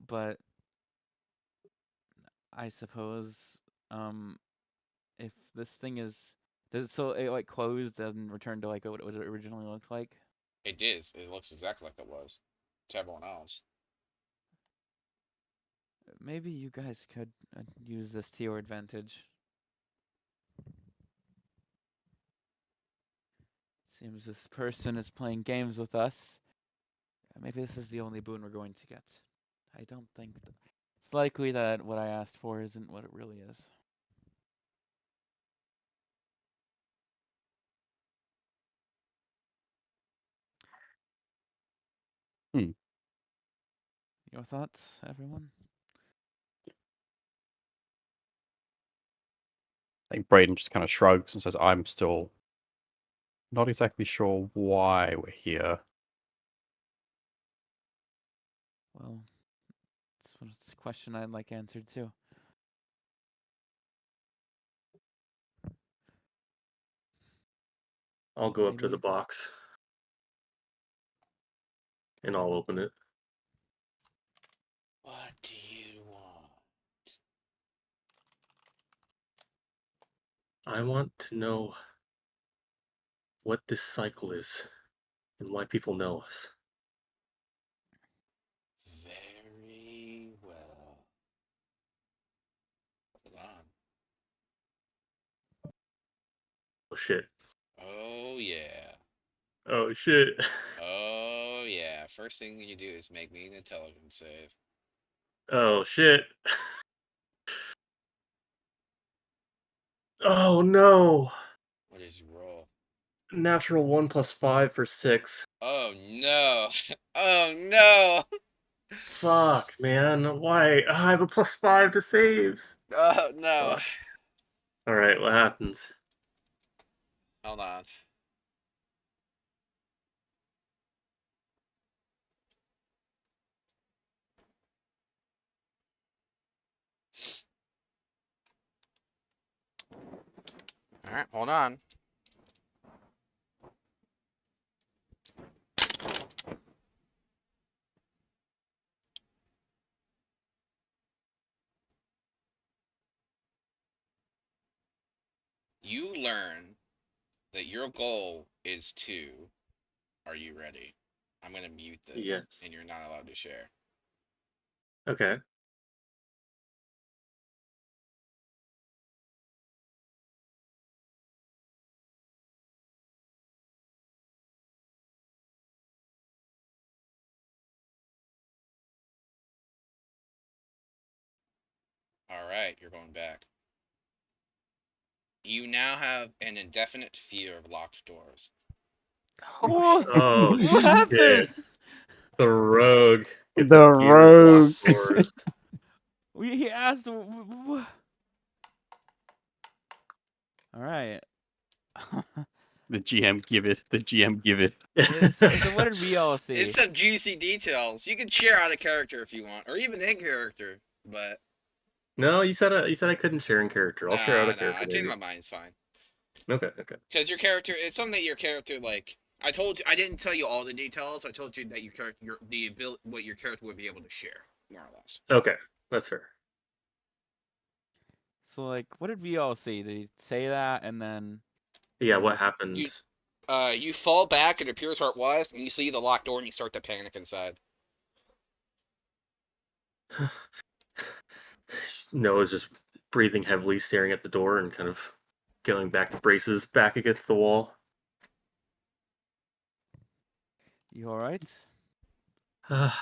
But I suppose if this thing is so it like closed and returned to like what it originally looked like. It is. It looks exactly like it was to everyone else. Maybe you guys could use this to your advantage. Seems this person is playing games with us. Maybe this is the only boon we're going to get. I don't think it's likely that what I asked for isn't what it really is. Your thoughts, everyone? I think Brayden just kind of shrugs and says, "I'm still not exactly sure why we're here." Well, it's a question I'd like answered too. I'll go up to the Maybe- box and I'll open it. What do you want? I want to know what this cycle is and why people know us. Very well. Hold on. Oh shit. Oh yeah. Oh shit. Oh yeah. First thing you do is make me an intelligence save. Oh shit. Oh no. What is your roll? Natural 1 + 5 for 6. Oh no. Oh no. Fuck, man. Why? I have a +5 to saves. Oh no. Fuck. Alright, what happens? Hold on. Alright, hold on. You learn that your goal is to. Are you ready? I'm gonna mute this, Yes. and you're not allowed to share. Okay. Alright, you're going back. You now have an indefinite fear of locked doors. What? Oh What shit. happened? The rogue. gets The a fear of locked rogue. doors. He asked. All right. The GM give it. The GM give it. So what did we all see? It's some juicy details. You can share out of character if you want, or even in character. But No, you said I couldn't share in character. I'll share out of character. I changed Maybe. my mind. It's fine. Okay, okay. Because your character, it's something that your character like. I told you, I didn't tell you all the details. I told you that your character, what your character would be able to share, more or less. Okay, that's fair. So like, what did we all see? Did he say that and then? Yeah, we what just- happened? You fall back. It appears where it was, and you see the locked door, and you start to panic inside. Noah's just breathing heavily, staring at the door, and kind of going back to braces back against the wall. You all right? I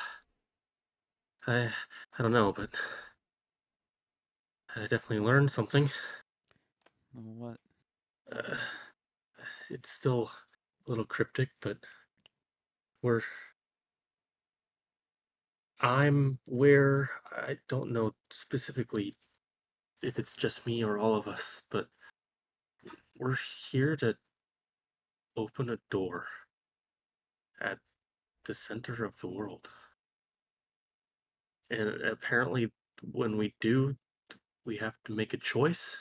don't know, but I definitely learned something. What? Uh, it's still a little cryptic, but I'm where I don't know specifically if it's just me or all of us, but we're here to open a door at the center of the world. And apparently, when we do, we have to make a choice,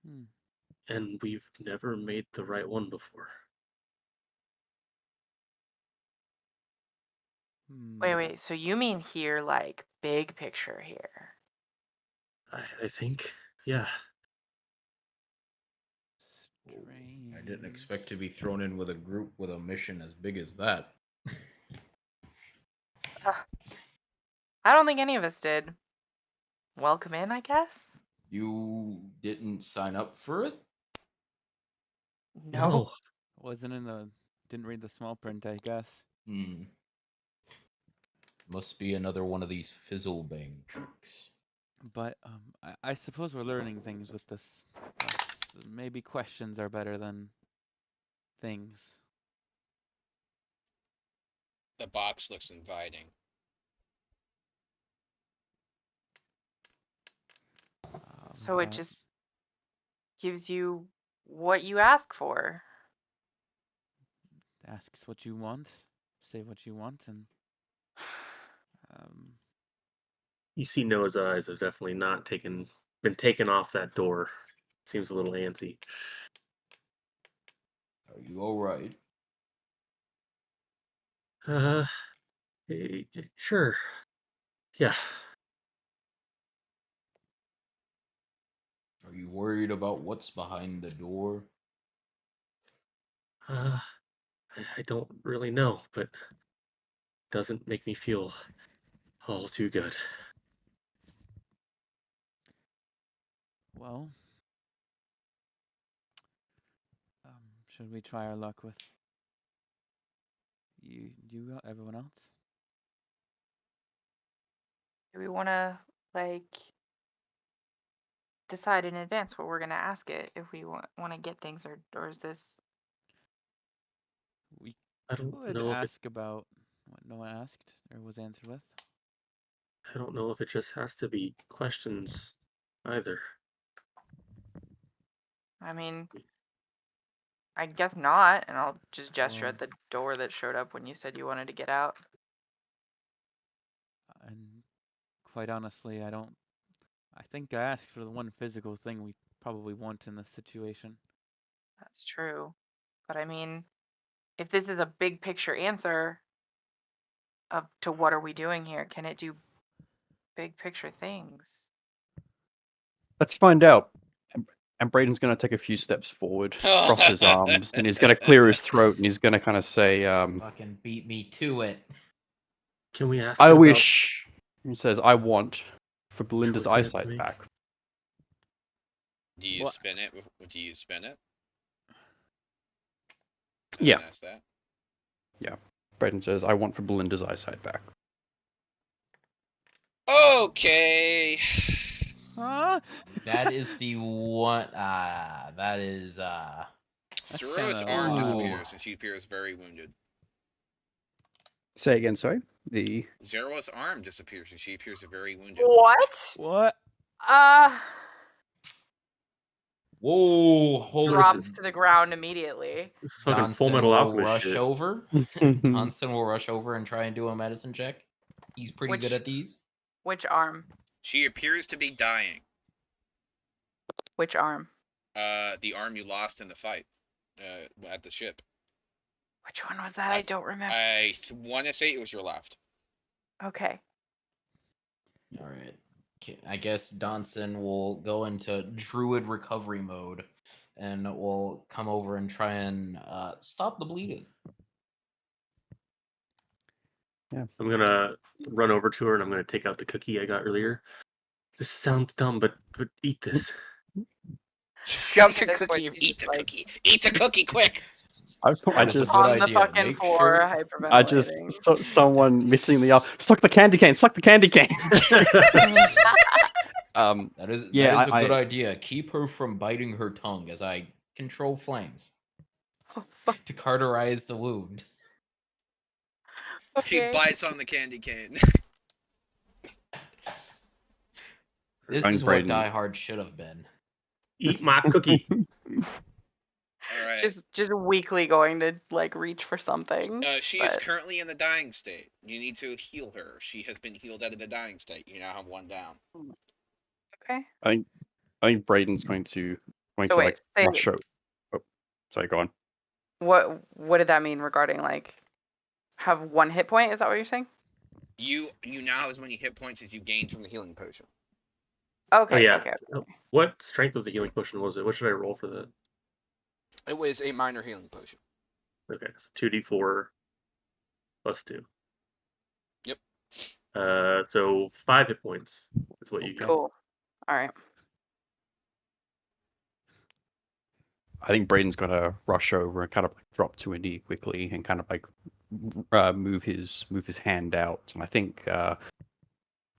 Hmm. and we've never made the right one before. Wait. So you mean here, like big picture here. I think, yeah. I didn't expect to be thrown in with a group with a mission as big as that. I don't think any of us did. Welcome in, I guess? You didn't sign up for it? No. Wasn't in the. Didn't read the small print, I guess. Must be another one of these fizzle bang tricks. But I suppose we're learning things with this. Maybe questions are better than things. The box looks inviting. So it But just gives you what you ask for. asks what you want, say what you want, and You see Noah's eyes have definitely not been taken off that door. Seems a little antsy. Are you alright? Sure. Yeah. Are you worried about what's behind the door? I don't really know, but it doesn't make me feel all too good. well, should we try our luck with everyone else? Do we want to, like, decide in advance what we're going to ask it if we want to get things, or is this... We I don't could know if it. ask about what Noah asked or was answered with. I don't know if it just has to be questions either. I mean, I guess not, and I'll just gesture Well- at the door that showed up when you said you wanted to get out. And quite honestly, I think I asked for the one physical thing we probably want in this situation. That's true. But I mean, if this is a big picture answer to what are we doing here, can it do big picture things? Let's find out. And Braden's going to take a few steps forward, cross his arms, and he's going to clear his throat, and he's going to kind of say, Fucking beat me to it. Can we ask? I her about- wish, he says, I want for Belinda's Choice we have to eyesight make? back. Do you What? spin it? Do you spin it? Yeah. Ask that. Braden says, I want for Belinda's eyesight back. Okay. Huh? That is the one. That is. Zero's kinda arm wild. disappears, and she appears very wounded. Say again, sorry? The Zero's arm disappears, and she appears very wounded. What? What? Whoa! Hold Drops to the ground immediately. This is fucking Full Johnson Metal will Alchemist rush shit. over. Johnson will rush over and try and do a medicine check. He's pretty good Which- at these. Which arm? She appears to be dying. Which arm? The arm you lost in the fight, at the ship. Which one was that? I don't remember. I want to say it was your left. Okay. All right. I guess Donson will go into druid recovery mode and will come over and try and stop the bleeding. I'm gonna run over to her and I'm gonna take out the cookie I got earlier. This sounds dumb, but eat this. Shove the That's what cookie. you Eat the like. cookie. Eat the cookie quick. I That is a just good On the idea. fucking Make floor, sure- hyperventilating. someone missing the arm. Suck the candy cane. Suck the candy cane. That is Yeah, that is a I- good idea. Keep her from biting her tongue as I control flames to cauterize the wound. She Okay. bites on the candy cane. This Young is what Brayden. Die Hard should have been. Eat my cookie. All right. Just weakly going to like reach for something. She is but- currently in the dying state. You need to heal her. She has been healed out of the dying state. You now have one down. Okay. I think Braden's going to So wait, say- rush out. Oh, sorry, go on. What did that mean regarding like have one hit point? Is that what you're saying? You now have as many hit points as you gained from the healing potion. Okay. Oh yeah. Okay. What strength of the healing potion was it? What should I roll for that? It was a minor healing potion. Okay, so 2d4 plus 2. Yep. So 5 hit points is what you Okay. get. Cool. All right. I think Braden's gonna rush over and kind of like drop to a knee quickly and kind of like move his hand out. And I think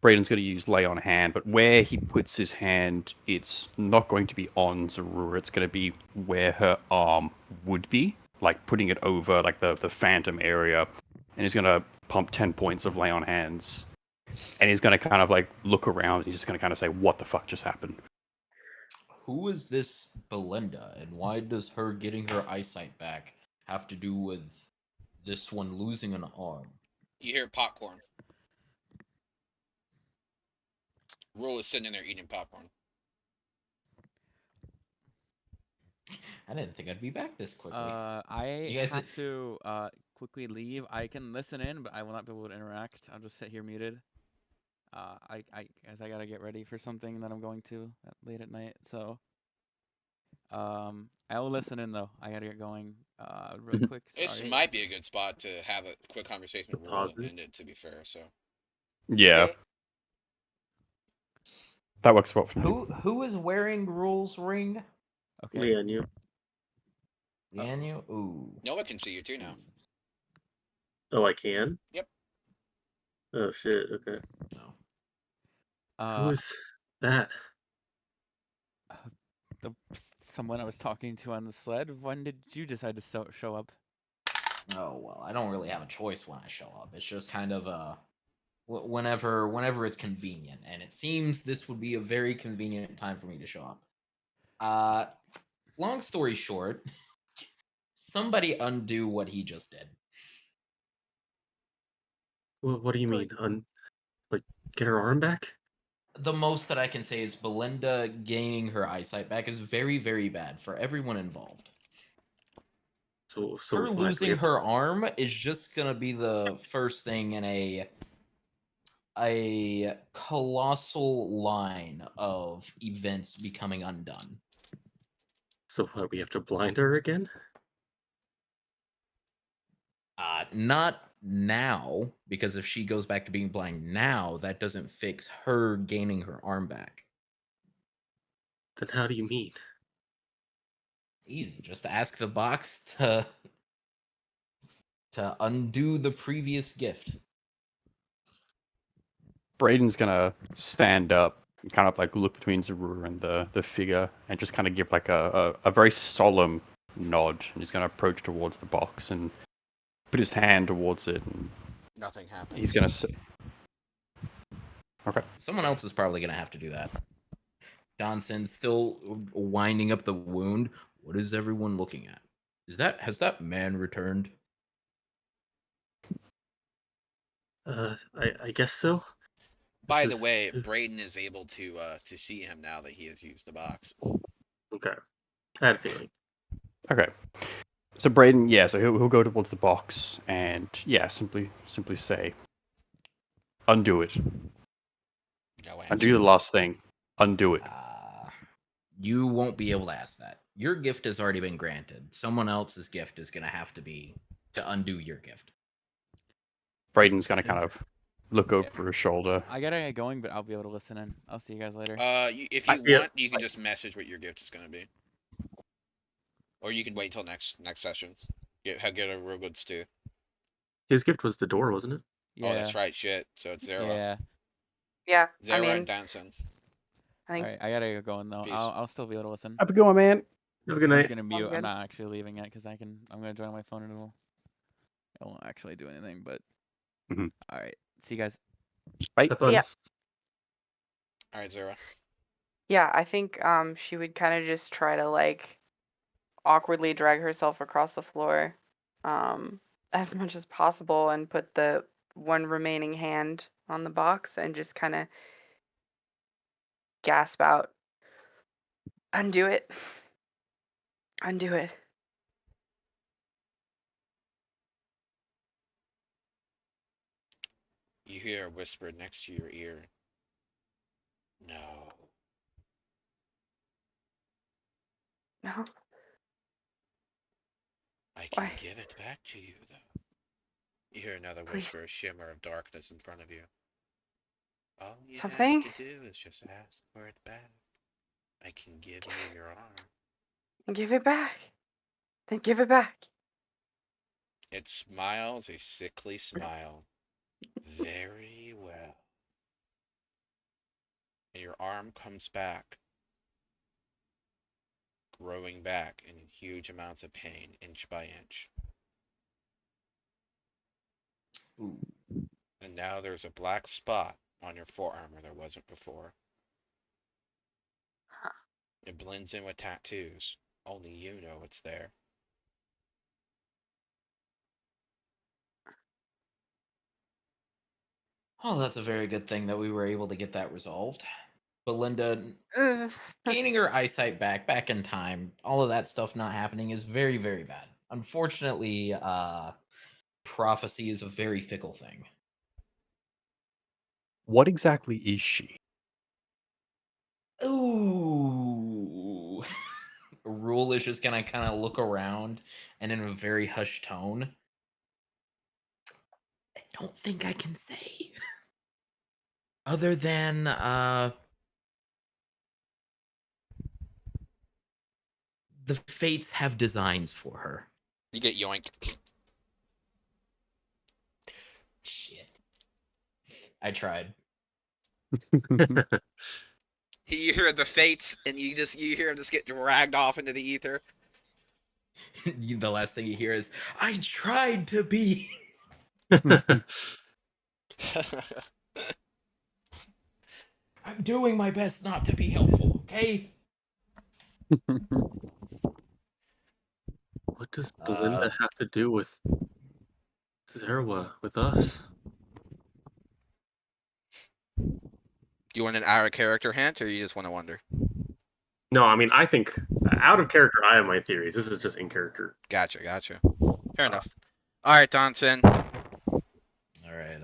Braden's gonna use lay on hand, but where he puts his hand, it's not going to be on Zarura. It's gonna be where her arm would be, like putting it over like the phantom area. And he's gonna pump 10 points of lay on hands. And he's gonna kind of like look around and he's just gonna kind of say, "What the fuck just happened?" Who is this Belinda, and why does her getting her eyesight back have to do with this one losing an arm? You hear popcorn. Rule is sitting in there eating popcorn. I didn't think I'd be back this quickly. I You guys- have to quickly leave. I can listen in, but I will not be able to interact. I'll just sit here muted. As I gotta get ready for something that I'm going to late at night. So, I will listen in though. I gotta get going. Real quick. This Sorry. might be a good spot to have a quick conversation with Rule Pause and it. end it, to be fair, so. Yeah, Okay. that works well for me. Who is wearing Rule's ring? Okay. Leanne, you. Yanyu? Ooh. Noah can see you too now. Oh, I can? Yep. Oh, shit. Okay. No. Who's that? Someone I was talking to on the sled. When did you decide to show up? Oh well, I don't really have a choice when I show up. It's just kind of whenever it's convenient, and it seems this would be a very convenient time for me to show up. Long story short, somebody undo what he just did. What do you mean? Like, get her arm back? The most that I can say is Belinda gaining her eyesight back is very, very bad for everyone involved. So Her what, do we losing have to- her arm is just gonna be the first thing in a colossal line of events becoming undone. So what, we have to blind her again? Not now, because if she goes back to being blind now, that doesn't fix her gaining her arm back. Then how do you mean? Easy. Just ask the box to undo the previous gift. Braden's gonna stand up and kind of like look between Zarura and the figure and just kind of give like a very solemn nod. And he's gonna approach towards the box and put his hand towards it. And Nothing happens. he's gonna say, "Okay." Someone else is probably gonna have to do that. Donson's still winding up the wound. What is everyone looking at? Has that man returned? I guess so. By This the is- way, Braden is able to see him now that he has used the box. Okay. I had a feeling. Okay. So Braden, yeah, so he'll go towards the box and yeah, simply say, "Undo it. No answer. Undo the last thing. Undo it." You won't be able to ask that. Your gift has already been granted. Someone else's gift is gonna have to be to undo your gift. Braden's gonna kind of look over his shoulder. I gotta get going, but I'll be able to listen in. I'll see you guys later. If you Yeah, want, you can just message what your gift is gonna be, or you can wait till next session. Get a real good stew. His gift was the door, wasn't it? Yeah. Oh, that's right. Shit. So it's Zera. Yeah. Yeah. I Zera mean, and Danson. I think Alright, I gotta get going though. Peace. I'll still be able to listen. Have a good one, man. Have a good I'm just night. gonna mute. good. I'm not actually leaving yet because I'm gonna join on my phone and it won't actually do anything. But Mhm. all right, see you guys. Bye. Have fun. Yeah. All right, Zera. yeah, I think she would kind of just try to like awkwardly drag herself across the floor as much as possible and put the one remaining hand on the box and just kind of gasp out, "Undo it. Undo it." You hear a whisper next to your ear. No. No. I can Why? give it back to you, though. You hear another Please. whisper, a shimmer of darkness in front of you. All you Something? have to do is just ask for it back. I can give you your arm. Give it back. Then give it back. It smiles a sickly smile. Very well. And your arm comes back, growing back in huge amounts of pain, inch by inch. Ooh. And now there's a black spot on your forearm where there wasn't before. Huh. It blends in with tattoos. Only you know it's there. Oh, that's a very good thing that we were able to get that resolved. Belinda Ugh. gaining her eyesight back in time, all of that stuff not happening is very, very bad. Unfortunately, prophecy is a very fickle thing. What exactly is she? Ooh. Rule is just gonna kind of look around and in a very hushed tone. I don't think I can say. Other than the fates have designs for her. You get yoinked. Shit. I tried. You hear the fates, and you hear him just get dragged off into the ether. The last thing you hear is, I tried to be. I'm doing my best not to be helpful, okay? What does Belinda have to do with Zerwa, with us? You want an out of character hint, or you just want to wonder? No, I mean, I think out of character, I have my theories. This is just in character. Gotcha. Fair enough. All right, Donson. All right,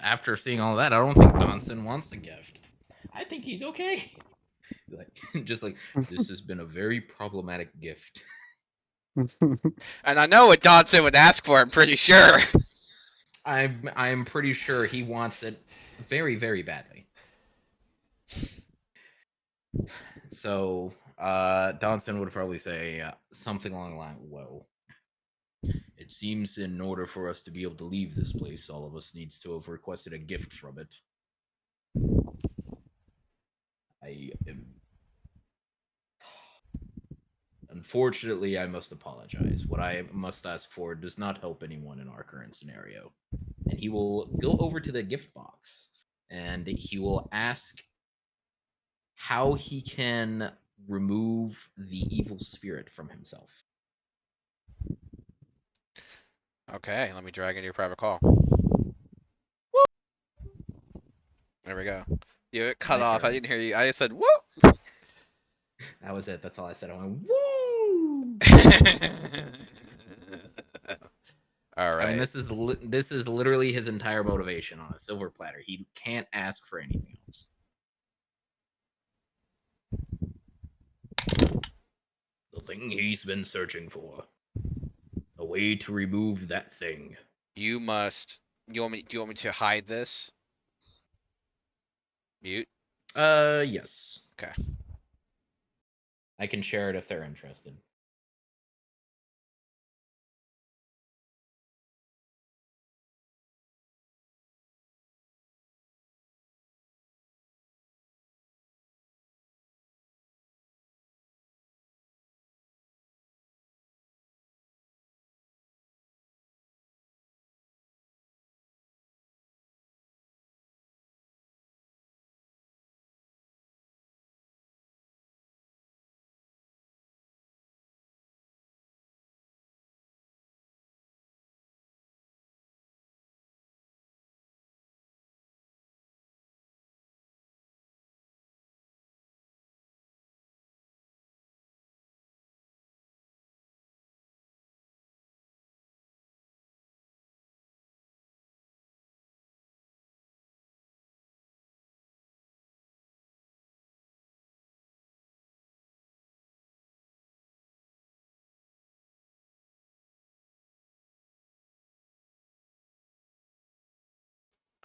after seeing all that, I don't think Donson wants a gift. I think he's okay. Like, just like, this has been a very problematic gift. And I know what Donson would ask for. I'm pretty sure. I'm pretty sure he wants it very, very badly. So, Donson would probably say something along the line, well, it seems in order for us to be able to leave this place, all of us needs to have requested a gift from it. Unfortunately, I must apologize. What I must ask for does not help anyone in our current scenario. And he will go over to the gift box and he will ask how he can remove the evil spirit from himself. Okay, let me drag into your private call. There we go. You got cut My off. I turn. didn't hear you. I just said, whoa! That was it. That's all I said. I went, woo! All right. I mean, this is literally his entire motivation on a silver platter. He can't ask for anything else. The thing he's been searching for. A way to remove that thing. You must. Do you want me to hide this? Mute. Yes. Okay. I can share it if they're interested.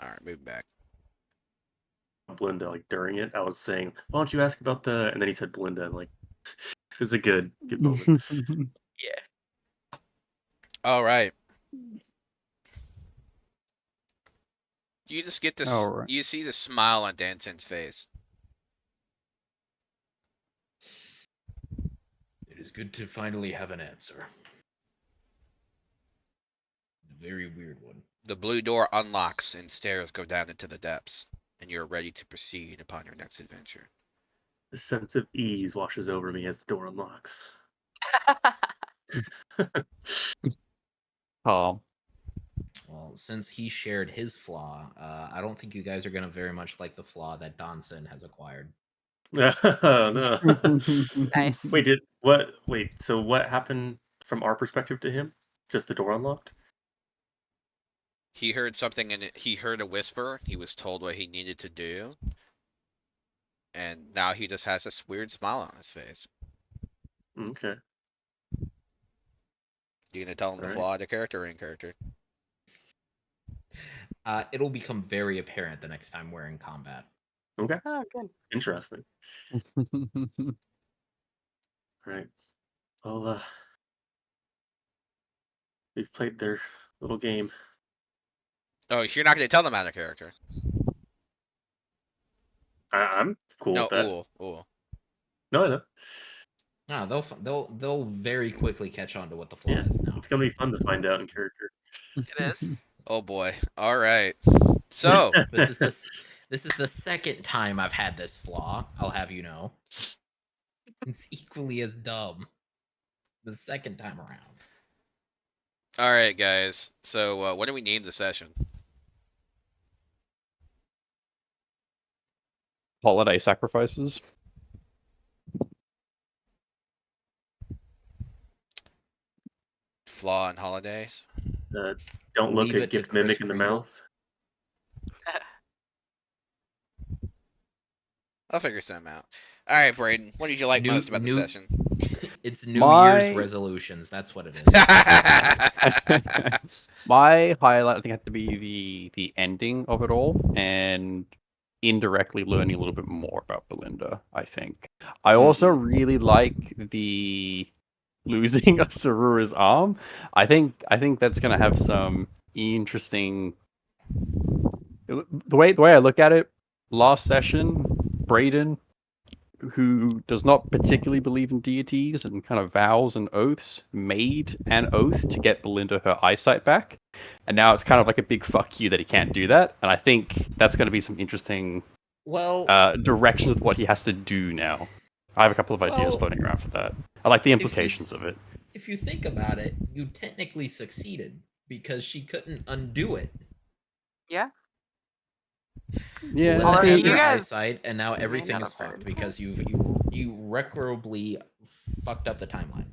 All right, moving back. Belinda like during it. I was saying, why don't you ask about the? And then he said Belinda, and like, it was a good moment. All right. You just get this. All right. You see the smile on Danton's face. It is good to finally have an answer. A very weird one. The blue door unlocks and stairs go down into the depths, and you're ready to proceed upon your next adventure. A sense of ease washes over me as the door unlocks. Calm. Well, since he shared his flaw, I don't think you guys are gonna very much like the flaw that Donson has acquired. No. Nice. Wait, so what happened from our perspective to him? Just the door unlocked? He heard something and he heard a whisper. He was told what he needed to do. And now he just has this weird smile on his face. Okay. You gonna tell him the Alright. flaw of the character or in character? It'll become very apparent the next time we're in combat. Okay. Oh, good. Interesting. Right. Well, we've played their little game. Oh, you're not gonna tell them out of character. I'm cool No, with that. ooh. No. No, they'll very quickly catch on to what the flaw Yeah. is now. It's gonna be fun to find out in character. It is. Oh boy. Alright. So, This is the second time I've had this flaw. I'll have you know. It's equally as dumb. The second time around. alright guys. So, what do we name the session? Holiday sacrifices. Flaw and holidays? Don't look Leave it at to gift Kris mimic in the Kringle. mouth. I'll figure something out. Alright, Braden. What did you like most about the session? It's New My- Year's resolutions. That's what it is. My highlight, I think, had to be the ending of it all, and indirectly learning a little bit more about Belinda. I think I also really like the losing of Sarura's arm. I think that's gonna have some interesting. The way I look at it, last session, Braden, who does not particularly believe in deities and kind of vows and oaths, made an oath to get Belinda her eyesight back. And now it's kind of like a big fuck you that he can't do that. And I think that's going to be some interesting Well, directions with what he has to do now. I have a couple of ideas Well, floating around for that. I like the implications of it. if you think about it, you technically succeeded because she couldn't undo it. Yeah. Yeah, Belinda Well, has you her guys eyesight, and now may everything not is have heard. fucked because you irreparably fucked up the timeline.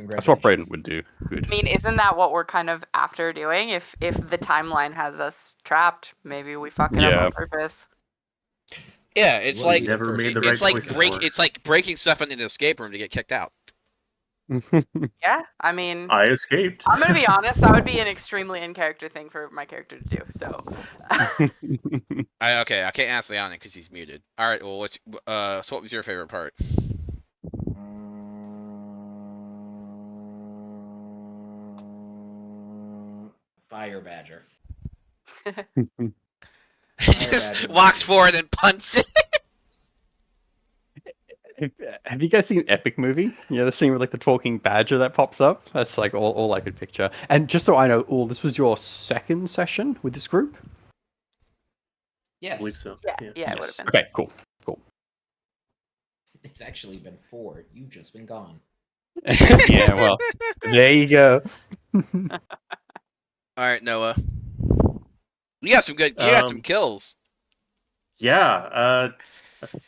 that's what Braden Congratulations. would do. Good. I mean, isn't that what we're kind of after doing? If the timeline has us trapped, maybe we fuck it up Yeah. on purpose. Yeah, it's Wouldn't like be the Never first made the time. right it's like choice before. it's like breaking stuff into the escape room to get kicked out. Yeah, I mean, I escaped. I'm gonna be honest. That would be an extremely in character thing for my character to do. So, Okay, I can't ask Leon because he's muted. All right, well, so what was your favorite part? Fire Badger. He just Badger. walks forward and punts it. Have you guys seen Epic Movie? Yeah, the scene with like the talking badger that pops up. That's like all I could picture. And just so I know, this was your second session with this group. I Yes. believe so. yeah, it would Yes. have been. Okay. Cool. It's actually been 4. You've just been gone. Yeah. Well, there you go. All right, Noah. You got some good. You got some kills. Yeah.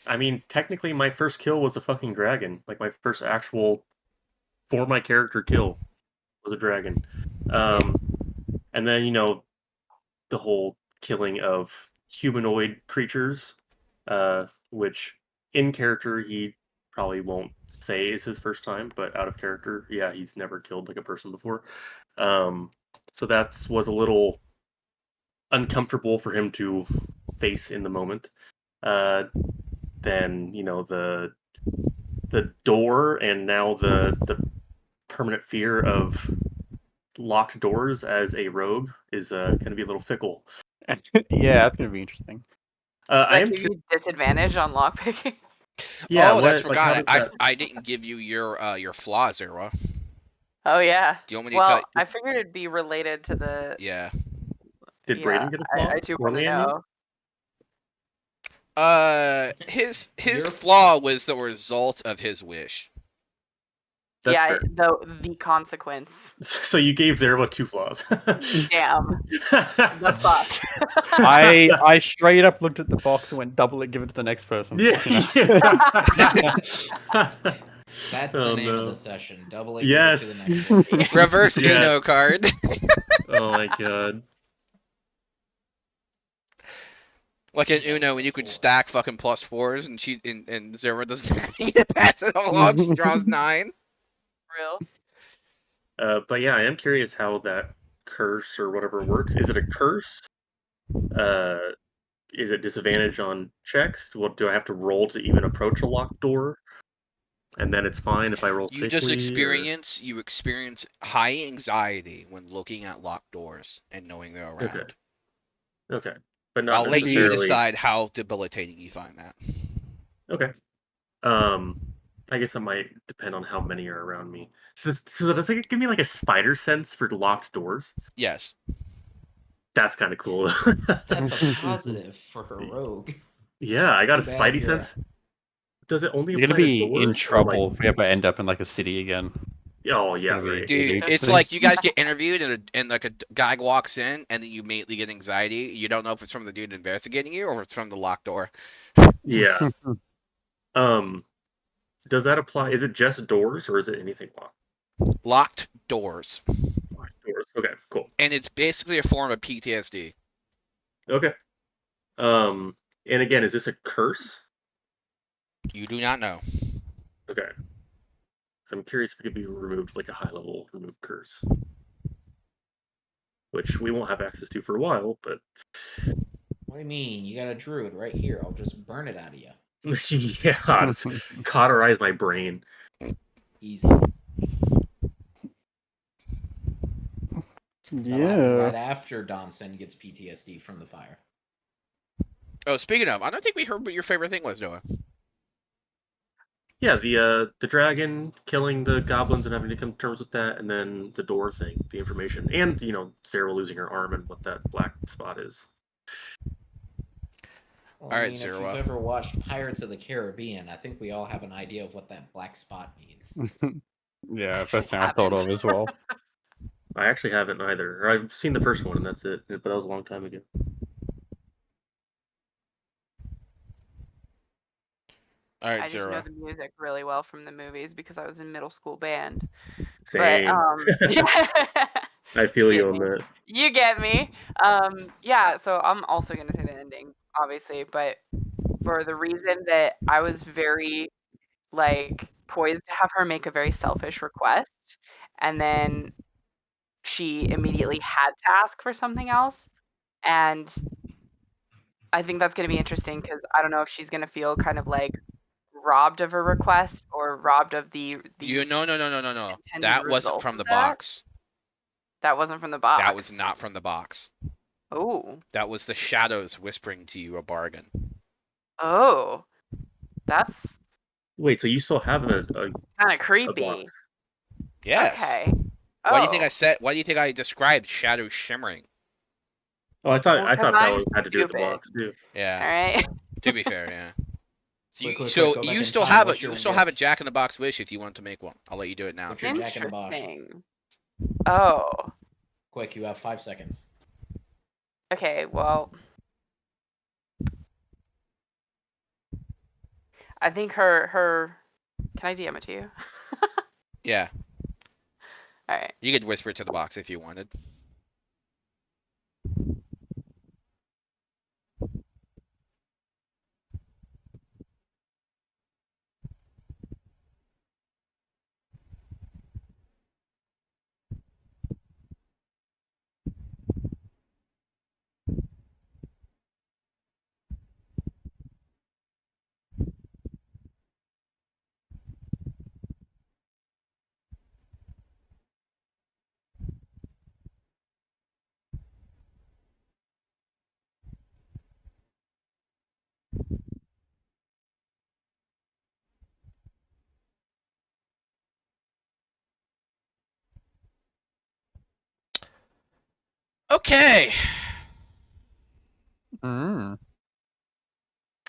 I mean, technically, my first kill was a fucking dragon. Like my first actual for my character kill was a dragon. And then the whole killing of humanoid creatures, which in character he probably won't say is his first time, but out of character, yeah, he's never killed like a person before. So that was a little uncomfortable for him to face in the moment, then the door and now the permanent fear of locked doors as a rogue is going to be a little fickle. Yeah, that's gonna be interesting. I Like am give curious. you disadvantage on lockpicking. Yeah, oh, that's like how forgot. does that? I didn't give you your flaw, Zero. Oh yeah. Do you want me to tell? Well, I figured it'd be related to the. Yeah. Did Yeah, Braden get a flaw? I do Or want to Leanne? know. His Your- flaw was the result of his wish. That's Yeah, fair. the consequence. So you gave Zerbo 2 flaws. Damn. The fuck. I straight up looked at the box and went double it, give it to the next person. Yeah. You know? That's Oh, the name of no. the session. Double it, Yes. give it to the next one. Reverse Yes. Uno card. Oh my god. Like in Yeah, Uno, when you could +4. stack fucking +4s and she and Zero doesn't need to pass it along. She draws 9. Real. But yeah, I am curious how that curse or whatever works. Is it a curse? Is it disadvantage on checks? What do I have to roll to even approach a locked door? And then it's fine if I roll You safely. just or- experience high anxiety when looking at locked doors and knowing they're around. Okay, but not I'll let you necessarily. decide how debilitating you find that. Okay. I guess that might depend on how many are around me. So does it give me like a spider sense for locked doors? Yes. That's kind of cool. That's a positive for her rogue. Yeah, I got a Too bad spidey you're a- sense. Does it only You're apply gonna to be doors? in or, trouble like- if we ever end up in like a city again. Oh yeah, gonna be- right. Dude, Dude, it's so- like you guys get interviewed and like a guy walks in and then you immediately get anxiety. You don't know if it's from the dude investigating you or if it's from the locked door. Yeah. Does that apply? Is it just doors or is it anything locked? Locked doors. Locked doors. Okay, cool. And it's basically a form of PTSD. Okay. And again, is this a curse? You do not know. Okay. So I'm curious if it could be removed, like a high level remove curse. Which we won't have access to for a while, but What do you mean? You got a druid right here. I'll just burn it out of you. yeah, just cauterize my brain. Easy. That'll happen right after Donson gets PTSD from the fire. Oh, speaking of, I don't think we heard what your favorite thing was, Noah. Yeah, the dragon killing the goblins and having to come to terms with that, and then the door thing, the information, and Sarah losing her arm and what that black spot is. Well, All right, if Zero. you've ever watched Pirates of the Caribbean, I think we all have an idea of what that black spot means. Yeah, first thing I thought of as well. I actually haven't either. Or I've seen the first one and that's it, but that was a long time ago. All right, I just know Zero. the music really well from the movies because I was in middle school band. Same. I feel you Get on me. that. You get me. Yeah, so I'm also gonna say the ending, obviously, but for the reason that I was very like poised to have her make a very selfish request, and then she immediately had to ask for something else, and I think that's gonna be interesting because I don't know if she's gonna feel kind of like robbed of her request or robbed of the No. intended That wasn't result from of the that. box. That wasn't from the box. That was not from the box. Oh. That was the shadows whispering to you a bargain. Oh. That's Wait, so you still have a kind of creepy. box? Yes. Okay. Why do you think Oh. I said? Why do you think I described shadows shimmering? Oh, I thought Well, I 'cause thought that I'm was had to do with the stupid. box too. Yeah. All right. To be fair, yeah. So, Quick, so go back you in still time. have What's you your still have a gift? Jack in the Box wish if you want to make one. I'll let you do it now. What's your Jack in the Box? Interesting. Oh. Quick, you have 5 seconds. Okay. Well, I think her. Can I DM it to you? Yeah. All right. You could whisper it to the box if you wanted. Okay. Mm.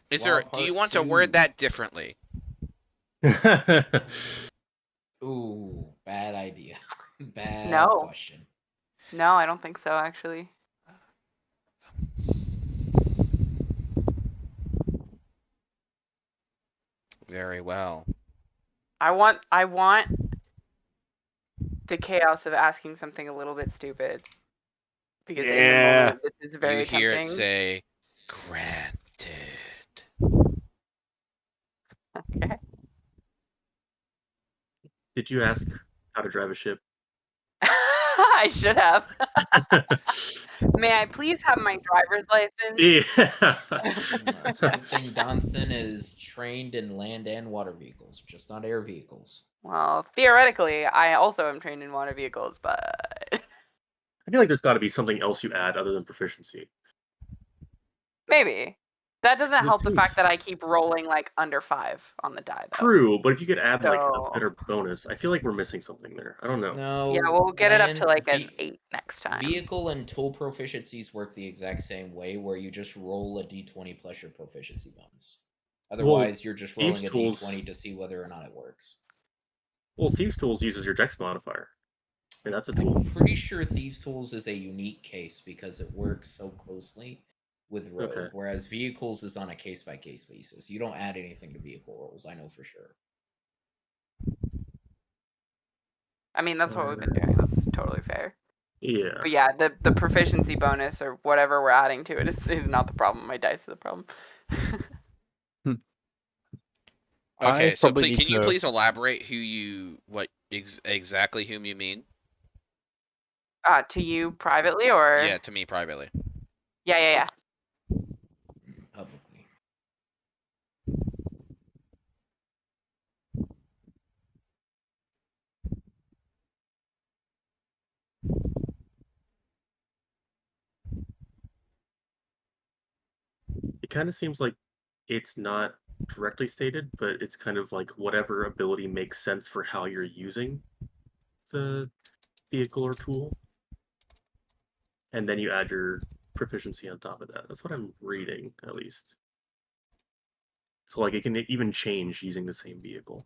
Is Flaw there? Do you part want to word 2. that differently? Ooh, bad idea. Bad No. question. No, I don't think so, actually. Very well. I want the chaos of asking something a little bit stupid. Because in the Yeah. moment, this is You very hear it tempting. say, "Granted." Okay. Did you ask how to drive a ship? I should have. May I please have my driver's license? Yeah. It's a good thing Donson is trained in land and water vehicles, just not air vehicles. Well, theoretically, I also am trained in water vehicles, but I feel like there's got to be something else you add other than proficiency. maybe. That doesn't It help the fact seems that I keep rolling like under 5 on the die, though. true, but if you could add like a So, better bonus, I feel like we're missing something there. I don't know. No. yeah, we'll get it up to land- like ve- an 8 next time. Vehicle and tool proficiencies work the exact same way, where you just roll a d20 plus your proficiency bonus. Otherwise, you're just Thieves' rolling a Tools- d20 to see whether or not it works. Well, Thieves' Tools uses your Dex modifier. I mean, that's a tool. I'm pretty sure Thieves' Tools is a unique case because it works so closely with Rogue, Okay. whereas Vehicles is on a case-by-case basis. You don't add anything to vehicle rolls, I know for sure. I mean, that's what we've been doing. That's totally fair. Yeah. But yeah, the proficiency bonus or whatever we're adding to it is not the problem. My dice are the problem. Okay, I so probably need can you to- please elaborate exactly whom you mean? To you privately or? Yeah, to me privately. Yeah. Publicly. It kind of seems like it's not directly stated, but it's kind of like whatever ability makes sense for how you're using the vehicle or tool. And then you add your proficiency on top of that. That's what I'm reading, at least. So, like, it can even change using the same vehicle.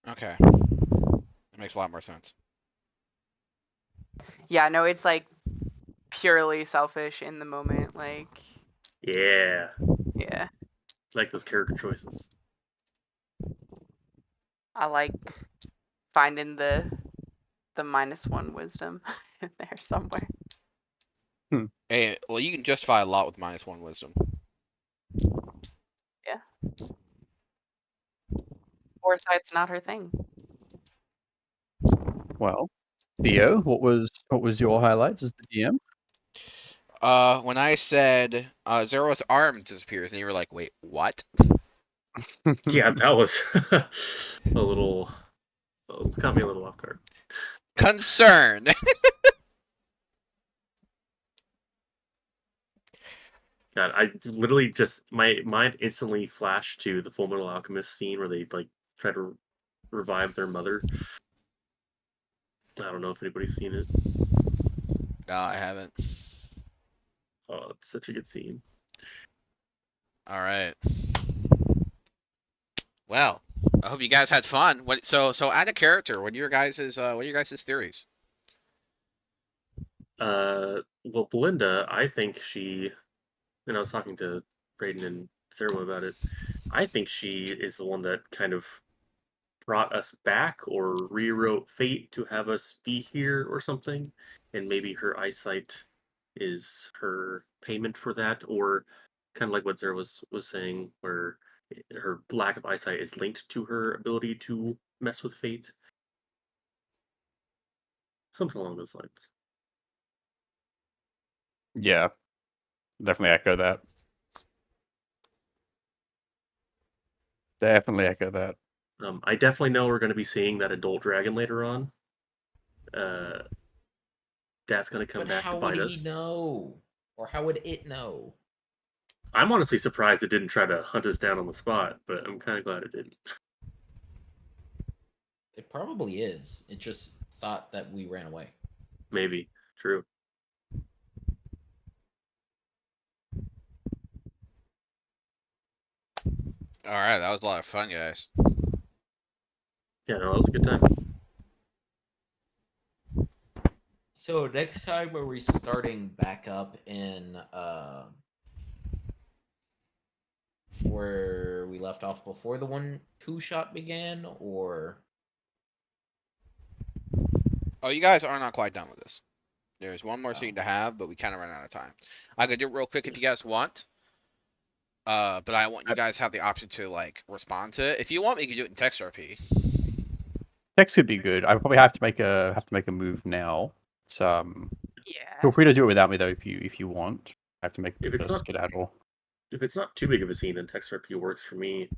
Okay. That makes a lot more sense. Yeah, no, it's like purely selfish in the moment. Like, Yeah. yeah, Like those character choices. I like finding the -1 wisdom in there somewhere. Hey, well, you can justify a lot with -1 wisdom. Foresight's not her thing. Well, Theo, what was your highlights as the DM? When I said Zero's arm disappears, and you were like, "Wait, what?" Yeah, that was a little. Caught me a little off guard. Concern. God, I literally just my mind instantly flashed to the Full Metal Alchemist scene where they like try to revive their mother. I don't know if anybody's seen it. No, I haven't. Oh, it's such a good scene. All right. Well, I hope you guys had fun. So add a character. What are your guys' theories? Well, Belinda, I think she, and I was talking to Brayden and Sarah about it. I think she is the one that kind of brought us back or rewrote fate to have us be here or something, and maybe her eyesight is her payment for that, or kind of like what Sarah was saying, where her lack of eyesight is linked to her ability to mess with fate. Something along those lines. Yeah, definitely echo that. Definitely echo that. I definitely know we're going to be seeing that adult dragon later on. That's going to come But back how to would bite he us. know? Or how would it know? I'm honestly surprised it didn't try to hunt us down on the spot, but I'm kind of glad it didn't. It probably is. It just thought that we ran away. Maybe. True. All right, that was a lot of fun, guys. Yeah, no, that was a good time. So next time are we starting back up in where we left off before the 1-2 shot began, or Oh, you guys are not quite done with this. There's one more Oh. scene to have, but we kind of ran out of time. I could do it real quick if you guys want. But I want you guys to have the option to like respond to it. If you want, we can do it in text RP. Text could be good. I probably have to make a move now. It's, Yeah. feel free to do it without me though if you want. I have to make If it's a not- skedaddle. If it's not too big of a scene, then text RP works for me.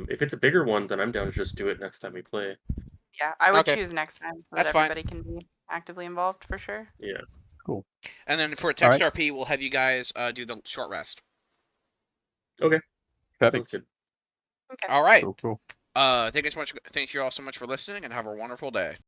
If it's a bigger one, then I'm down to just do it next time we play. Yeah, I would Okay. choose next time so That's that fine. everybody can be actively involved for sure. Yeah. Cool. And then for text right. RP, we'll have you guys do the short rest. Sounds Perfect. good. Okay. All right. Cool. Thank you all so much for listening, and have a wonderful day.